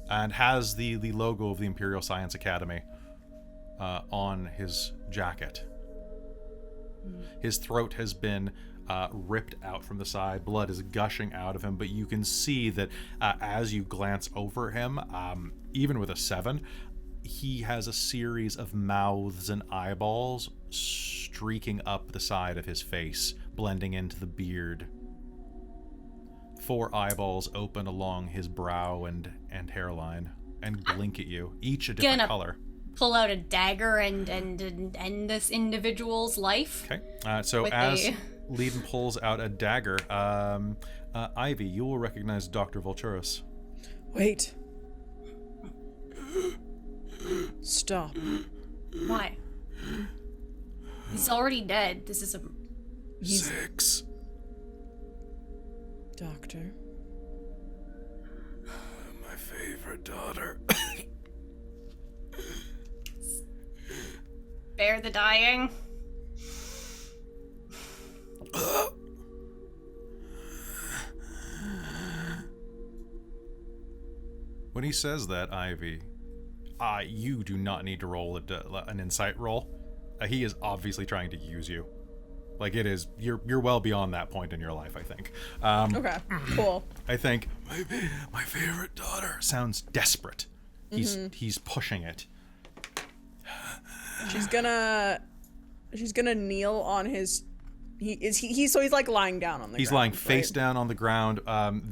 And has the logo of the Imperial Science Academy on his jacket. His throat has been ripped out from the side. Blood is gushing out of him, but you can see that as you glance over him, even with a 7, he has a series of mouths and eyeballs streaking up the side of his face, blending into the beard. 4 eyeballs open along his brow and hairline and blink at you, each a different color. pull out a dagger and end this individual's life. Okay. So With as a- Leadon pulls out a dagger, Ivy, you will recognize Dr. Vulturus. Wait. Stop. Why? He's already dead. This is a... He's 6. doctor. My favorite daughter. Spare the dying. When he says that, Ivy, you do not need to roll an insight roll. He is obviously trying to use you. Like, it is, you're well beyond that point in your life, I think. Okay, cool. I think my favorite daughter sounds desperate. He's pushing it. She's gonna kneel on his. So he's like lying down on the ground. He's lying face right? down on the ground.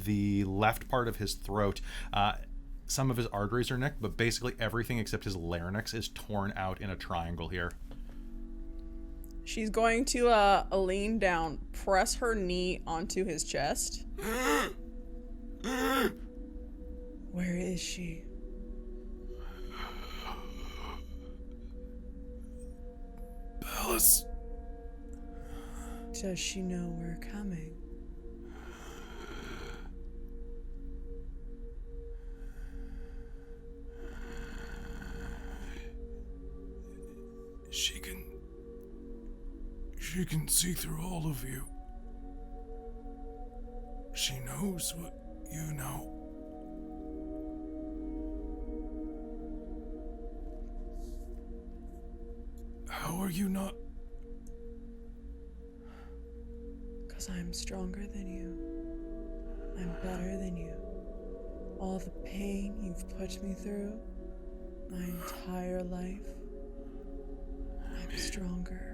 The left part of his throat, some of his arteries are nicked, but basically everything except his larynx is torn out in a triangle here. She's going to lean down, press her knee onto his chest. Where is she? Alice. Does she know we're coming? She can see through all of you. She knows what you know. How are you not? Because I'm stronger than you. I'm better than you. All the pain you've put me through, my entire life, I'm stronger.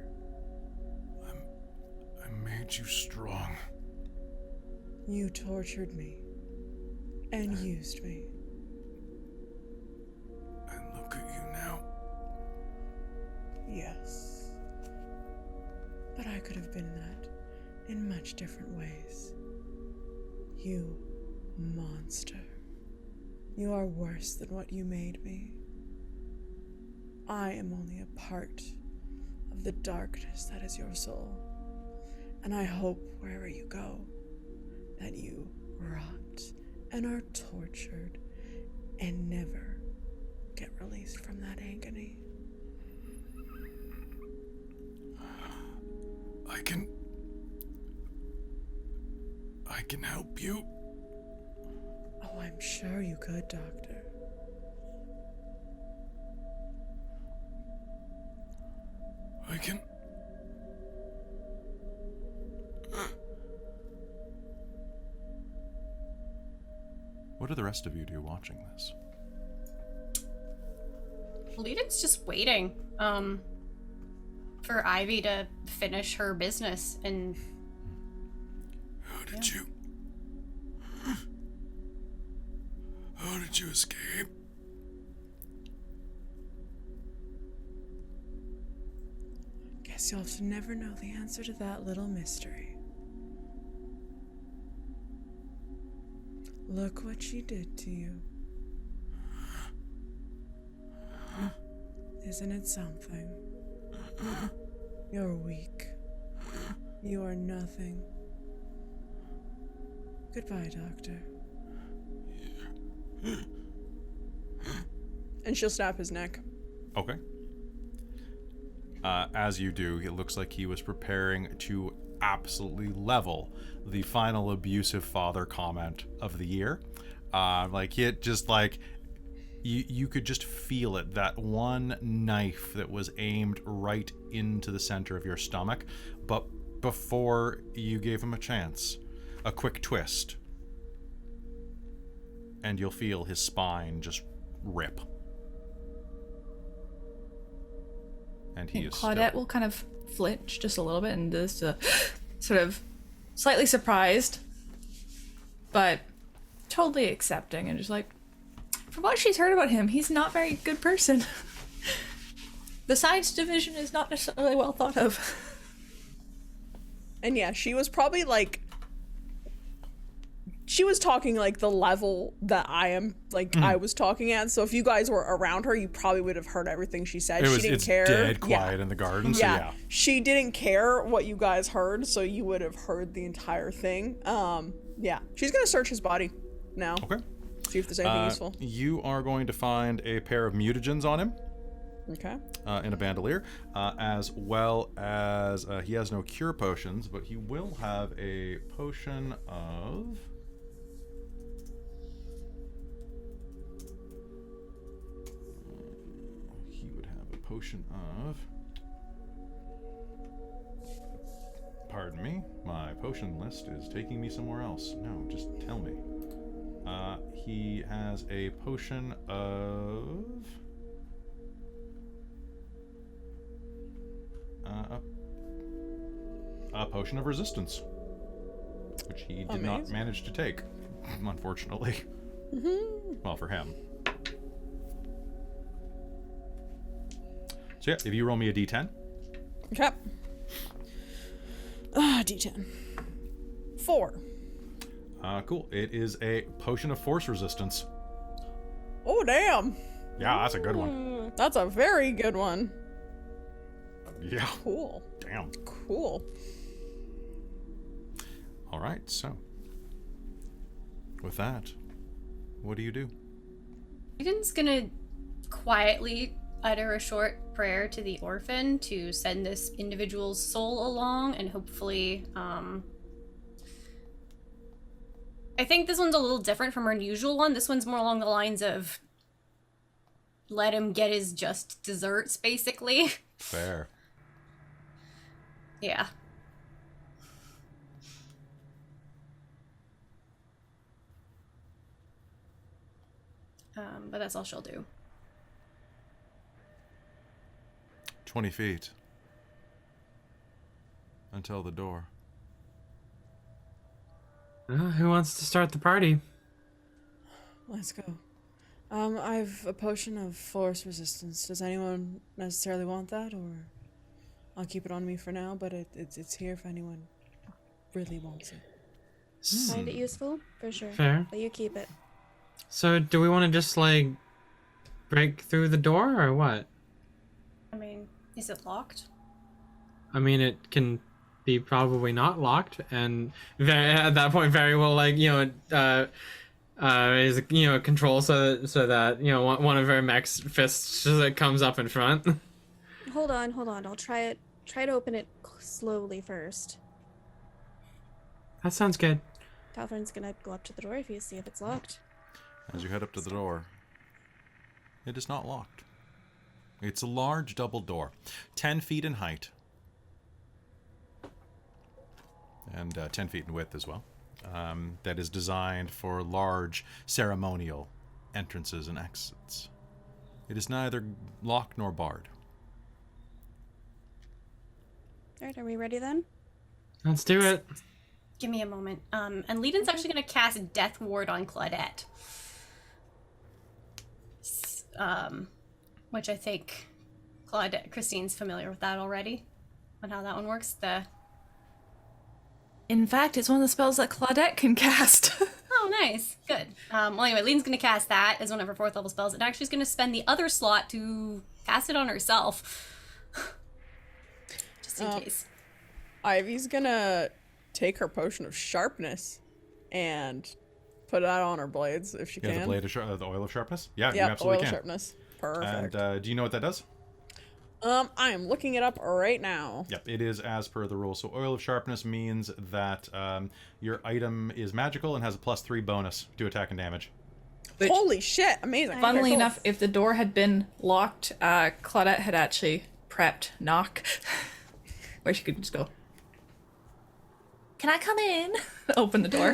I made you strong. You tortured me and used me. And look at you now. Yes. But I could have been that in much different ways. You monster. You are worse than what you made me. I am only a part of the darkness that is your soul. And I hope wherever you go, that you rot and are tortured and never get released from that agony. I can help you. I'm sure you could, Doctor. I can. What do the rest of you do watching this? Leden's just waiting for Ivy to finish her business and How did you escape? Guess you'll have to never know the answer to that little mystery. Look what she did to you. Isn't it something? You're weak. You are nothing. Goodbye, Doctor. And she'll snap his neck. Okay. As you do, it looks like he was preparing to absolutely level the final abusive father comment of the year. Like it just like you could just feel it, that one knife that was aimed right into the center of your stomach. But before you gave him a chance, a quick twist, and you'll feel his spine just rip. And he is Claudette will kind of flinch just a little bit and just sort of slightly surprised, but totally accepting and just like, from what she's heard about him, he's not a very good person. The science division is not necessarily well thought of. And yeah, she was probably like, she was talking like the level that I am, like I was talking at. So if you guys were around her, you probably would have heard everything she said. She didn't care. Dead quiet in the garden. So yeah. She didn't care what you guys heard, so you would have heard the entire thing. Yeah, she's gonna search his body now. Okay. See if there's anything useful. You are going to find a pair of mutagens on him. Okay. In a bandolier, as well as he has no cure potions, but he will have a potion of. He would have a potion of. Pardon me, my potion list is taking me somewhere else. No, just tell me. He has a potion of. A potion of resistance, which he did not manage to take, unfortunately. Well, for him. So yeah, if you roll me a d10. Okay. D10. 4. Cool. It is a potion of force resistance. Oh, damn. Yeah, that's a good one. That's a very good one. Yeah. Cool. Damn. Cool. All right, so with that, what do you do? Eden's gonna quietly utter a short prayer to the orphan to send this individual's soul along, and hopefully, I think this one's a little different from our usual one. This one's more along the lines of let him get his just desserts, basically. Fair. Yeah. But that's all she'll do. 20 feet until the door. Who wants to start the party? Let's go. I've a potion of force resistance. Does anyone necessarily want that, or I'll keep it on me for now? But it's here if anyone really wants it. Find it useful, for sure. Fair. But you keep it. So, do we want to just, like, break through the door, or what? I mean, is it locked? I mean, it can be probably not locked, and at that point, very well, like, is control so that one of her mech's fists just like comes up in front. Hold on. I'll try to open it slowly first. That sounds good. Talfrin's gonna go up to the door if you see if it's locked. As you head up to the door, it is not locked. It's a large double door, 10 feet in height, and 10 feet in width as well, that is designed for large ceremonial entrances and exits. It is neither locked nor barred. All right, are we ready then? Let's do it. Give me a moment. And Leden's actually going to cast Death Ward on Claudette. Which I think Christine's familiar with that already. On how that one works. In fact, it's one of the spells that Claudette can cast. Oh, nice. Good. Well, anyway, Leden's going to cast that as one of her 4th level spells. And actually is going to spend the other slot to cast it on herself. Just in case. Ivy's gonna take her potion of sharpness and put that on her blades if she Yeah, can. the blade of the oil of sharpness? Yeah, you Yeah, absolutely oil can. sharpness. Perfect. And do you know what that does? I am looking it up right now. Yep, it is as per the rules. So oil of sharpness means that your item is magical and has a +3 bonus to attack and damage. Which, Holy shit, amazing. funnily Okay, cool. enough, if the door had been locked, Claudette had actually prepped knock, where she could just go, "Can I come in?" Open the door.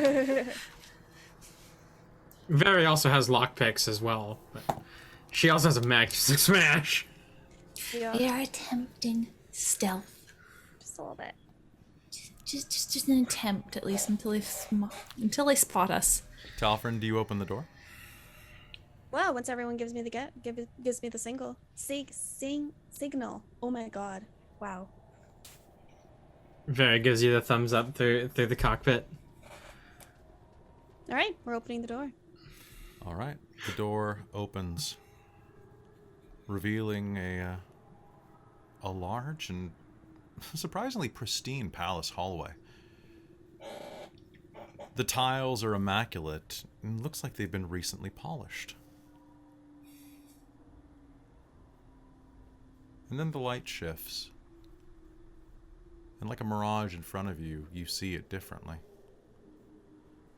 Very also has lockpicks as well. But she also has a magic smash. Yeah, We are attempting stealth. just a little bit. Just an attempt, at least, until they spot us. Talfrin, do you open the door? Wow, once everyone gives me the gives me the signal. Oh my god. Wow. Very gives you the thumbs up through the cockpit. All right, we're opening the door. All right, the door opens, revealing a large and surprisingly pristine palace hallway. The tiles are immaculate and looks like they've been recently polished. And then the light shifts. And like a mirage in front of you, you see it differently.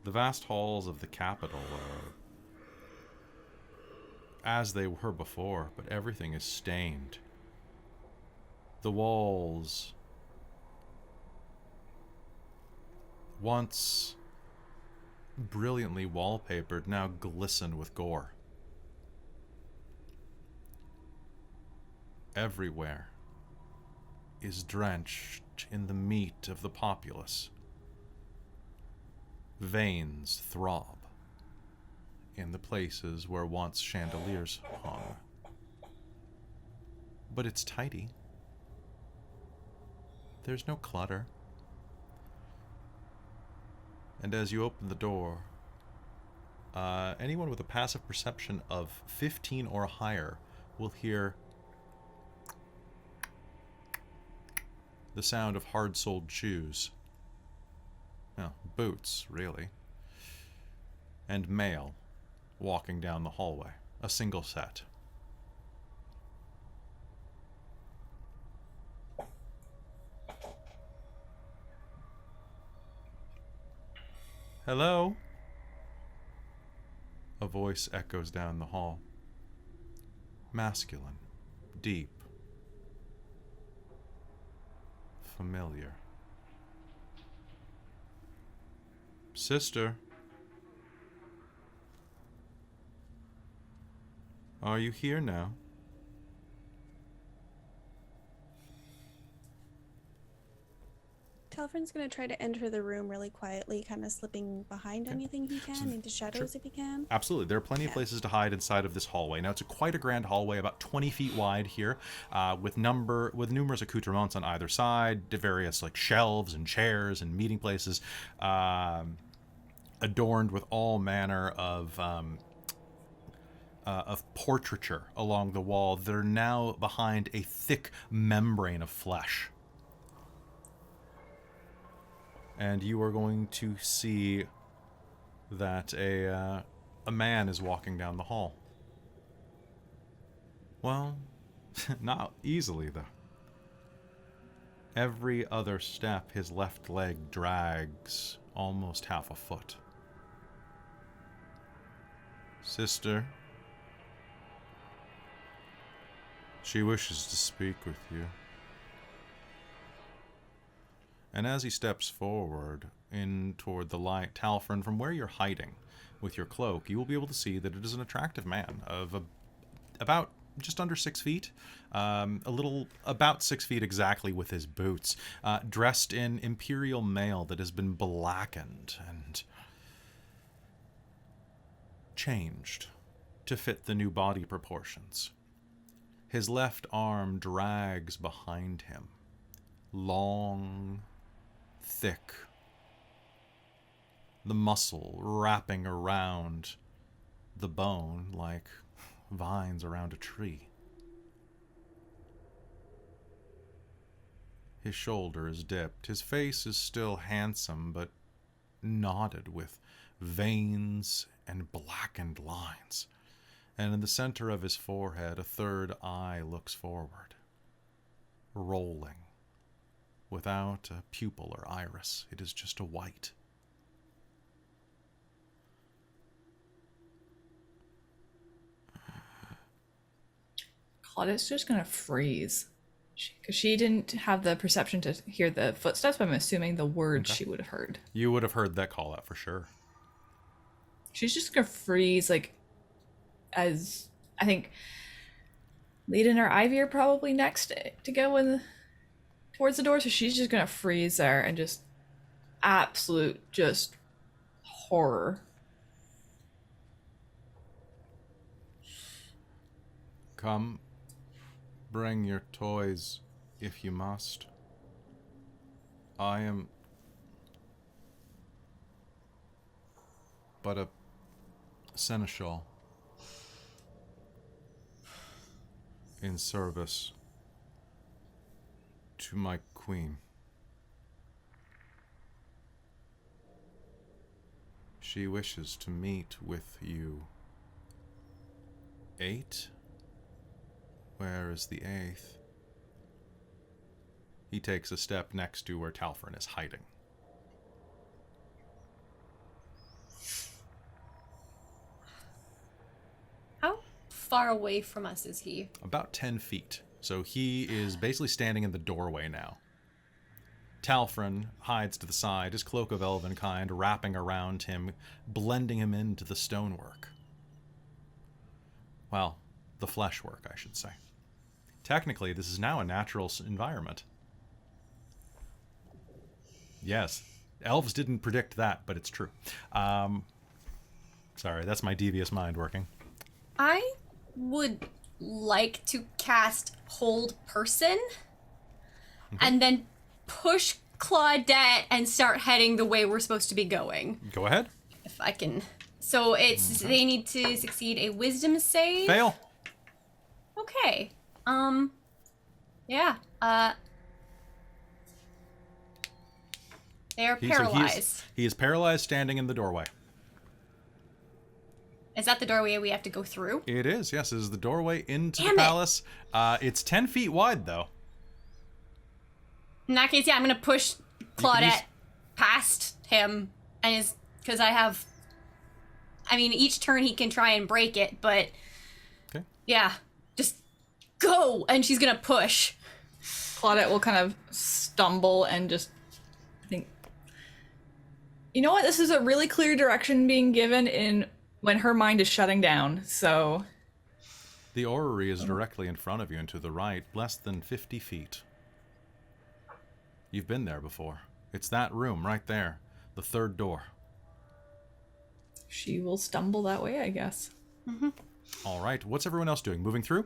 The vast halls of the capital are as they were before, but everything is stained. The walls, once brilliantly wallpapered, now glisten with gore. Everywhere is drenched in the meat of the populace. Veins throb in the places where once chandeliers hung. But it's tidy. There's no clutter. And as you open the door, anyone with a passive perception of 15 or higher will hear the sound of hard-soled shoes. Well, boots, really. And mail walking down the hallway. A single set. Hello? A voice echoes down the hall. Masculine, deep, familiar. Sister, are you here now? Talfrin's gonna try to enter the room really quietly, kind of slipping behind anything he can, into shadows if he can. Absolutely. There are plenty of places to hide inside of this hallway. Now, it's quite a grand hallway, about 20 feet wide here, with numerous accoutrements on either side, various like shelves and chairs and meeting places, adorned with all manner of portraiture along the wall that are now behind a thick membrane of flesh. And you are going to see that a man is walking down the hall. Well, not easily, though. Every other step, his left leg drags almost half a foot. Sister, she wishes to speak with you. And as he steps forward in toward the light, Talfrin, from where you're hiding with your cloak, you will be able to see that it is an attractive man of about just under 6 feet, about 6 feet exactly with his boots, dressed in imperial mail that has been blackened and changed to fit the new body proportions. His left arm drags behind him, long, thick, the muscle wrapping around the bone like vines around a tree. His shoulder is dipped. His face is still handsome, but knotted with veins and blackened lines. And in the center of his forehead, a third eye looks forward, rolling, without a pupil or iris. It is just a white. Claudia's just gonna freeze. Because she didn't have the perception to hear the footsteps, but I'm assuming the words she would have heard. You would have heard that call out for sure. She's just gonna freeze, like, as I think Leadin or Ivy are probably next to go in towards the door, so she's just gonna freeze there and just absolute just horror. Come, bring your toys if you must. I am but a seneschal in service to my queen. She wishes to meet with you. 8? Where is the 8th? He takes a step next to where Talfrin is hiding. How far away from us is he? About 10 feet. So he is basically standing in the doorway now. Talfrin hides to the side, his cloak of elven kind wrapping around him, blending him into the stonework. Well, the fleshwork, I should say. Technically, this is now a natural environment. Yes, elves didn't predict that, but it's true. Sorry, that's my devious mind working. I would like to cast Hold Person and then push Claudette and start heading the way we're supposed to be going. Go ahead. If I can. So it's they need to succeed a wisdom save. Fail. Okay. Yeah. They are paralyzed. He is paralyzed standing in the doorway. Is that the doorway we have to go through? It is, yes. It is the doorway into Damn the it. palace. It's 10 feet wide, though. In that case, yeah, I'm gonna push Claudette past him, and because I mean, each turn he can try and break it, but Okay. yeah, just go, and she's gonna push. Claudette will kind of stumble and just think, you know what? This is a really clear direction being given in when her mind is shutting down. So The orrery is directly in front of you and to the right, less than 50 feet. You've been there before. It's that room right there, the third door. she will stumble that way, I guess. All right, what's everyone else doing? Moving through?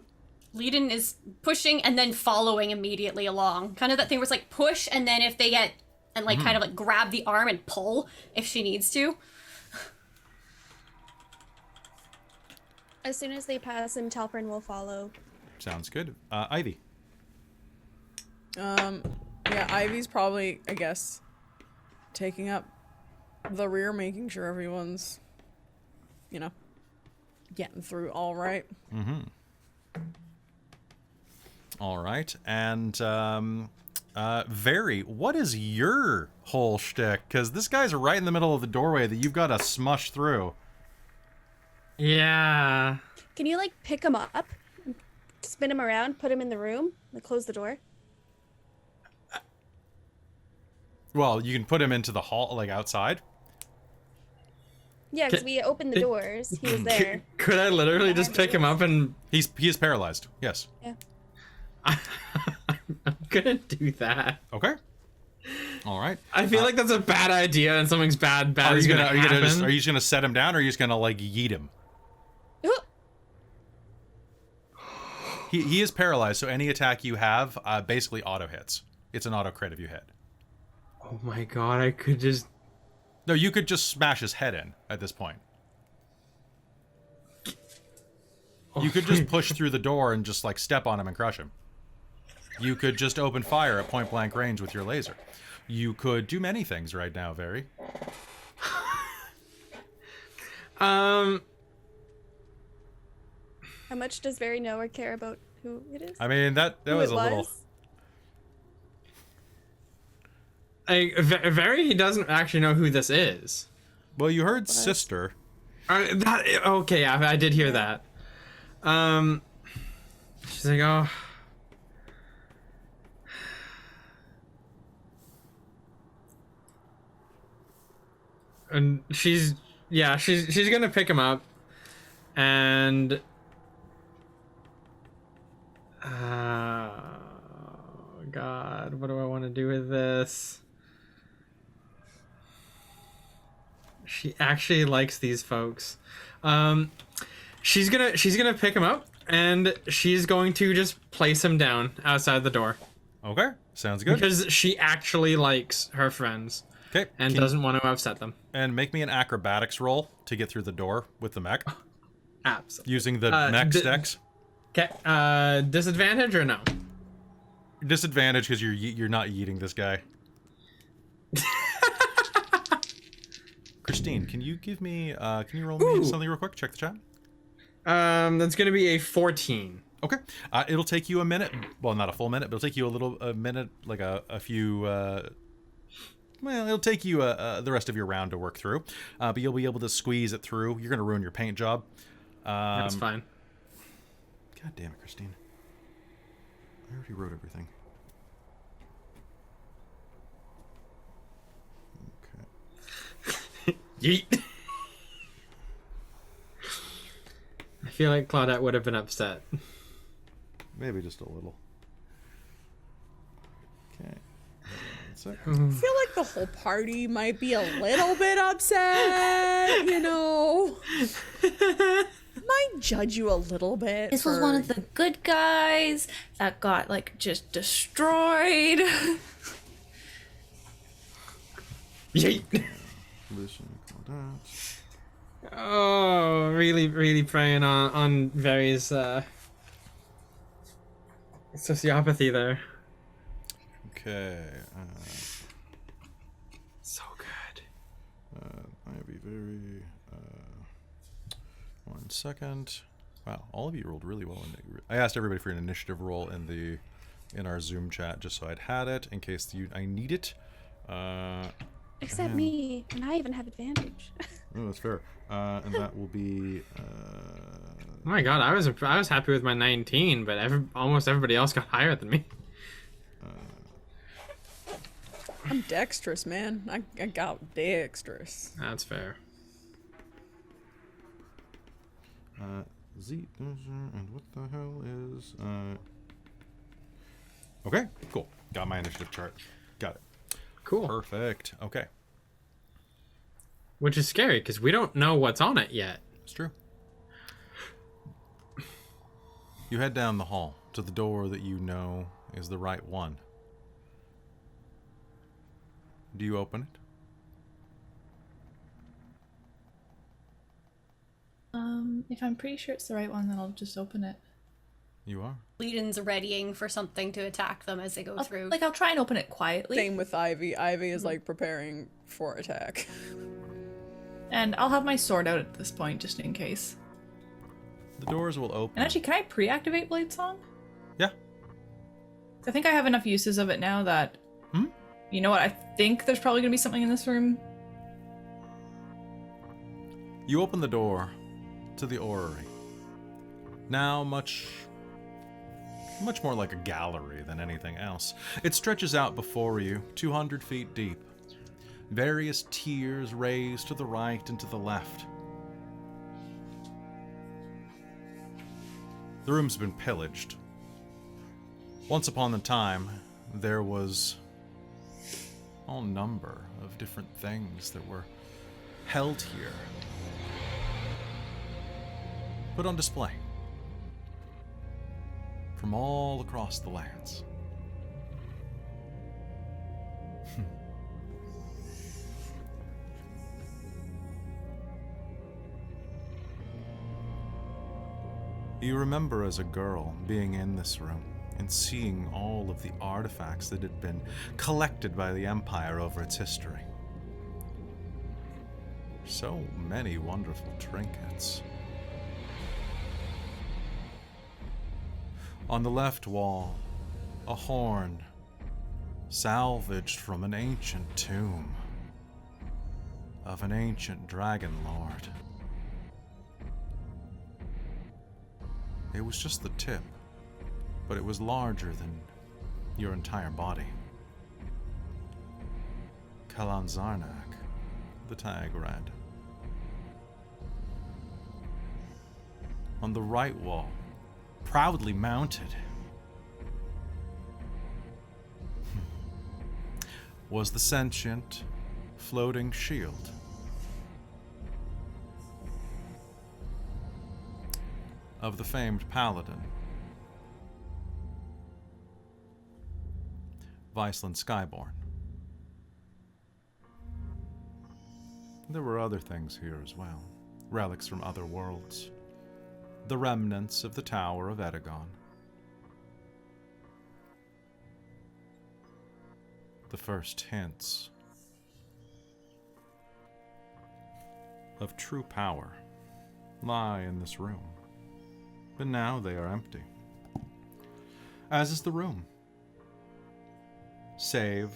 Leadin is pushing and then following immediately along. Kind of that thing where it's like push, and then if they get and like kind of like grab the arm and pull if she needs to. As soon as they pass him, Talfrin will follow. Sounds good. Ivy. Yeah, Ivy's probably, I guess, taking up the rear, making sure everyone's, getting through all right. All right, and Very, what is your whole shtick? Because this guy's right in the middle of the doorway that you've got to smush through. Yeah. Can you like pick him up, spin him around, put him in the room, and close the door? Well, you can put him into the hall, like outside. Yeah, because Ca- we opened the doors. He was there. Could I literally just pick him up and... He is paralyzed. Yes. Yeah. I'm gonna do that. Okay. All right. I feel like that's a bad idea and something's bad Are is you gonna gonna happen. are you just gonna set him down, or are you just gonna like yeet him? Ooh, He is paralyzed, so any attack you have basically auto hits. It's an auto crit if you hit. Oh my god, I could just... No, you could just smash his head in at this point. You could just push through the door and just like step on him and crush him. You could just open fire at point blank range with your laser. You could do many things right now, Very. how much does Very know or care about who it is? I mean, that Who was it a little... Very, he doesn't actually know who this is. Well, you heard sister. Okay, I did hear that. She's like, oh. And she's gonna pick him up, and God, what do I want to do with this? She actually likes these folks. She's gonna pick him up, and she's going to just place him down outside the door Okay, sounds good. because she actually likes her friends Okay, and doesn't want to upset them. and make me an acrobatics roll to get through the door with the mech Absolutely. using the mech decks. Okay. Disadvantage or no? Disadvantage because you're not yeeting this guy. Christine, can you give me? Can you roll me something real quick? Check the chat. That's gonna be a 14. Okay. It'll take you a minute. Well, not a full minute, but it'll take you a minute, like a few. Well, it'll take you the rest of your round to work through, but you'll be able to squeeze it through. You're gonna ruin your paint job. That's fine. God damn it, Christine. I already wrote everything. Okay. Yeet. I feel like Claudette would have been upset. Maybe just a little. Okay. That's it. I feel like the whole party might be a little bit upset, you know. Might judge you a little bit. This was one of the good guys that got like just destroyed. Yeet. Listen, Claudette. Oh, really preying on Very's sociopathy there. Okay. So good. I'll be very. 1 second. Wow, all of you rolled really well. I asked everybody for an initiative roll in our Zoom chat just so I'd had it in case I need it. Except me, and I even have advantage. Oh, that's fair. And that will be. Oh my god, I was happy with my 19, but almost everybody else got higher than me. I'm dexterous, man. I got dexterous. That's fair. Z and what the hell is Okay, cool. Got my initiative chart. Got it. Cool. Perfect. Okay. Which is scary because we don't know what's on it yet. It's true. You head down the hall to the door that you know is the right one. Do you open it? If I'm pretty sure it's the right one, then I'll just open it. You are. Legions readying for something to attack them as they go through. I'll try and open it quietly. Same with Ivy. Ivy is like preparing for attack. And I'll have my sword out at this point, just in case. The doors will open. And actually, can I pre-activate Blade Song? Yeah. I think I have enough uses of it now that... You know what? I think there's probably going to be something in this room. You open the door, to the orrery. Now much more like a gallery than anything else. It stretches out before you, 200 feet deep. Various tiers raised to the right and to the left. The room's been pillaged. Once upon a time, there was all number of different things that were held here, put on display from all across the lands. You remember as a girl being in this room and seeing all of the artifacts that had been collected by the Empire over its history. So many wonderful trinkets. On the left wall, a horn salvaged from an ancient tomb of an ancient dragon lord. It was just the tip, but it was larger than your entire body. Kalan Zarnak, the tag read. On the right wall, proudly mounted, was the sentient, floating shield. Of the famed paladin, Viceland Skyborn. There were other things here as well, relics from other worlds, the remnants of the Tower of Edagon, the first hints of true power lie in this room. But now they are empty. As is the room. Save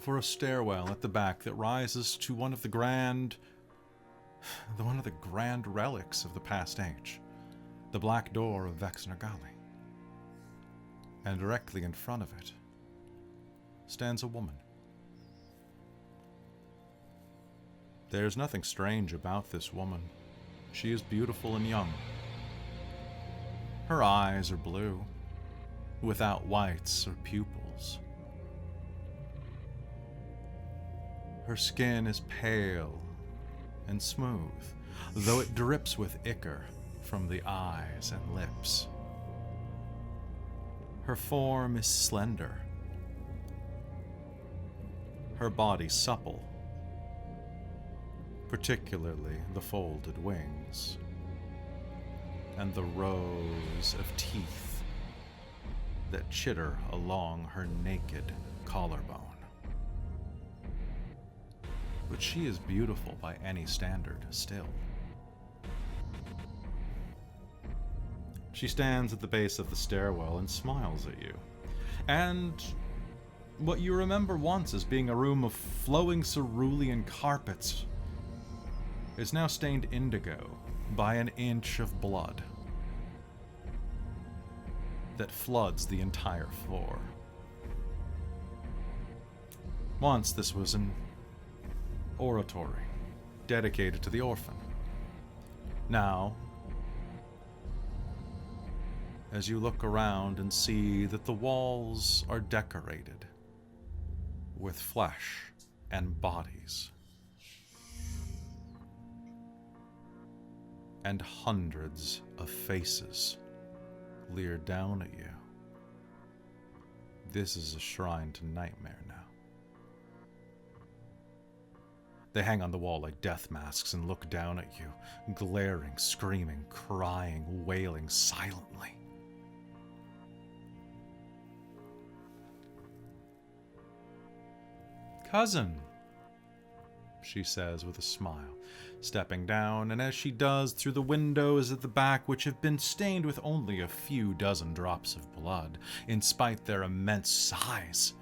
for a stairwell at the back that rises to one of the grand relics of the past age. The Black Door of Vexnergali. And directly in front of it stands a woman. There's nothing strange about this woman. She is beautiful and young. Her eyes are blue, without whites or pupils. Her skin is pale and smooth, though it drips with ichor from the eyes and lips. Her form is slender, her body supple, particularly the folded wings, and the rows of teeth that chitter along her naked collarbone. But she is beautiful by any standard still. She stands at the base of the stairwell and smiles at you. And what you remember once as being a room of flowing cerulean carpets is now stained indigo by an inch of blood that floods the entire floor. Once this was an oratory dedicated to the orphan. Now, as you look around and see that the walls are decorated with flesh and bodies, and hundreds of faces leer down at you. This is a shrine to nightmare now. They hang on the wall like death masks and look down at you, glaring, screaming, crying, wailing silently. "Cousin," she says with a smile, stepping down, and as she does, through the windows at the back, which have been stained with only a few dozen drops of blood, in spite their immense size,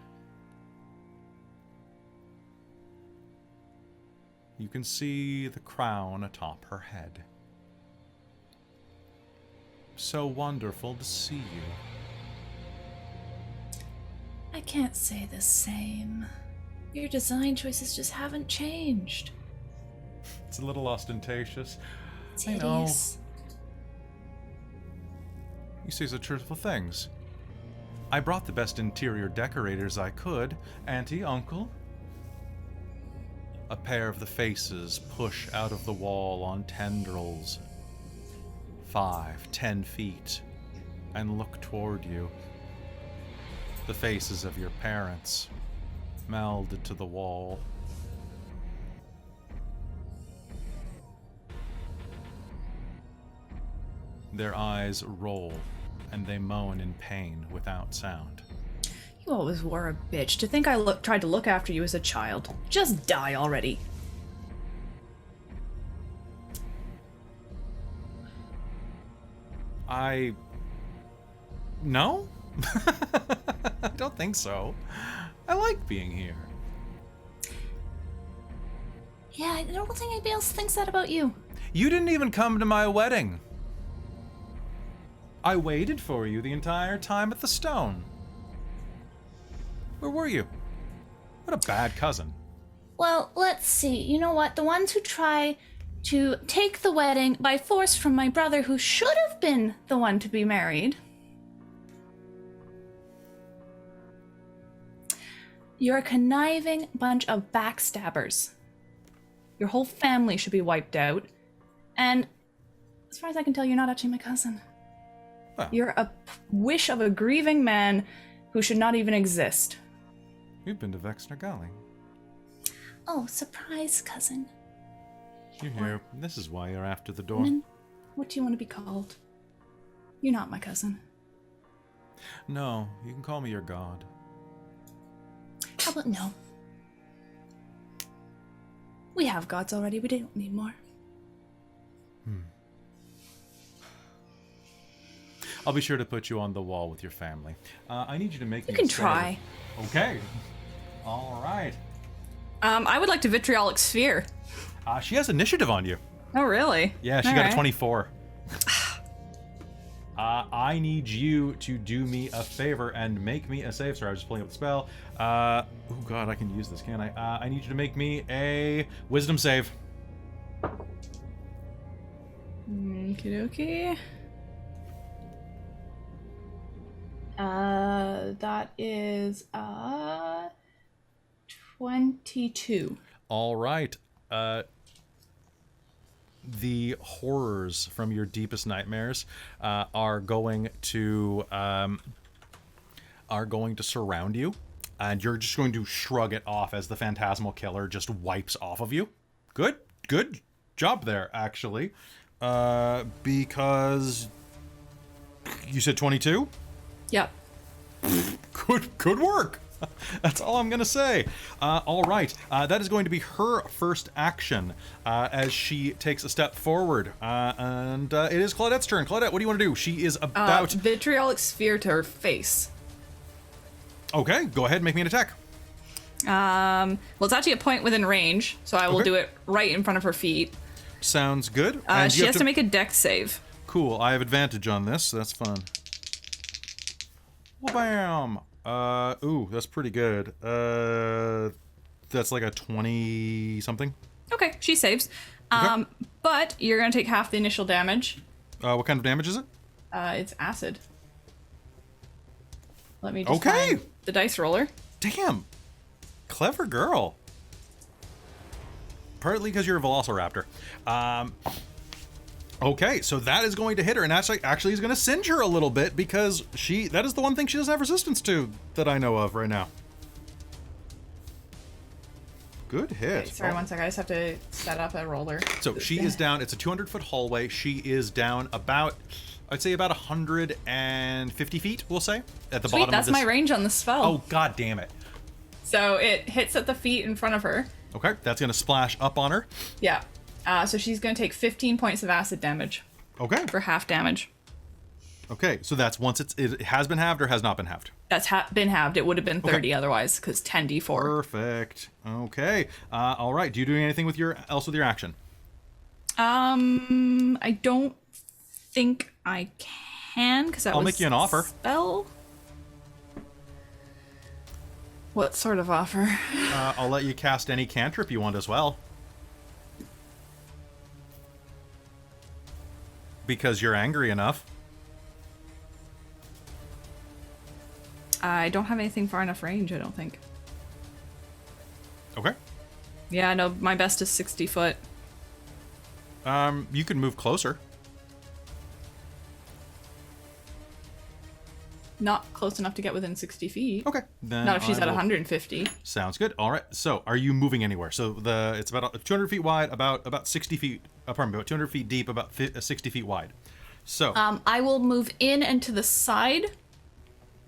You can see the crown atop her head. So wonderful to see you. I can't say the same. Your design choices just haven't changed. It's a little ostentatious. It's I know. hideous. You say such truthful things. I brought the best interior decorators I could, Auntie, Uncle. A pair of the faces push out of the wall on tendrils, 5-10 feet, and look toward you. The faces of your parents, melded to the wall. Their eyes roll, and they moan in pain without sound. You always were a bitch. To think I tried to look after you as a child. Just die already. No? I don't think so. I like being here. Yeah, I don't think anybody else thinks that about you. You didn't even come to my wedding. I waited for you the entire time at the stone. Where were you? What a bad cousin. Well, let's see. You know what? The ones who try to take the wedding by force from my brother, who should have been the one to be married. You're a conniving bunch of backstabbers. Your whole family should be wiped out. And as far as I can tell, you're not actually my cousin. Well, You're a wish of a grieving man who should not even exist. you've been to Vexner Gully. Oh, surprise, cousin. You're here. This is why you're after the door. Then what do you want to be called? You're not my cousin. No, you can call me your god. How about no? We have gods already. We don't need more. I'll be sure to put you on the wall with your family. I need you to make You me can a save. try. Okay. All right. I would like to vitriolic sphere. She has initiative on you. Oh, really? Yeah, she got a 24. I need you to do me a favor and make me a save. Sorry, I was just pulling up the spell. Oh god, I can use this, can't I? I need you to make me a wisdom save. Okie dokie. That is 22. All right. The horrors from your deepest nightmares are going to surround you, and you're just going to shrug it off as the phantasmal killer just wipes off of you. Good job there, actually, because you said 22. Yep. Good work. That's all I'm gonna say. All right, that is going to be her first action as she takes a step forward, and it is Claudette's turn. Claudette, what do you want to do? She is about. Vitriolic sphere to her face. Okay, go ahead, make me an attack. Well, it's actually a point within range, so I will Okay. do it right in front of her feet. Sounds good. And She you has to make a dex save. Cool. I have advantage on this, so that's fun. Well, bam. Ooh, that's pretty good. That's like a 20 something. Okay, she saves. But you're gonna take half the initial damage. What kind of damage is it? It's acid. Let me just Okay. find the dice roller. Damn. Clever girl. Partly because you're a velociraptor. Okay, so that is going to hit her, and actually is going to singe her a little bit because that is the one thing she doesn't have resistance to that I know of right now. Good hit. Okay, sorry, 1 second. I just have to set up a roller. So she is down. It's a 200-foot hallway. She is down about, I'd say about 150 feet, we'll say, at the Sweet, bottom that's of this. my range on the spell. Oh, god damn it. So it hits at the feet in front of her. Okay, that's going to splash up on her. Yeah. So she's going to take 15 points of acid damage Okay. for half damage. Okay, so that's once it has been halved or has not been halved. That's been halved. It would have been 30 otherwise, because 10d4. Perfect. Okay. All right. Do you do anything with your action? I don't think I can, because I'll make you an offer. Spell. What sort of offer? I'll let you cast any cantrip you want as well. Because you're angry enough. I don't have anything far enough range, I don't think. Okay. Yeah, no, my best is 60 foot. You can move closer. Not close enough to get within 60 feet. Okay. Then Not if she's I at will- 150. Sounds good. All right. So, are you moving anywhere? So it's about 200 feet wide, about 60 feet. Pardon me, about 200 feet deep, about 60 feet wide. So. I will move in and to the side.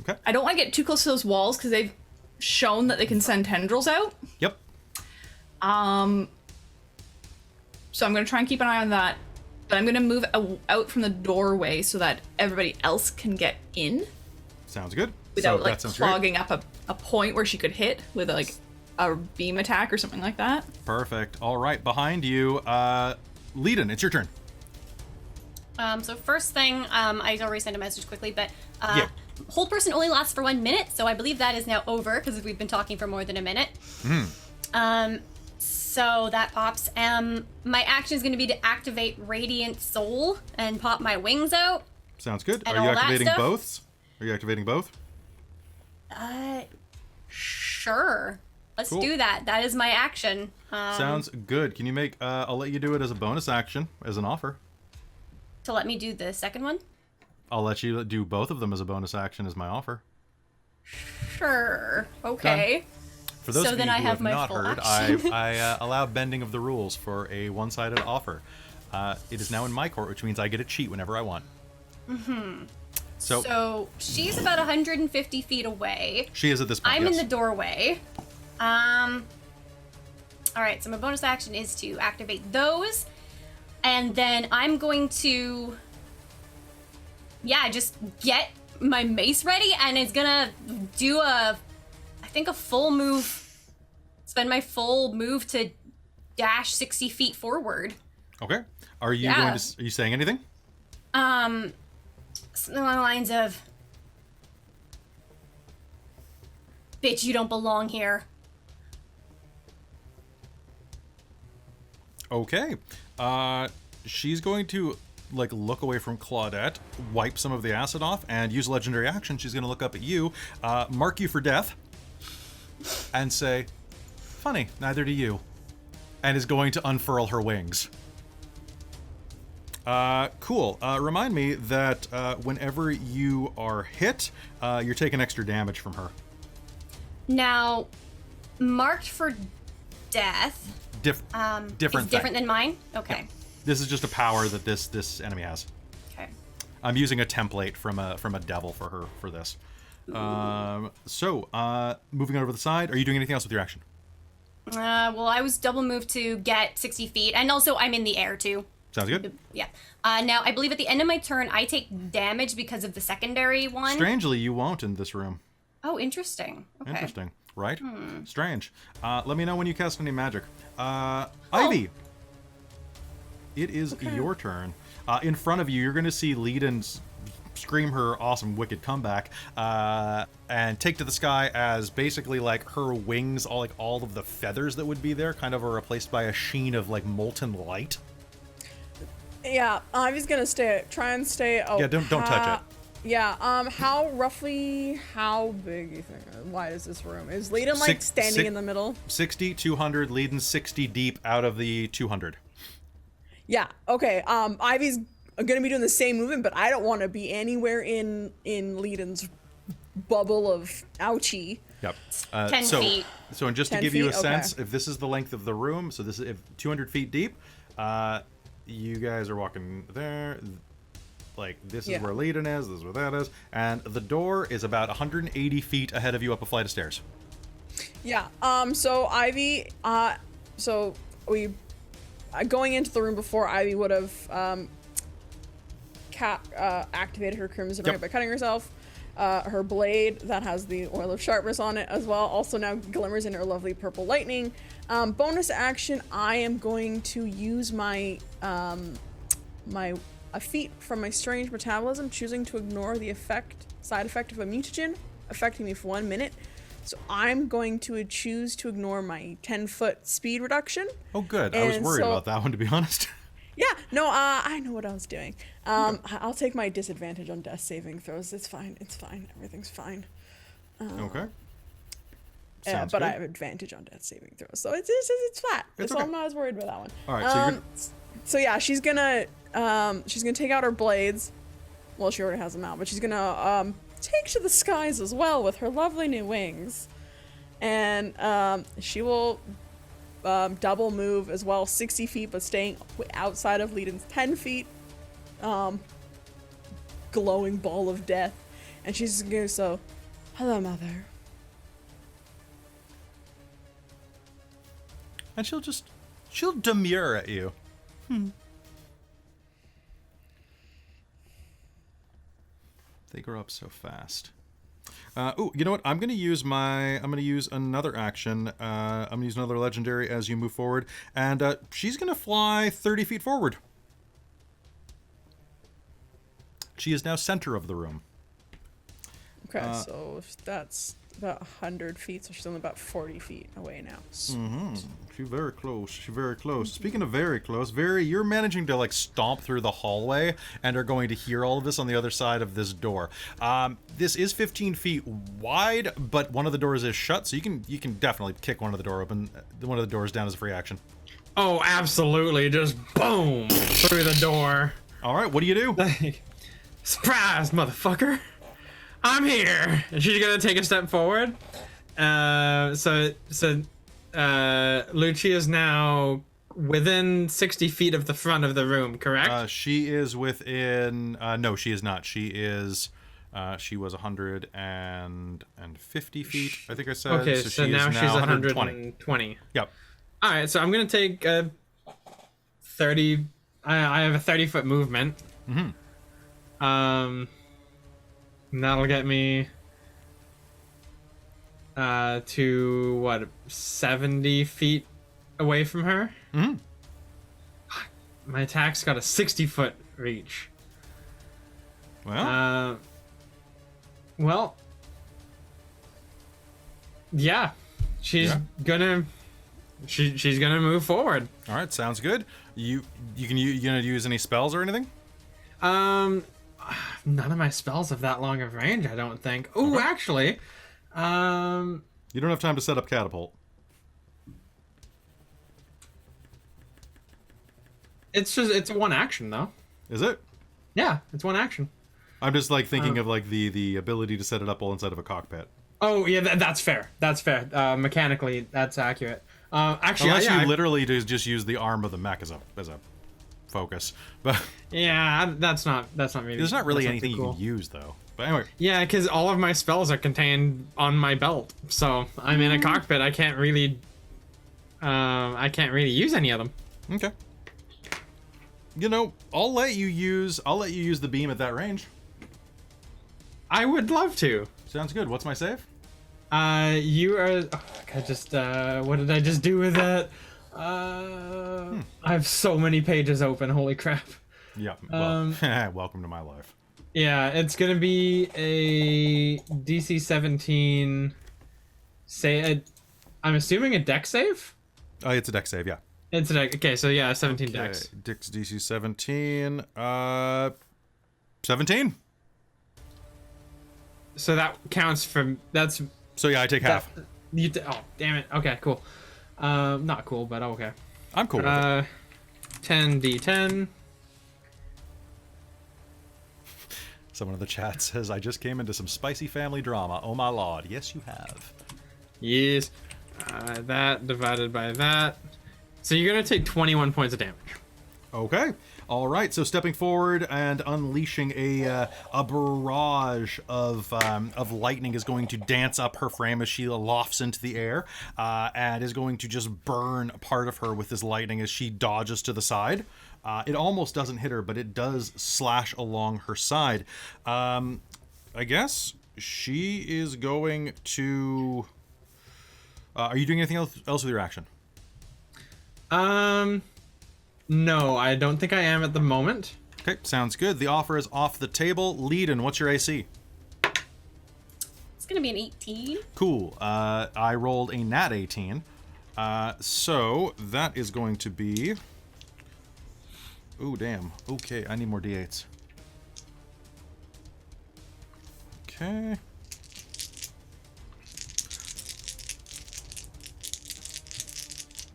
Okay. I don't want to get too close to those walls because they've shown that they can send tendrils out. Yep. So I'm going to try and keep an eye on that. But I'm going to move out from the doorway so that everybody else can get in Sounds good. without so like that sounds great. clogging up a point where she could hit with like a beam attack or something like that. Perfect. All right. Behind you, Leiden, it's your turn. So first thing, I already sent a message quickly, but Yeah. hold person only lasts for 1 minute, so I believe that is now over because we've been talking for more than a minute. So that pops. My action is going to be to activate Radiant Soul and pop my wings out. Sounds good. And Are you all that activating stuff? both? Are you activating both? Sure. Let's Cool. do that. That is my action. Sounds good. Can you make? I'll let you do it as a bonus action, as an offer. To let me do the second one. I'll let you do both of them as a bonus action as my offer. Sure. Okay. For those So of then you I who have have my not full heard, action. I allow bending of the rules for a one-sided offer. It is now in my court, which means I get to cheat whenever I want. So she's about 150 feet away. she is at this point. I'm yes. in the doorway. All right, so my bonus action is to activate those. And then I'm going to, just get my mace ready, and it's gonna do I think a full move, spend my full move to dash 60 feet forward. Okay. Are you Yeah. going to? Are you saying anything? Something along the lines of, bitch, you don't belong here. Okay. She's going to look away from Claudette, wipe some of the acid off, and use a legendary action. She's going to look up at you, mark you for death, and say, "Funny, neither do you," and is going to unfurl her wings. Cool. Remind me that whenever you are hit, you're taking extra damage from her. Now, marked for death. Different It's thing. different than mine? Okay. This is just a power that this enemy has. Okay. I'm using a template from a devil for her for this. Moving over to the side, are you doing anything else with your action? Well, I was double moved to get 60 feet, and also I'm in the air too. Sounds good. Yeah. Now, I believe at the end of my turn, I take damage because of the secondary one. Strangely, you won't in this room. Oh, interesting. Okay. Interesting, right? Strange. Let me know when you cast any magic. Ivy, it is your turn. In front of you, you're going to see Leiden scream her awesome wicked comeback and take to the sky as basically her wings, all of the feathers that would be there kind of are replaced by a sheen of molten light. Yeah, Ivy's gonna try and stay. Oh, Yeah, don't touch it. Yeah. How big you think? Wide is this room? Is Leiden standing in the middle? 60, 200, Leiden 60 deep out of the 200. Yeah. Okay. Ivy's gonna be doing the same movement, but I don't want to be anywhere in Leiden's bubble of ouchie. Yep. 10 feet. So, and just to 10 give you a feet? Okay. sense, if this is the length of the room, so this is 200 feet deep, you guys are walking there. This is where Leiden is, this is where that is, and the door is about 180 feet ahead of you up a flight of stairs. Yeah. So Ivy. So we going into the room before Ivy would have activated her crimson Yep. right by cutting herself. Her blade that has the oil of sharpness on it as well also now glimmers in her lovely purple lightning. Bonus action, I am going to use my a feat from my strange metabolism, choosing to ignore the side effect of a mutagen affecting me for 1 minute. So I'm going to choose to ignore my 10-foot speed reduction. Oh, good. I was And worried so- about that one, to be honest. Yeah, no, I know what I was doing. I'll take my disadvantage on death saving throws. It's fine. Everything's fine. Okay. But Sounds I good. have advantage on death saving throws, so it's flat. It's So okay. I'm not as worried about that one. All right, so you're So yeah, she's gonna take out her blades. Well, she already has them out, but she's gonna take to the skies as well with her lovely new wings, and she will double move as well, 60 feet, but staying outside of Leden's 10 feet. Glowing ball of death, and she's gonna go, so, hello, mother. and she'll demur at you. They grow up so fast. You know what? I'm gonna use another action. I'm gonna use another legendary as you move forward, and she's gonna fly 30 feet forward. She is now center of the room. Okay, so if that's about 100 feet, so she's only about 40 feet away now. She's very close. She's very close. Speaking of very close, you're managing to like stomp through the hallway and are going to hear all of this on the other side of this door. This is 15 feet wide, but one of the doors is shut, so you can definitely kick one of the doors down as a free action. Oh, absolutely. Just boom through the door. All right, what do you do? Like, surprise, motherfucker. I'm here. And she's gonna take a step forward. So Lucia is now within 60 feet of the front of the room, correct? She is within. No, she is not. She is. She was 150 feet, I think I said. Okay, so she now is she's 120. Yep. All right, so I'm gonna take 30. I have a 30-foot movement. And that'll get me to what, 70 feet away from her. My attack's got a 60-foot reach. Well, Well, yeah, she's gonna move forward. all right, sounds good. You gonna use any spells or anything? None of my spells have that long of range, I don't think. Oh, actually, You don't have time to set up catapult. it's one action though. Is it? Yeah, it's one action. I'm just like thinking of like the ability to set it up all inside of a cockpit. Oh yeah, that's fair. That's fair. Mechanically, that's accurate. Actually, Unless yeah, you literally just use the arm of the mech as a focus, but yeah, that's not really. there's not really that's anything too you cool. can use though. But anyway, Yeah, because all of my spells are contained on my belt, so I'm in a cockpit. I can't really use any of them. okay. You know, I'll let you use the beam at that range. I would love to. Sounds good. What's my save? You are. Oh, I just. What did I just do with it? I have so many pages open. Holy crap. Yeah. Well, welcome to my life. Yeah, it's gonna be a DC 17. I'm assuming a deck save. Oh, it's a dex save. Yeah. It's a deck. Okay, so yeah, 17 Okay, decks. Dex DC 17. 17. So that counts from. That's. So yeah, I take half. Oh, damn it. Okay, cool. Not cool, but okay. I'm cool with it. 10d10. Someone in the chat says, I just came into some spicy family drama. Oh my lord. Yes, you have. Yes. That divided by that. So you're gonna take 21 points of damage. Okay. All right. So stepping forward and unleashing a barrage of lightning is going to dance up her frame as she lofts into the air, and is going to just burn part of her with this lightning as she dodges to the side. It almost doesn't hit her, but it does slash along her side. I guess she is going to. Are you doing anything else with your action? No, I don't think I am at the moment. Okay, sounds good. The offer is off the table. Leadin, what's your AC? It's gonna be an 18. Cool. I rolled a nat 18. So that is going to be... Ooh, damn. Okay, I need more d8s. Okay.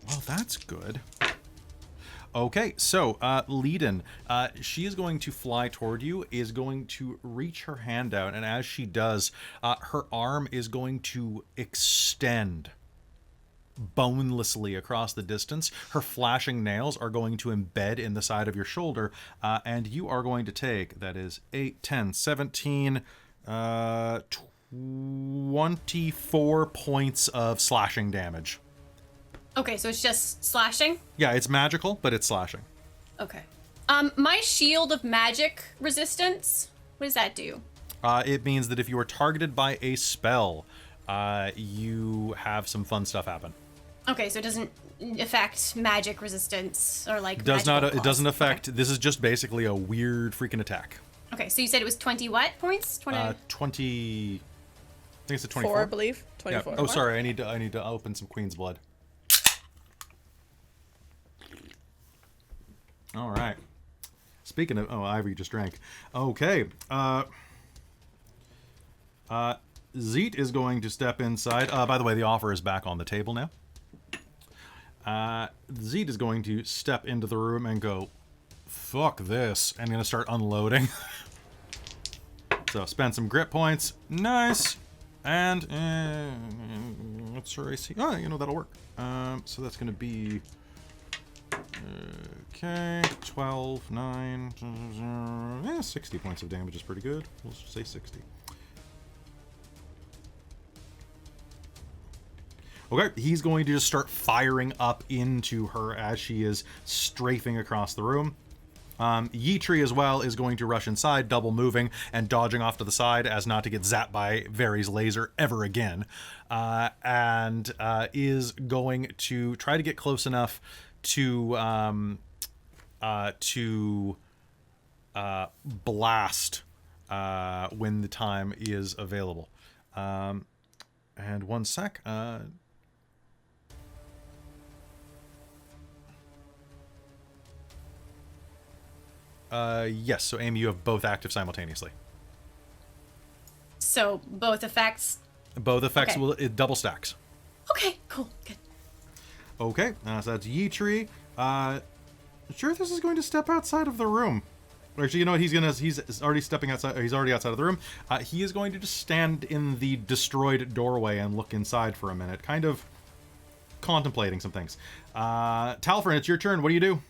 Well, that's good. Okay, so Leiden, she is going to fly toward you, is going to reach her hand out, and as she does, her arm is going to extend bonelessly across the distance. Her flashing nails are going to embed in the side of your shoulder, and you are going to take, that is 8, 10, 17, 24 points of slashing damage. Okay, so it's just slashing? Yeah, it's magical, but it's slashing. Okay. My shield of magic resistance, what does that do? It means that if you are targeted by a spell, you have some fun stuff happen. Okay, so it doesn't affect magic resistance or like Does not. magical It doesn't claws. affect. Okay. This is just basically a weird freaking attack. Okay, so you said it was 20 what points? 20. 20. I think it's a 4, 24. I believe. 24. Yeah. Oh, sorry. I need to open some Queen's Blood. All right. Speaking of, Ivy just drank. Okay. Zeet is going to step inside. By the way, the offer is back on the table now. Zeet is going to step into the room and go, fuck this, and going to start unloading. So spend some grit points. Nice. And what's her AC? Oh, that'll work. So that's going to be... Okay, 12, 9, 60 points of damage is pretty good. We'll just say 60. Okay, he's going to just start firing up into her as she is strafing across the room. Yeetri as well is going to rush inside, double moving and dodging off to the side as not to get zapped by Vari's laser ever again. And is going to try to get close enough to blast when the time is available. And one sec. Yes, so Amy, you have both active simultaneously. So both effects. Both effects Okay. will it double stacks. Okay, cool, good. Okay, so that's Yeetri. Sure, this is going to step outside of the room. Actually, you know what? He's already stepping outside. He's already outside of the room. He is going to just stand in the destroyed doorway and look inside for a minute, kind of contemplating some things. Talfrin, it's your turn. What do you do?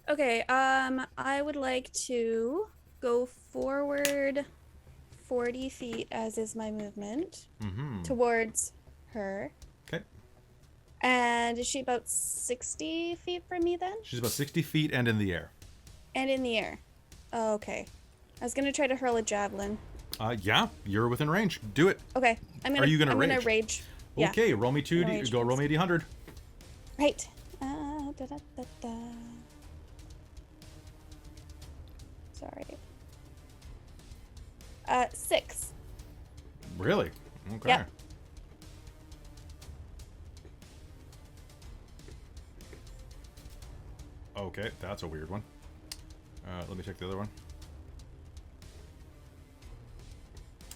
Okay, I would like to go forward 40 feet, as is my movement, towards her. Okay. And is she about 60 feet from me then? She's about 60 feet and in the air. And in the air. Oh, okay. I was gonna try to hurl a javelin. Yeah, you're within range. Do it. Okay, I'm gonna. Are you gonna I'm rage? gonna rage. Yeah. Okay, roll me Rage, roll me a d100. Right. Sorry. 6. Really? Okay. Yeah. Okay, that's a weird one. Let me check the other one.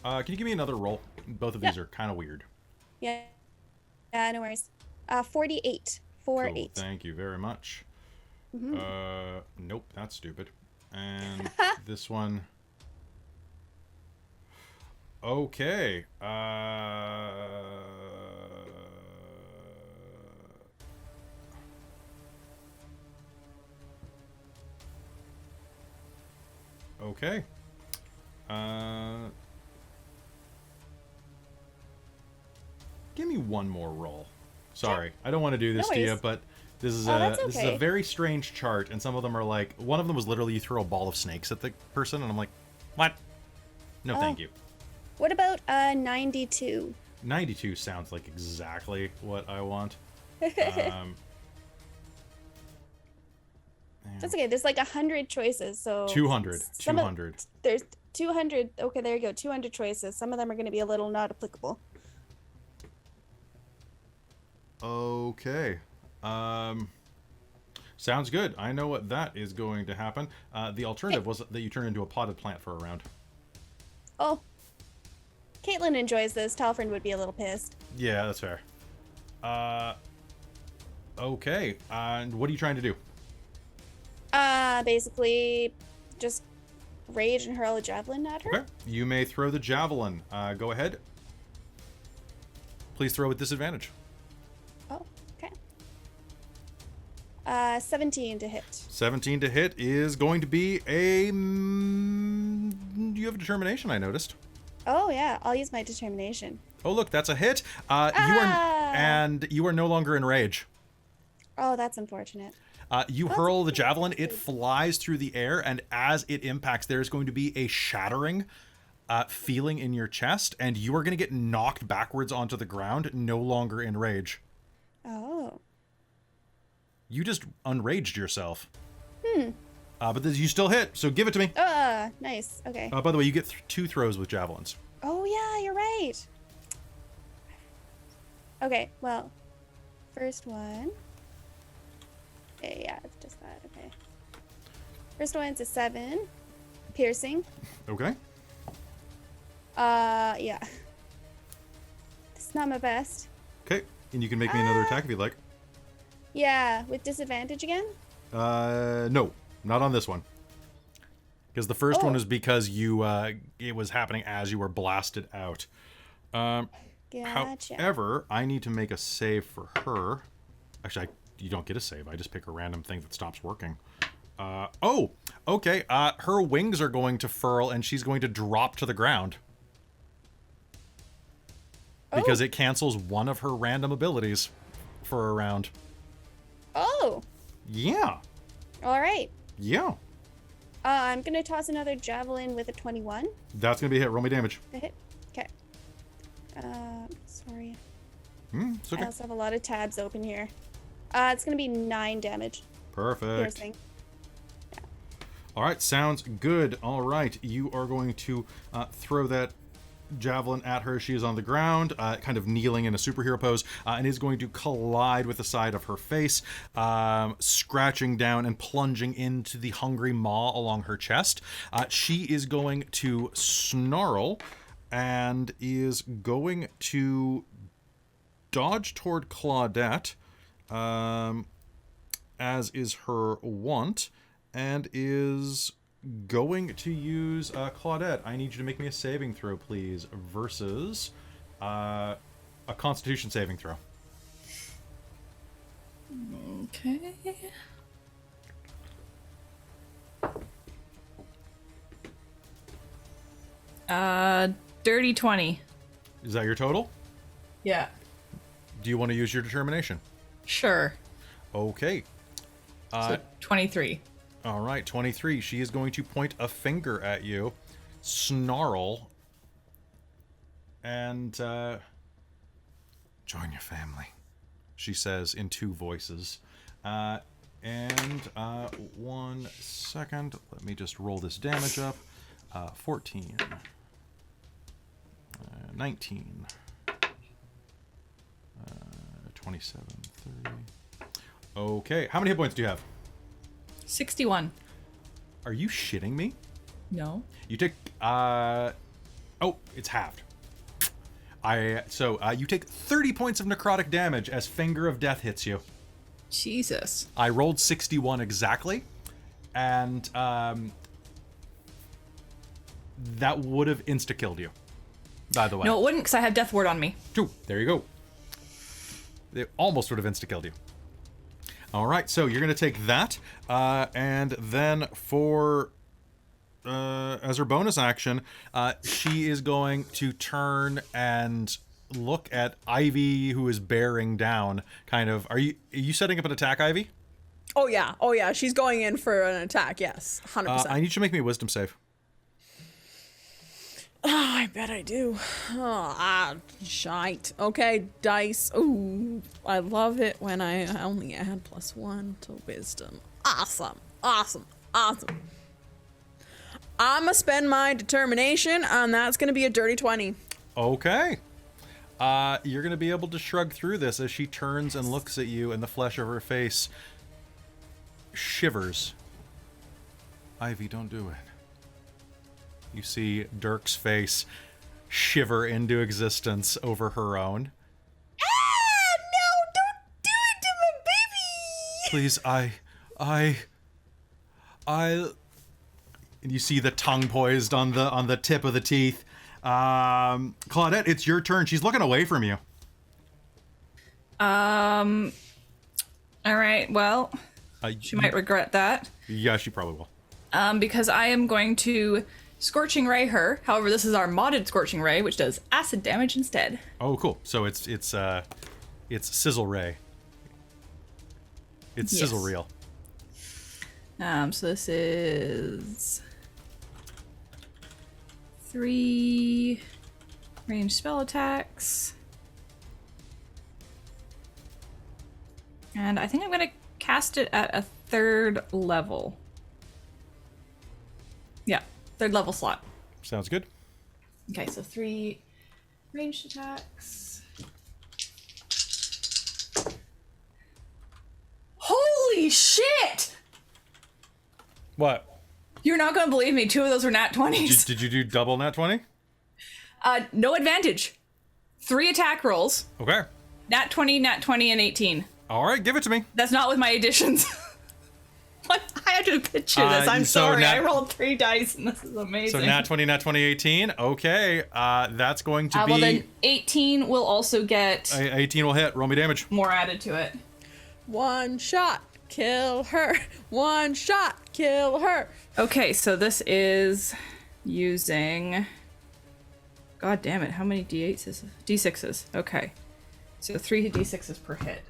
Can you give me another roll? Both of these are kind of weird. Yeah. Yeah, no worries. 48. 4, Cool, 8. thank you very much. Nope, that's stupid. And this one. Okay. Okay. Give me one more roll. Sorry, I don't want to do this No to you, worries. but this is that's this is a okay. very strange chart, and some of them are like, one of them was literally you throw a ball of snakes at the person, and I'm like, what? No, thank you. What about 92? 92 sounds like exactly what I want. That's okay. There's like 100 choices, so 200. some of- 200. There's 200. Okay, there you go. 200 choices. Some of them are going to be a little not applicable. Okay. Sounds good. I know what that is going to happen. The alternative was that you turn into a potted plant for a round. Oh, Caitlin enjoys this. Talfrin would be a little pissed. Yeah, that's fair. Okay. And what are you trying to do? Basically, just rage and hurl a javelin at her. Okay. You may throw the javelin. Go ahead. Please throw with disadvantage. Oh, okay. 17 to hit. 17 to hit is going to be a... you have a determination, I noticed. Oh yeah, I'll use my determination. Oh, look, that's a hit. You are no longer in rage. Oh, that's unfortunate. You hurl the javelin, it flies through the air, and as it impacts, there's going to be a shattering feeling in your chest, and you are going to get knocked backwards onto the ground, no longer in rage. Oh. You just unraged yourself. But you still hit, so give it to me. Nice. Okay. By the way, you get 2 throws with javelins. Oh yeah, you're right. Okay, well, first one. Okay, yeah, it's just that. Okay. First one's a 7, piercing. Okay. Yeah. It's not my best. Okay, and you can make me another attack if you'd like. Yeah, with disadvantage again. No, not on this one. Because the first one Oh. is because you, it was happening as you were blasted out. Gotcha. However, I need to make a save for her. Actually, you don't get a save. I just pick a random thing that stops working. Oh, okay. Her wings are going to furl, and she's going to drop to the ground. Because it cancels one of her random abilities for a round. Oh, Yeah. all right. Yeah. I'm gonna toss another javelin with a 21 That's going to be a hit. Roll me damage. to hit. Okay. Sorry. It's okay. I also have a lot of tabs open here. It's gonna be 9 damage. Perfect. Piercing. All right, sounds good. All right, you are going to throw that javelin at her. She is on the ground, kind of kneeling in a superhero pose, and is going to collide with the side of her face, scratching down and plunging into the hungry maw along her chest. She is going to snarl and is going to dodge toward Claudette, as is her wont, and is going to use Claudette. I need you to make me a saving throw, please, versus a Constitution saving throw. Okay. Dirty 20. Is that your total? Yeah. Do you want to use your determination? Sure. Okay. So 23. All right, 23. She is going to point a finger at you, snarl, and join your family, she says in 2 voices. And 1 second. Let me just roll this damage up. 14. 19. 27. 30. Okay. How many hit points do you have? 61. Are you shitting me? No. You take oh, it's halved. You take 30 points of necrotic damage as Finger of Death hits you. Jesus. I rolled 61 exactly, and that would have insta-killed you, by the way. No, it wouldn't, because I have Death Ward on me. There you go. It almost would have insta-killed you. All right, so you're going to take that, and then for as her bonus action, she is going to turn and look at Ivy, who is bearing down. Kind of. Are you setting up an attack, Ivy? Oh yeah. She's going in for an attack. Yes, 100%. I need you to make me a wisdom save. Oh, I bet I do. Oh, shite. Okay, dice. Ooh, I love it when I only add +1 to wisdom. Awesome. I'm gonna spend my determination, and that's gonna be a dirty 20. Okay. You're going to be able to shrug through this as she turns and looks at you, and the flesh of her face shivers. Ivy, don't do it. You see Dirk's face shiver into existence over her own. Ah, no, don't do it to my baby! Please, and you see the tongue poised on the tip of the teeth. Claudette, it's your turn. She's looking away from you. All right. Well, she might regret that. Yeah, she probably will. Because I am going to Scorching Ray her. However, this is our modded Scorching Ray, which does acid damage instead. Oh, cool. So it's Sizzle Ray. It's Yes. Sizzle Reel. So this is 3 ranged spell attacks. And I think I'm going to cast it at a 3rd level. Yeah, 3rd level slot. Sounds good. Okay, so 3 ranged attacks. Holy shit! What? You're not going to believe me. 2 of those were nat 20s. Did you do double nat 20? No advantage. 3 attack rolls. Okay. Nat 20, and 18. All right, give it to me. That's not with my additions. What? I have to picture this. I'm so sorry. nat- I rolled 3 dice and this is amazing. So nat 20, 18. Okay. That's going to be... Well, then 18 will also get 18 will hit. Roll me damage. more added to it. 1 shot, kill her. 1 shot, kill her. Okay, so this is using... God damn it, how many d8s is d6s? Okay. So 3 d6s per hit.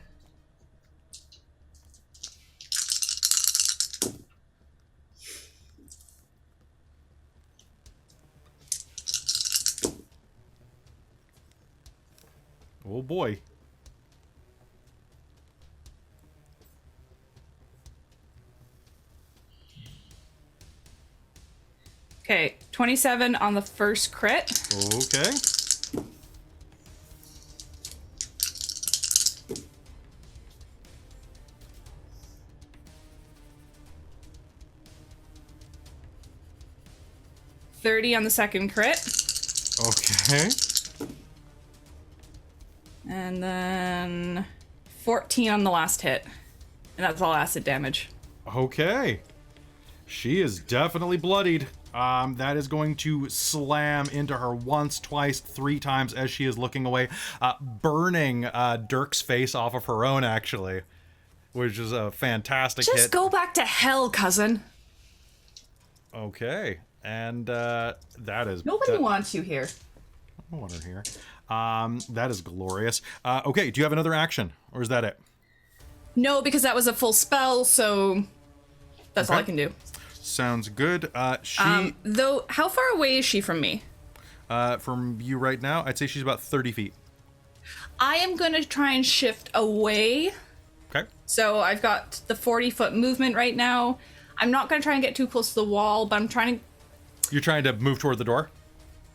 Oh boy. Okay, 27 on the first crit. Okay. $30 on the second crit. Okay. And then 14 on the last hit. And that's all acid damage. Okay. She is definitely bloodied. That is going to slam into her once, twice, 3 times as she is looking away, burning Dirk's face off of her own, actually, which is a fantastic hit. Just go back to hell, cousin. Okay, and that is... Nobody wants you here. I want her here. That is glorious. Okay, do you have another action, or is that it? No, because that was a full spell, so that's all I can do. Sounds good. She... Though, how far away is she from me? from you right now, I'd say she's about 30 feet. I am going to try and shift away. Okay. So I've got the 40-foot movement right now. I'm not going to try and get too close to the wall, but I'm trying to... You're trying to move toward the door?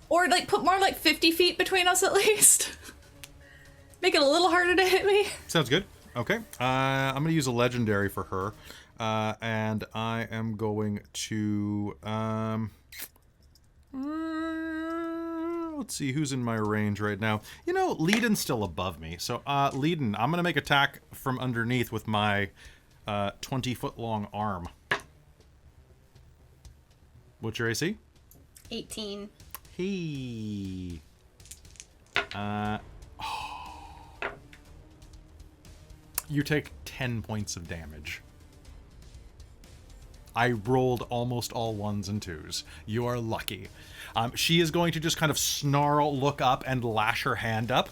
Or, like, put more like 50 feet between us at least. Make it a little harder to hit me. Sounds good. Okay. I'm going to use a legendary for her. And I am going to... let's see who's in my range right now. You know, Leedon's still above me. So, Leedon, I'm going to make attack from underneath with my 20-foot-long arm. What's your AC? 18. Hey. You take 10 points of damage. I rolled almost all 1s and 2s. You are lucky. She is going to just kind of snarl, look up, and lash her hand up,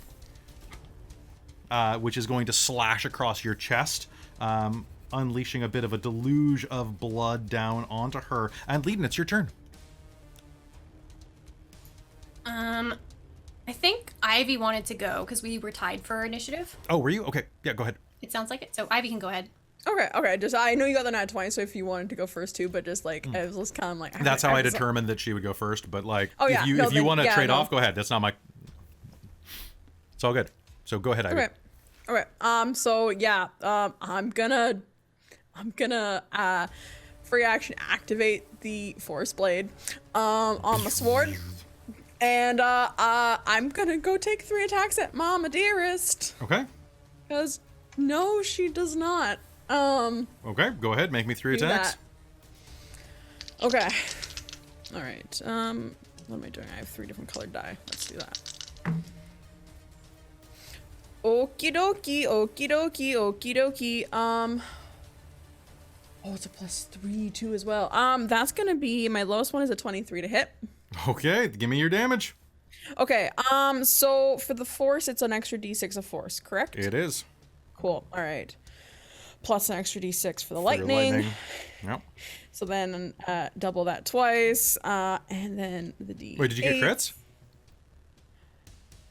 which is going to slash across your chest, unleashing a bit of a deluge of blood down onto her. And Leiden, it's your turn. I think Ivy wanted to go because we were tied for initiative. Oh, were you? Okay, yeah, go ahead. It sounds like it. So Ivy can go ahead. Okay. Just I know you got the nat 20, so if you wanted to go first too, but just like I was just kind of like. That's how I determined that she would go first. But like, Oh, yeah. if you No, if you then- want to yeah, trade no. off, go ahead. That's not my. It's all good. So go ahead, Ivy. Okay. So yeah. I'm gonna free action activate the Force Blade on my sword. And I'm gonna go take 3 attacks at Mama Dearest. Okay. Because no, she does not. Okay. Go ahead. Make me 3 Do attacks. that. Okay. All right. What am I doing? I have 3 different colored die. Let's do that. Okie dokie. Oh, it's a +3 too as well. That's gonna be my lowest one is a 23 to hit. Okay. Give me your damage. Okay. So for the force, it's an extra d6 of force, correct? It is. Cool. All right. Plus an extra d6 for the For your lightning. Yep. So then double that twice, and then the d. Wait, did you get crits?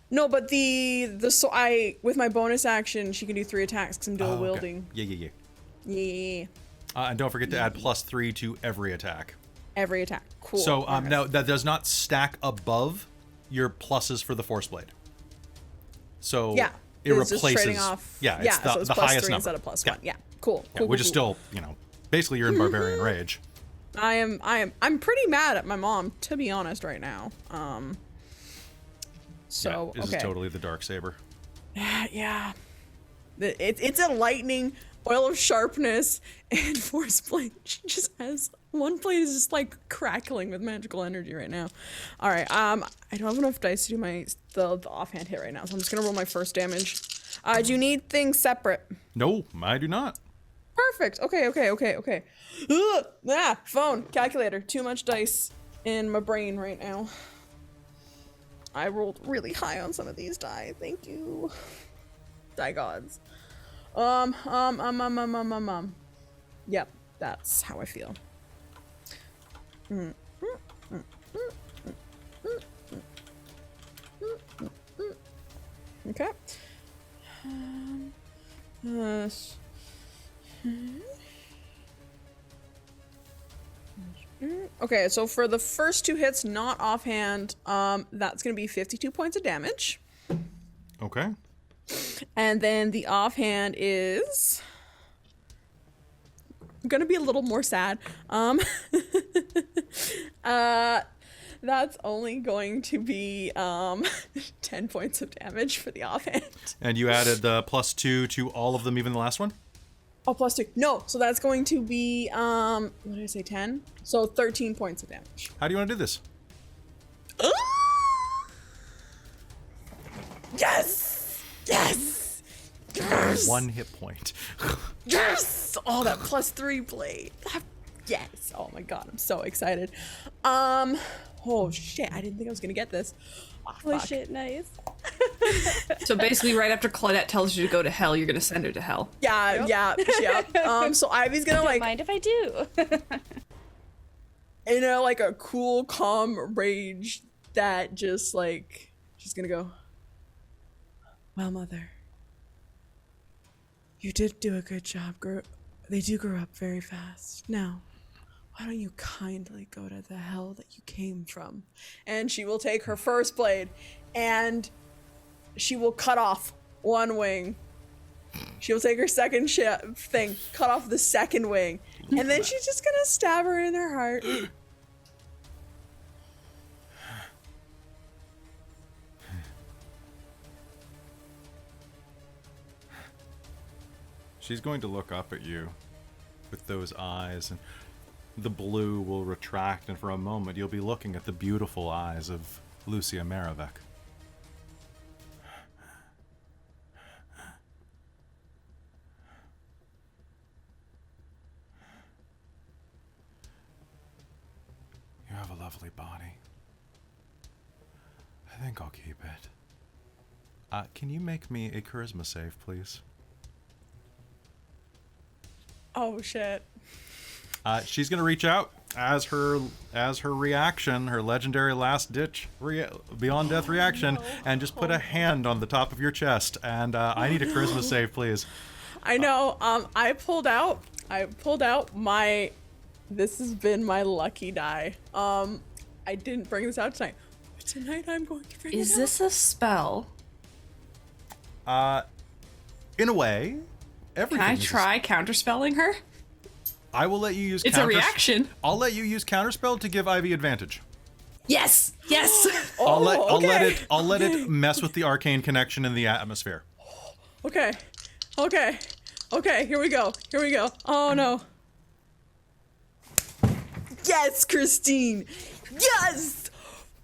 No, but so I with my bonus action, she can do 3 attacks because I'm dual Oh, okay. wielding. Yeah. Yeah. And don't forget to add +3 to every attack. Every attack. Cool. So Okay. now that does not stack above your pluses for the Force Blade. So Yeah. it It's just replaces. trading off. Yeah, it's so it's the plus highest 3 number instead of plus Yeah. 1. Yeah. Cool. Yeah, Cool. which is cool. still, basically you're in barbarian rage. I'm pretty mad at my mom, to be honest, right now. So This okay. is totally the dark saber. Yeah. It's a lightning, oil of sharpness, and force blade. She just has one blade is just like crackling with magical energy right now. All right. I don't have enough dice to do the offhand hit right now, so I'm just gonna roll my first damage. Do you need things separate? No, I do not. Perfect. Okay. Ugh, phone, calculator. Too much dice in my brain right now. I rolled really high on some of these die. Thank you. Die gods. Yep, that's how I feel. Okay. Okay, so for the first 2 hits, not offhand, that's gonna be 52 points of damage. Okay. And then the offhand is gonna be a little more sad. That's only going to be 10 points of damage for the offhand. And you added the +2 to all of them, even the last one? Oh, +2. No, so that's going to be what did I say, 10? So 13 points of damage. How do you want to do this? Yes! Yes! Yes! 1 hit point. Yes! Oh, that +3 blade. Yes. Oh my god, I'm so excited. Oh shit, I didn't think I was gonna get this. Oh, Oh fuck. shit, nice. So basically, right after Claudette tells you to go to hell, you're gonna send her to hell. Yeah. So Ivy's gonna Don't like, mind if I do. in a like a cool, calm rage that just like, she's gonna go, well, mother, you did do a good job. They do grow up very fast. Now, why don't you kindly go to the hell that you came from? And she will take her first blade and she will cut off one wing. She'll take her second thing, cut off the second wing. And then she's just gonna stab her in her heart. She's going to look up at you with those eyes, and the blue will retract, and for a moment you'll be looking at the beautiful eyes of Lucia Maravek. lovely body. I think I'll keep it. Can you make me a charisma save, please? Oh shit. She's gonna reach out as her reaction, her legendary last ditch beyond death reaction, and just put a hand on the top of your chest. And I need a charisma save, please. I know. I pulled out my. This has been my lucky die. I didn't bring this out tonight. But tonight I'm going to bring it out. Is this a spell? In a way, everything. Can I try counterspelling her? I will let you use. It's a reaction. I'll let you use counterspell to give Ivy advantage. Yes. Yes. I'll let it mess with the arcane connection in the atmosphere. Okay. Here we go. Oh no. Yes, Christine. Yes.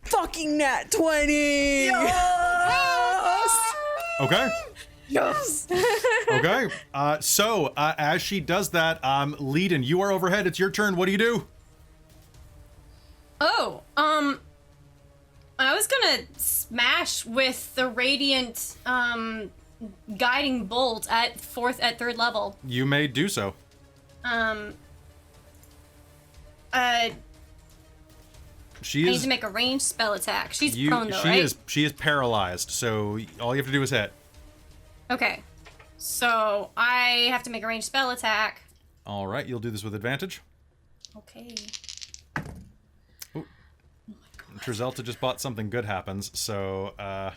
Fucking nat 20. Yes. Okay. Yes. Okay. So as she does that, Leiden, you are overhead. It's your turn. What do you do? Oh, I was gonna smash with the radiant guiding bolt at third level. You may do so. She I need is. to make a ranged spell attack. She's prone though, right? She is paralyzed. So all you have to do is hit. Okay. So I have to make a ranged spell attack. All right. You'll do this with advantage. Okay. Trizelta just bought something good happens. So My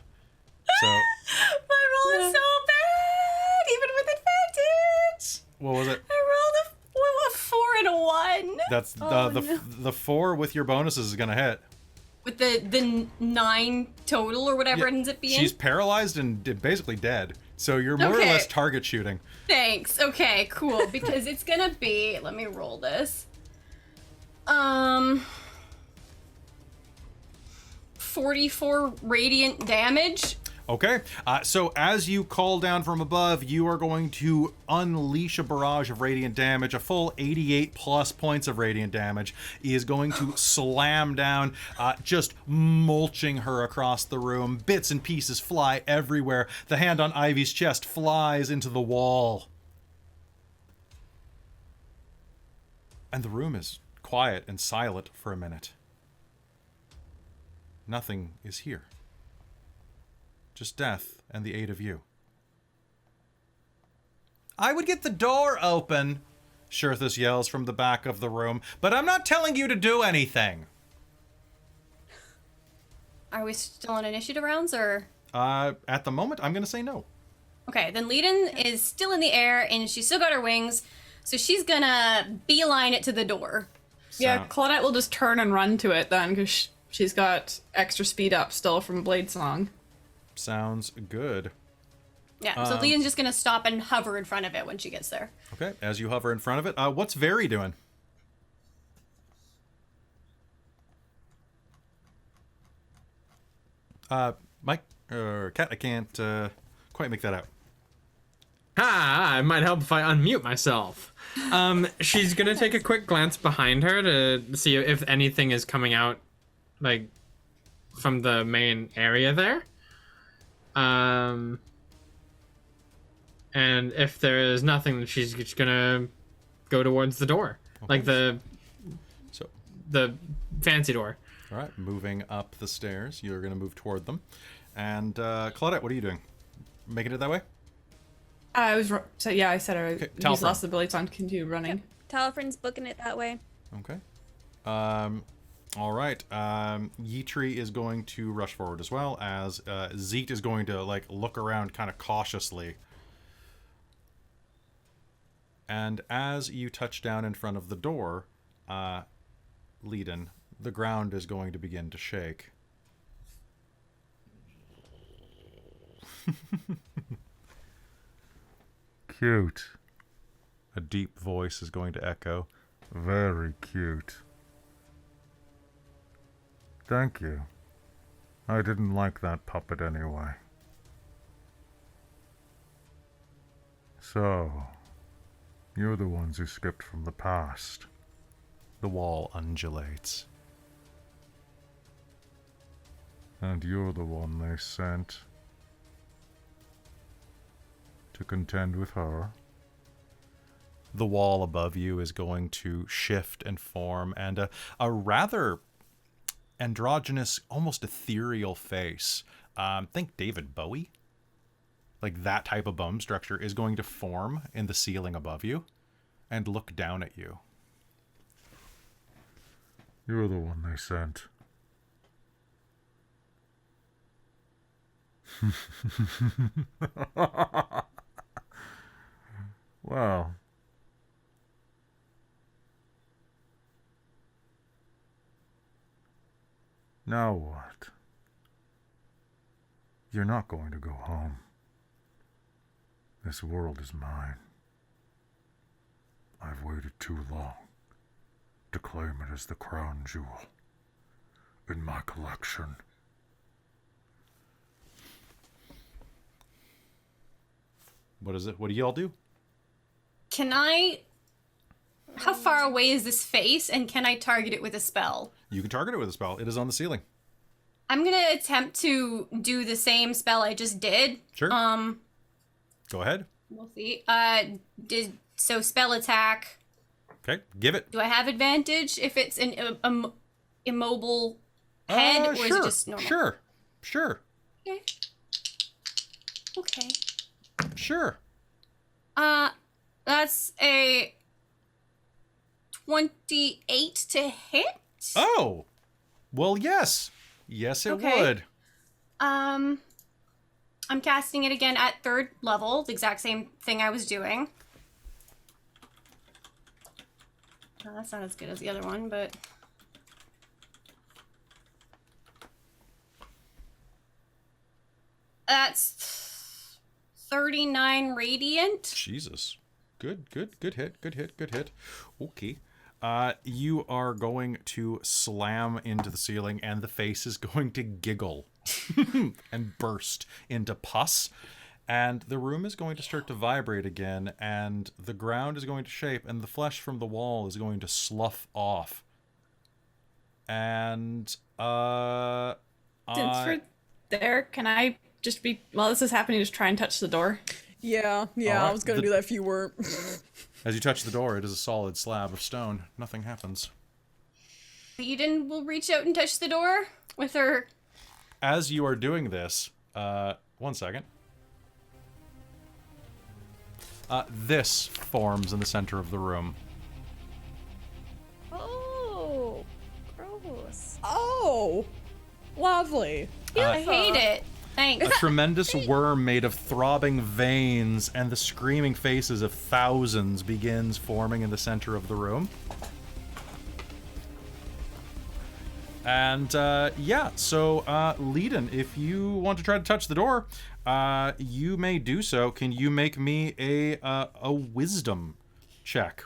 roll is so bad, even with advantage. what was it? I rolled a 4 and a 1. That's the 4 with your bonuses is gonna hit. With the 9 total or whatever it ends up being. She's paralyzed and basically dead. So you're more or Okay. less target shooting. Thanks. Okay, cool. Because it's gonna be. Let me roll this. 44 radiant damage. Okay, so as you call down from above, you are going to unleash a barrage of radiant damage. A full 88 plus points of radiant damage is going to slam down, just mulching her across the room. Bits and pieces fly everywhere. The hand on Ivy's chest flies into the wall. And the room is quiet and silent for a minute. Nothing is here. Just death and the 8 of you. I would get the door open, Shirthus yells from the back of the room, but I'm not telling you to do anything. Are we still on initiative rounds or? At the moment, I'm going to say no. Okay, then Leiden is still in the air and she's still got her wings, so she's gonna beeline it to the door. Yeah, Claudette will just turn and run to it then, because she's got extra speed up still from Blade Song. Sounds good. Yeah, so Leiden's just gonna stop and hover in front of it when she gets there. Okay, as you hover in front of it, what's Very doing? Mike, or Kat, I can't quite make that out. It might help if I unmute myself. She's gonna take a quick glance behind her to see if anything is coming out, like, from the main area there. And if there is nothing, then she's just gonna go towards the door, like the fancy door. All right, moving up the stairs. You're going to move toward them. And Claudette, what are you doing? Making it that way? I was so yeah. I said I Okay, used Talfrin. lost the ability to continue running. Talfrin's booking it that way. Okay. All right. Yeetri is going to rush forward as well, as Zeet is going to like look around kind of cautiously. And as you touch down in front of the door, Leiden, the ground is going to begin to shake. Cute. A deep voice is going to echo. Very cute. Thank you. I didn't like that puppet anyway. So, you're the ones who skipped from the past. The wall undulates. And you're the one they sent to contend with her. The wall above you is going to shift and form, and a rather androgynous, almost ethereal face. Think David Bowie. Like that type of bone structure is going to form in the ceiling above you and look down at you. You're the one they sent. Well. Now what? You're not going to go home. This world is mine. I've waited too long to claim it as the crown jewel in my collection. What is it? What do y'all do? Can I... How far away is this face, and can I target it with a spell? You can target it with a spell. It is on the ceiling. I'm gonna attempt to do the same spell I just did. Sure. Go ahead. We'll see. So spell attack. Okay, give it. Do I have advantage if it's an immobile head, or sure, is it just normal? Sure. Okay. Okay. Sure. That's a 28 to hit. Oh, well, yes. Yes, it Okay. would. I'm casting it again at 3rd level, the exact same thing I was doing. That's not as good as the other one, but... That's 39 radiant. Jesus. Good hit. Okay. You are going to slam into the ceiling, and the face is going to giggle and burst into pus. And the room is going to start to vibrate again, and the ground is going to shape, and the flesh from the wall is going to slough off. And, Since we're there, can I just be, while this is happening, just try and touch the door? Yeah, Alright, I was gonna do that if you weren't. as you touch the door, it is a solid slab of stone. Nothing happens. Eden will reach out and touch the door with her... As you are doing this, 1 second. This forms in the center of the room. Oh, gross. Oh, lovely. I hate it. Thanks. A tremendous worm made of throbbing veins and the screaming faces of thousands begins forming in the center of the room. And, so, Leiden, if you want to try to touch the door, you may do so. Can you make me a wisdom check?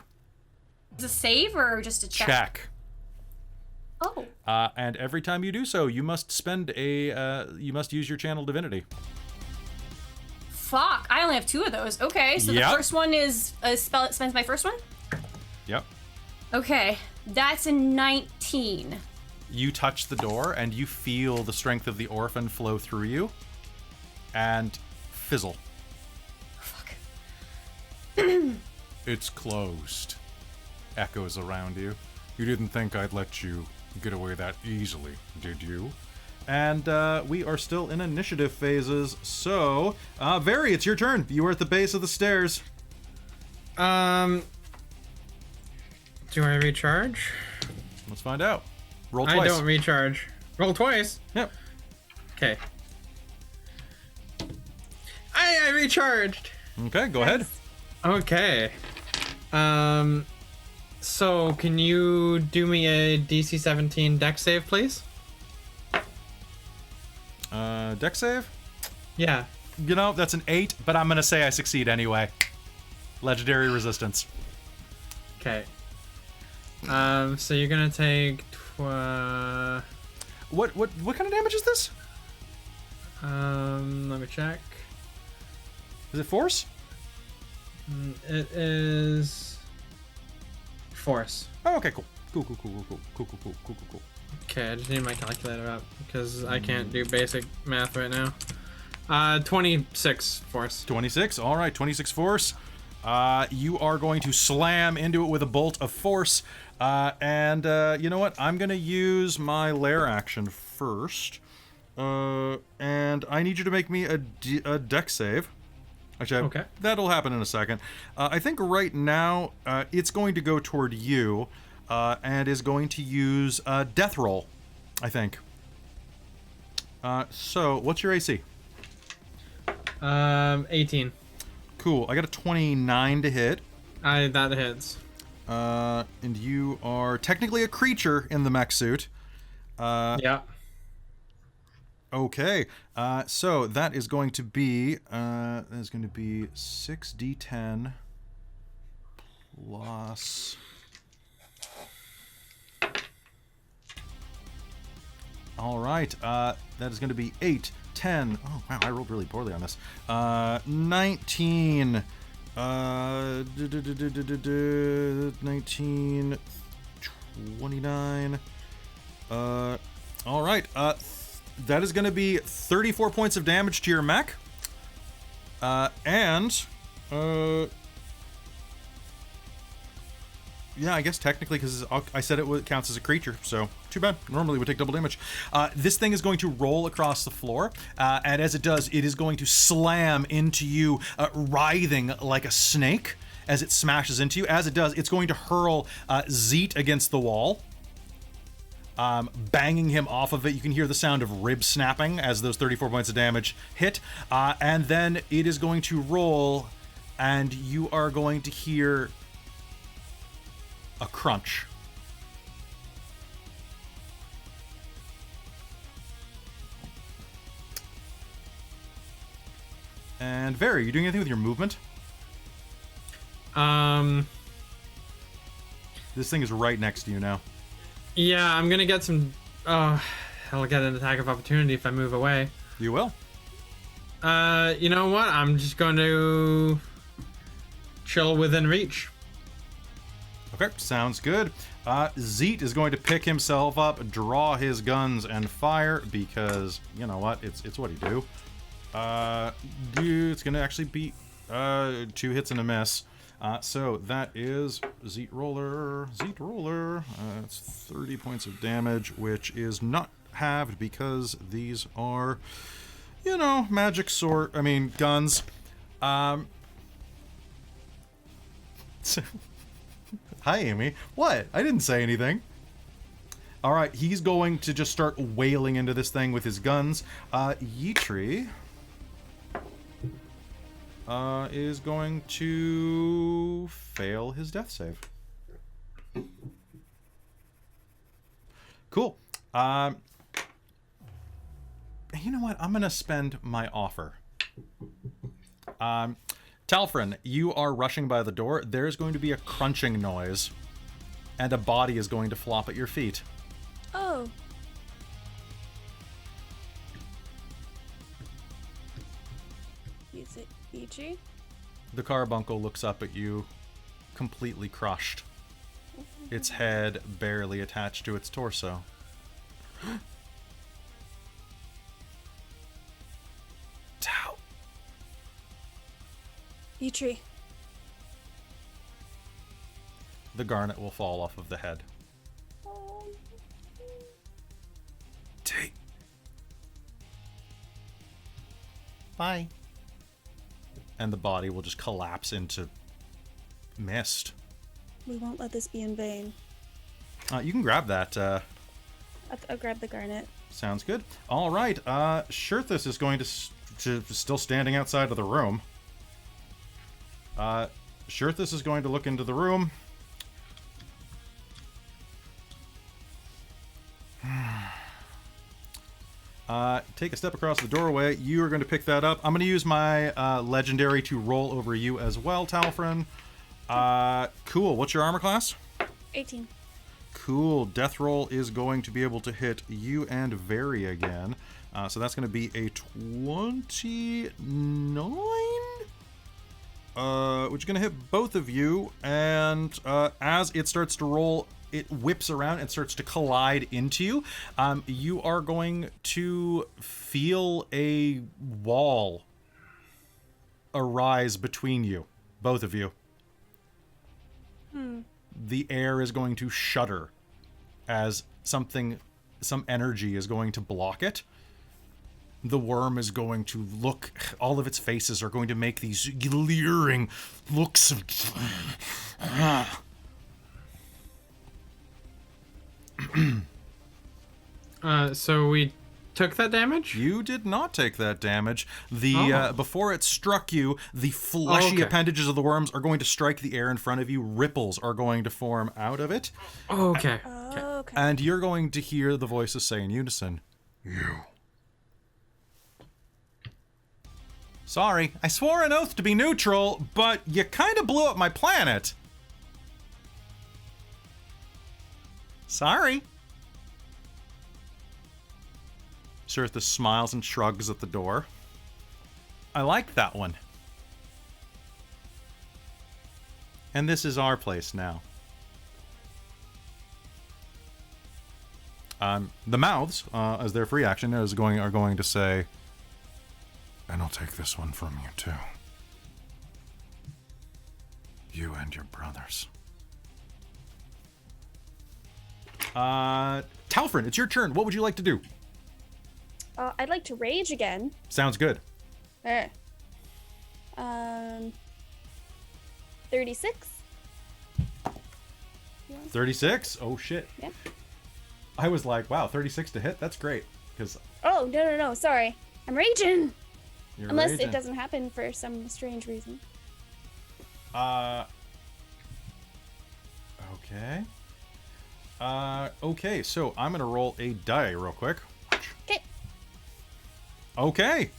Is it a save or just a check? Check. Oh. And every time you do so, you must spend you must use your channel divinity. Fuck, I only have 2 of those. Okay, so Yep. the first one is a spell that spends my first one? Yep. Okay, that's a 19. You touch the door, and you feel the strength of the orphan flow through you, and fizzle. Fuck. It's closed. Echoes around you. You didn't think I'd let you get away that easily, did you? And we are still in initiative phases, so Vary, it's your turn. You are at the base of the stairs. Do I recharge? Let's find out. Roll twice. I don't recharge. Roll twice. Yep. Okay. I recharged. Okay, go ahead. Okay. So can you do me a DC 17 dex save, please? Deck save? Yeah. You know, that's an 8, but I'm gonna say I succeed anyway. Legendary resistance. Okay. So you're gonna take What kind of damage is this? let me check. Is it force? It is force. Oh, okay, cool. Cool. Okay, I just need my calculator up because I can't do basic math right now. 26 force. 26. All right, 26 force. You are going to slam into it with a bolt of force. And you know what? I'm going to use my lair action first. And I need you to make me a dex save. Actually, Okay. that'll happen in a second. I think right now it's going to go toward you and is going to use death roll, I think. So, what's your AC? 18. Cool. I got a 29 to hit. That hits. And you are technically a creature in the mech suit. Yeah. Okay. So that is going to be 6d10 plus. All right. That is going to be 8, 10. Oh wow, I rolled really poorly on this. 19. 19, 29. All right. That is going to be 34 points of damage to your mech. Yeah, I guess technically, because I said it counts as a creature, so too bad. Normally it would take double damage. This thing is going to roll across the floor, and as it does, it is going to slam into you, writhing like a snake as it smashes into you. As it does, it's going to hurl Zeet against the wall, banging him off of it. You can hear the sound of ribs snapping as those 34 points of damage hit, and then it is going to roll, and you are going to hear a crunch. And Very, are you doing anything with your movement? This thing is right next to you now. Yeah, I'm gonna get some. I'll get an attack of opportunity if I move away. You will. You know what? I'm just going to chill within reach. Okay, sounds good. Zeet is going to pick himself up, draw his guns, and fire because, you know what, it's what he do. It's going to actually be 2 hits and a miss. So that is Zeet Roller. It's 30 points of damage, which is not halved because these are, you know, guns. Hi, Amy. What? I didn't say anything. All right, he's going to just start wailing into this thing with his guns. Yeetri is going to fail his death save. Cool. You know what? I'm going to spend my offer. Talfrin, you are rushing by the door. There's going to be a crunching noise, and a body is going to flop at your feet. Oh. Is it Ichi? The carbuncle looks up at you, completely crushed. Its head barely attached to its torso. Tal. Ichi. The garnet will fall off of the head. T. Bye. And the body will just collapse into mist. We won't let this be in vain. You can grab that. I'll grab the garnet. Sounds good. All right. Shirthus is going to still standing outside of the room. Shirthus is going to look into the room. Take a step across the doorway. You are going to pick that up. I'm going to use my legendary to roll over you as well, Talfrin. Cool. What's your armor class? 18. Cool. Death roll is going to be able to hit you and Very again. So that's going to be a 29. Which is going to hit both of you. And as it starts to roll it whips around and starts to collide into you, you are going to feel a wall arise between you, both of you. The air is going to shudder as some energy is going to block it. The worm is going to look, all of its faces are going to make these leering looks of... So we took that damage? You did not take that damage. Before it struck you, the fleshy appendages of the worms are going to strike the air in front of you. Ripples are going to form out of it. Okay. Okay. And you're going to hear the voices say in unison, "You." Sorry, I swore an oath to be neutral, but you kind of blew up my planet. Sorry. Sirtha smiles and shrugs at the door. I liked that one. And this is our place now. The mouths, as their free action, are going to say, "And I'll take this one from you too. You and your brothers." Talfrin, it's your turn. What would you like to do? I'd like to rage again. Sounds good. 36. 36? Oh shit. Yeah. I was like, wow, 36 to hit? That's great. Because Oh, no. Sorry. I'm raging. you're Unless raging. it doesn't happen for some strange reason. Okay. Okay, so I'm gonna roll a die real quick. Okay. Okay.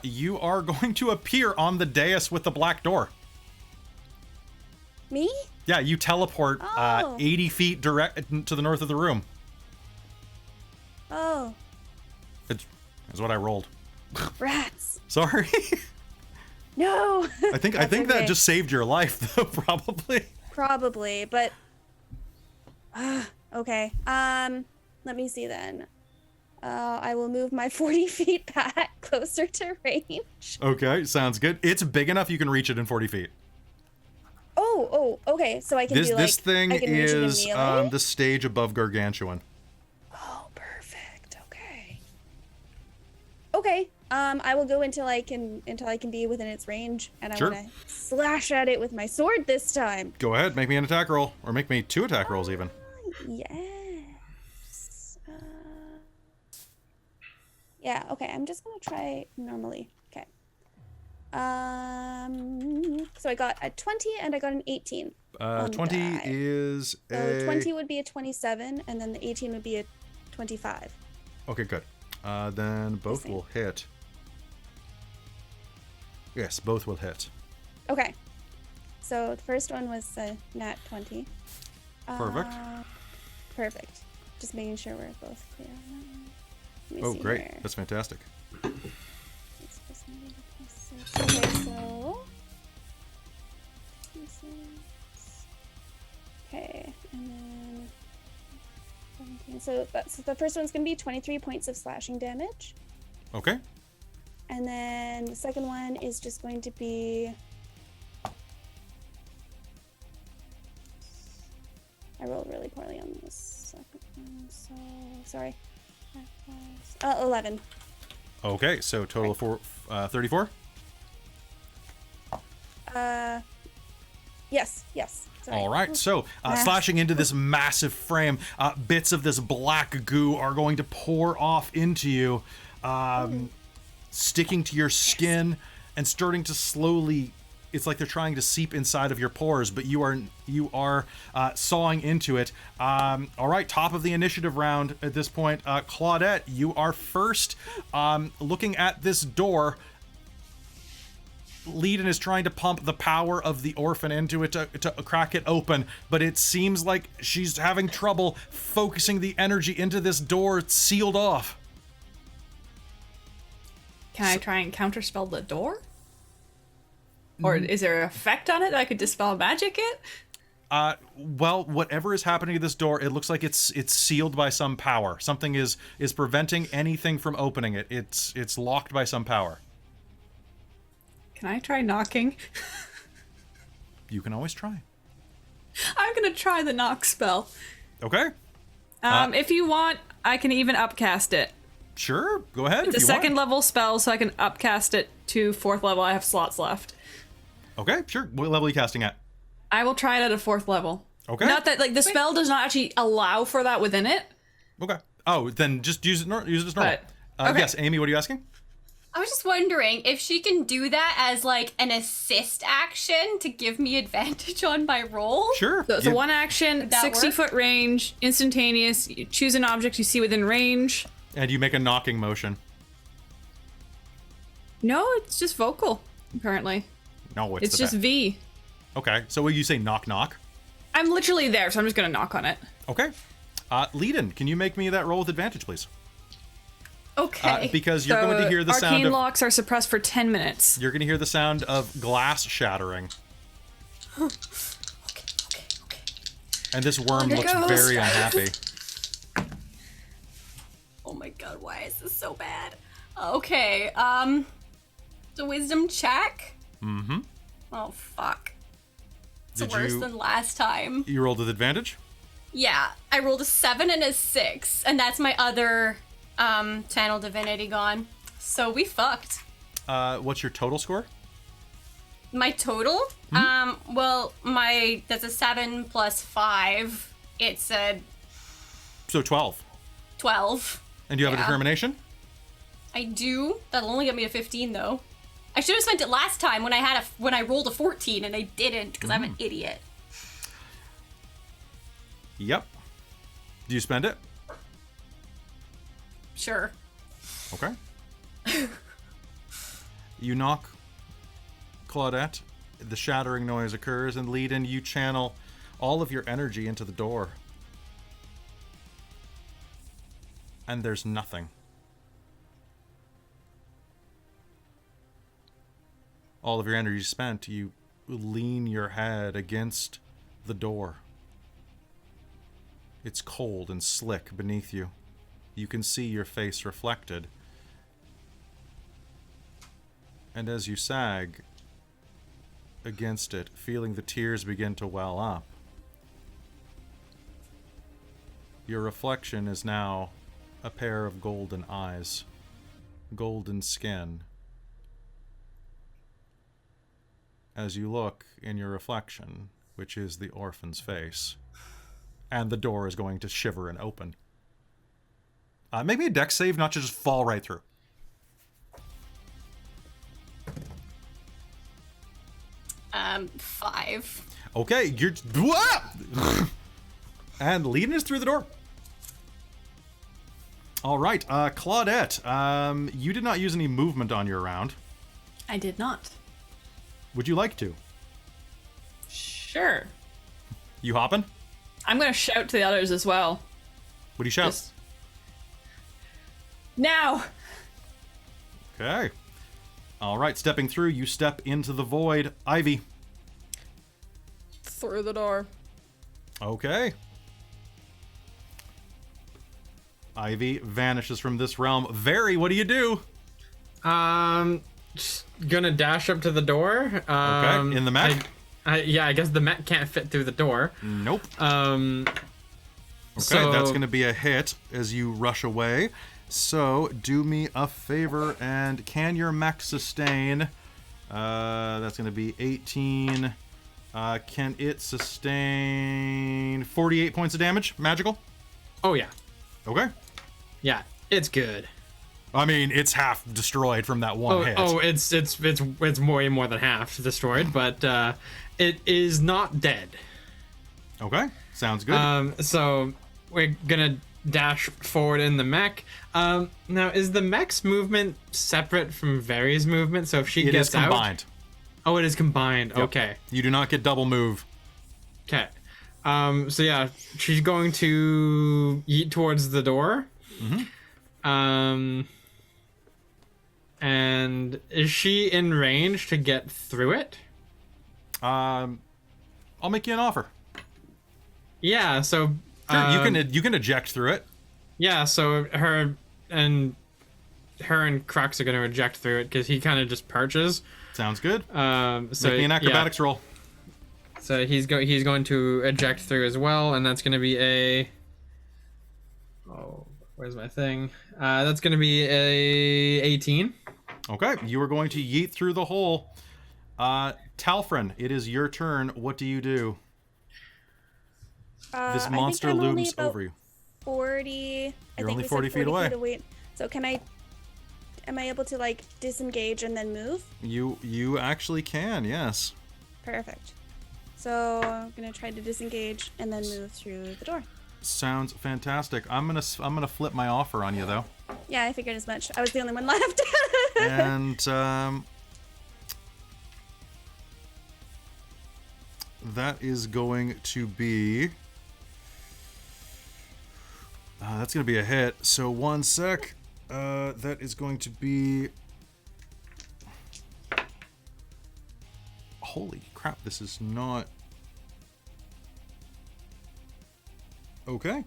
You are going to appear on the dais with the black door. Me? Yeah, you teleport Oh. 80 feet direct to the north of the room. Oh, That's what I rolled. rats. Sorry. No. I think That's that okay. just saved your life, though, probably. Probably, but okay. Let me see then. I will move my 40 feet back closer to range. Okay, sounds good. It's big enough you can reach it in 40 feet. Oh, okay. So I can This do like this thing I can reach it in is melee? the stage above Gargantuan. Oh, perfect. Okay. Okay. I will go until I can be within its range, and I Sure. want to slash at it with my sword this time. Go ahead, make me an attack roll, or make me 2 attack rolls even. Yes. Yeah. Okay. I'm just gonna try normally. Okay. So I got a 20 and I got an 18. on the 20 die. is So a 20 would be a 27, and then the 18 would be a 25. Okay, good. Then both same. will hit. Yes, both will hit. Okay. So the first one was a nat 20. Perfect. Perfect. Just making sure we're both clear on that one. Let me Oh, see great. here. That's fantastic. Six plus 9, plus 6. Okay, so. 26. Okay, and then 17. So the first one's gonna be 23 points of slashing damage. Okay. And then the second one is just going to be. I rolled really poorly on this second one, so sorry. That was 11. Okay, so total of 34? Yes. Sorry. All right, so slashing into this massive frame, bits of this black goo are going to pour off into you, sticking to your skin and starting to slowly. It's like they're trying to seep inside of your pores, but you are sawing into it. All right, top of the initiative round at this point. Claudette, you are first. Looking at this door, Leiden is trying to pump the power of the orphan into it to crack it open, but it seems like she's having trouble focusing the energy into this door. It's sealed off. Can I try and counterspell the door? Or is there an effect on it that I could dispel magic it? Well, whatever is happening to this door, it looks like it's sealed by some power. Something is preventing anything from opening it. It's locked by some power. Can I try knocking? You can always try. I'm gonna try the knock spell. Okay. If you want, I can even upcast it. Sure. Go ahead. It's if a you want. second level spell, so I can upcast it to 4th level. I have slots left. Okay. Sure. What level are you casting at? I will try it at a 4th level. Okay. Not that, like, the spell does not actually allow for that within it. Okay. Oh, then just use it as normal. Okay. Yes, Amy. What are you asking? I was just wondering if she can do that as like an assist action to give me advantage on my roll. Sure. So it's a 1 action, that 60-foot range, instantaneous. You choose an object you see within range. And you make a knocking motion. No, it's just vocal, currently. No, It's just V. Okay. So will you say knock knock? I'm literally there, so I'm just gonna knock on it. Okay. Leadin, can you make me that roll with advantage, please? Okay. Because you're going to hear the arcane sound of locks are suppressed for 10 minutes. you're going to hear the sound of glass shattering. Okay. And this worm There looks goes. very unhappy. Oh my god, why is this so bad? Okay, the wisdom check? Mm-hmm. Oh, fuck. It's Did worse you- than last time. You rolled with advantage? Yeah, I rolled a 7 and a 6, and that's my other, channel divinity gone. So we fucked. What's your total score? My total? Well, that's a 7 plus 5. It's a So 12. 12. And do you have a Yeah. determination? I do. That'll only get me to 15 though. I should have spent it last time when I rolled a 14 and I didn't because I'm an idiot. Yep. Do you spend it? Sure. Okay. You knock Claudette. The shattering noise occurs, and Leadin, you channel all of your energy into the door. And there's nothing. All of your energy spent, you lean your head against the door. It's cold and slick beneath you. You can see your face reflected. And as you sag against it, feeling the tears begin to well up, your reflection is now a pair of golden eyes, golden skin. As you look in your reflection, which is the orphan's face, and the door is going to shiver and open. Make me a dex save, not to just fall right through. Five. Okay, you're... And Leadin is through the door. All right, Claudette, you did not use any movement on your round. I did not. Would you like to? Sure. You hopping? I'm gonna shout to the others as well. What do you shout? Just- Now! Okay. All right, stepping through, you step into the void. Ivy. Through the door. Okay. Ivy vanishes from this realm. Very, what do you do? Just gonna dash up to the door. Okay, in the mech? Yeah, I guess the mech can't fit through the door. Nope. Okay, Okay, that's going to be a hit as you rush away. So, do me a favor, and can your mech sustain? That's going to be 18. Can it sustain 48 points of damage? Magical? Oh yeah, Okay. yeah, it's good. I mean, it's half destroyed from that one hit. Oh, it's way more than half destroyed, but it is not dead. Okay, sounds good. So we're gonna dash forward in the mech. Now is the mech's movement separate from Vari's movement? So if she It gets is combined. out, oh, it is combined. Yep. Okay. You do not get double move. Okay. So yeah, she's going to yeet towards the door. And is she in range to get through it? I'll make you an offer. Yeah, so Sure, you can eject through it. yeah, so her and Crux are going to eject through it because he kind of just perches. Sounds good. So Make me an acrobatics roll. So he's going to eject through as well, and that's going to be a. Oh, where's my thing? That's going to be a 18. Okay, you are going to yeet through the hole. Talfrin, it is your turn. What do you do? This monster I think I'm only looms about over you. 40. You're I think only we 40 said feet away. Feet. So am I able to like disengage and then move? You actually can, yes. Perfect. So I'm gonna try to disengage and then move through the door. Sounds fantastic. I'm gonna flip my offer on you though. Yeah, I figured as much. I was the only one left. And that is going to be that's going to be a hit. So 1 sec. That is going to be, holy crap, this is not okay.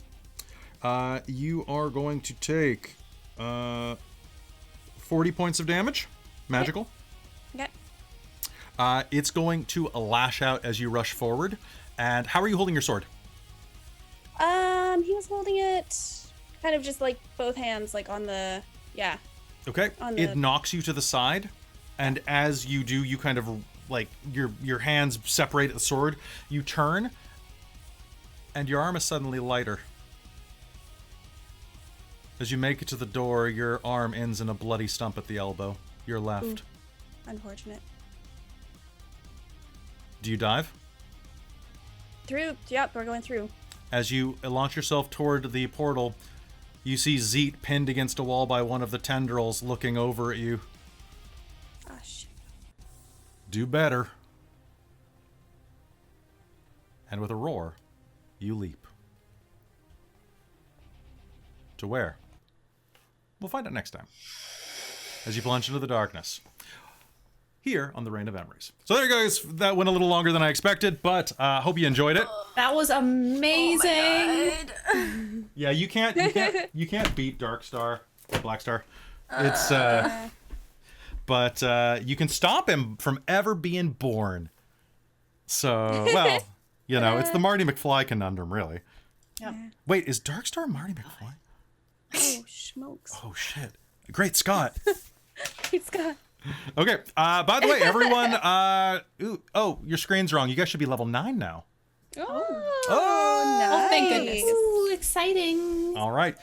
You are going to take 40 points of damage, magical. Okay. It's going to lash out as you rush forward. And how are you holding your sword? He was holding it kind of just like both hands, like on the, yeah. Okay. On It the- knocks you to the side, and as you do, you kind of like your hands separate the sword. You turn, and your arm is suddenly lighter. As you make it to the door, your arm ends in a bloody stump at the elbow. Your left. Ooh. Unfortunate. Do you dive? Through. Yep, we're going through. As you launch yourself toward the portal, you see Zeet pinned against a wall by one of the tendrils looking over at you. Ah, shit. Do better. And with a roar, you leap. To where? We'll find out next time. As you plunge into the darkness. Here on the Reign of Emrys. So there you guys. That went a little longer than I expected, but hope you enjoyed it. That was amazing. Yeah, you can't beat Darkstar or Blackstar. It's but you can stop him from ever being born. So, well, you know, it's the Marty McFly conundrum, really. Yep. Wait, is Darkstar Marty McFly? Oh, smokes. Oh shit. Great Scott. It's got. Okay, by the way, everyone, your screen's wrong. You guys should be level 9 now. Oh, nice. Oh, thank goodness. Ooh, exciting. All right.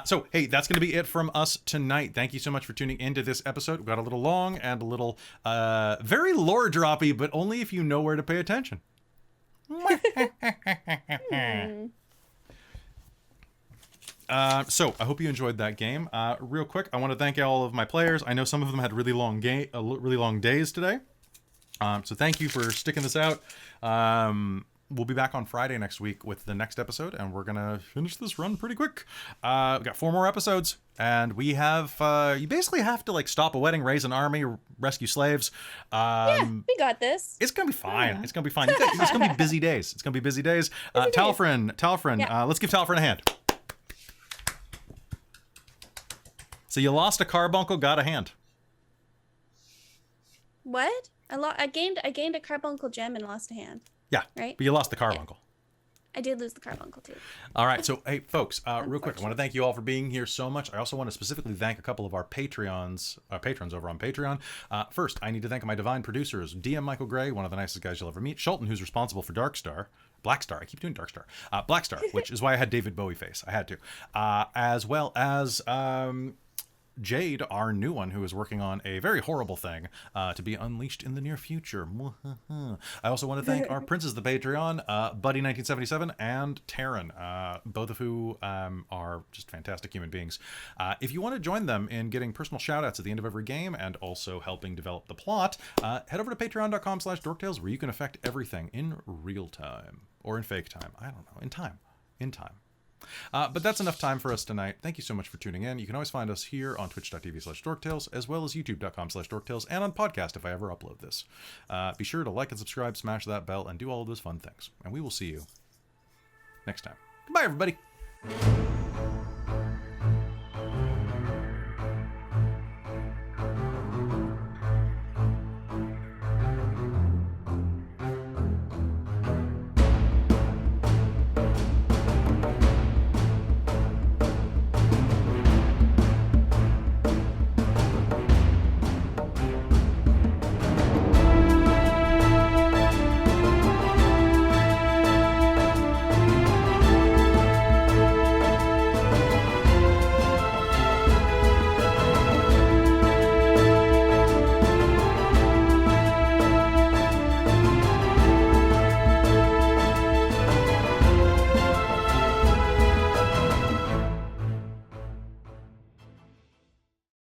So, hey, that's going to be it from us tonight. Thank you so much for tuning into this episode. We got a little long and a little very lore droppy, but only if you know where to pay attention. So I hope you enjoyed that game. Real quick, I want to thank all of my players. I know some of them had really long days today. So thank you for sticking this out. We'll be back on Friday next week with the next episode, and we're gonna finish this run pretty quick. We got 4 more episodes, and we have you basically have to like stop a wedding, raise an army, rescue slaves. Yeah, we got this. It's gonna be fine. It's gonna be fine. It's gonna be busy days. It's gonna be busy days. Talfrin, Yeah. let's give Talfrin a hand. So you lost a carbuncle, got a hand. What? I gained a carbuncle gem and lost a hand. Yeah, Right. but you lost the carbuncle. I did lose the carbuncle too. All right, so hey, folks, real quick, I want to thank you all for being here so much. I also want to specifically thank a couple of our patrons over on Patreon. First, I need to thank my divine producers, DM Michael Gray, one of the nicest guys you'll ever meet, Schulten, who's responsible for Blackstar. I keep doing Darkstar. Blackstar, which is why I had David Bowie face. I had to. As well as Jade, our new one, who is working on a very horrible thing to be unleashed in the near future. I also want to thank our princes, the Patreon, Buddy1977 and Taryn, both of who are just fantastic human beings. If you want to join them in getting personal shout-outs at the end of every game and also helping develop the plot, head over to patreon.com/dorktales, where you can affect everything in real time. Or in fake time. I don't know. In time. But that's enough time for us tonight. Thank you so much for tuning in. You can always find us here on twitch.tv/dorktales, as well as youtube.com/dorktales, and on podcast if I ever upload this. Be sure to like and subscribe, smash that bell, and do all of those fun things. And we will see you next time. Goodbye, everybody.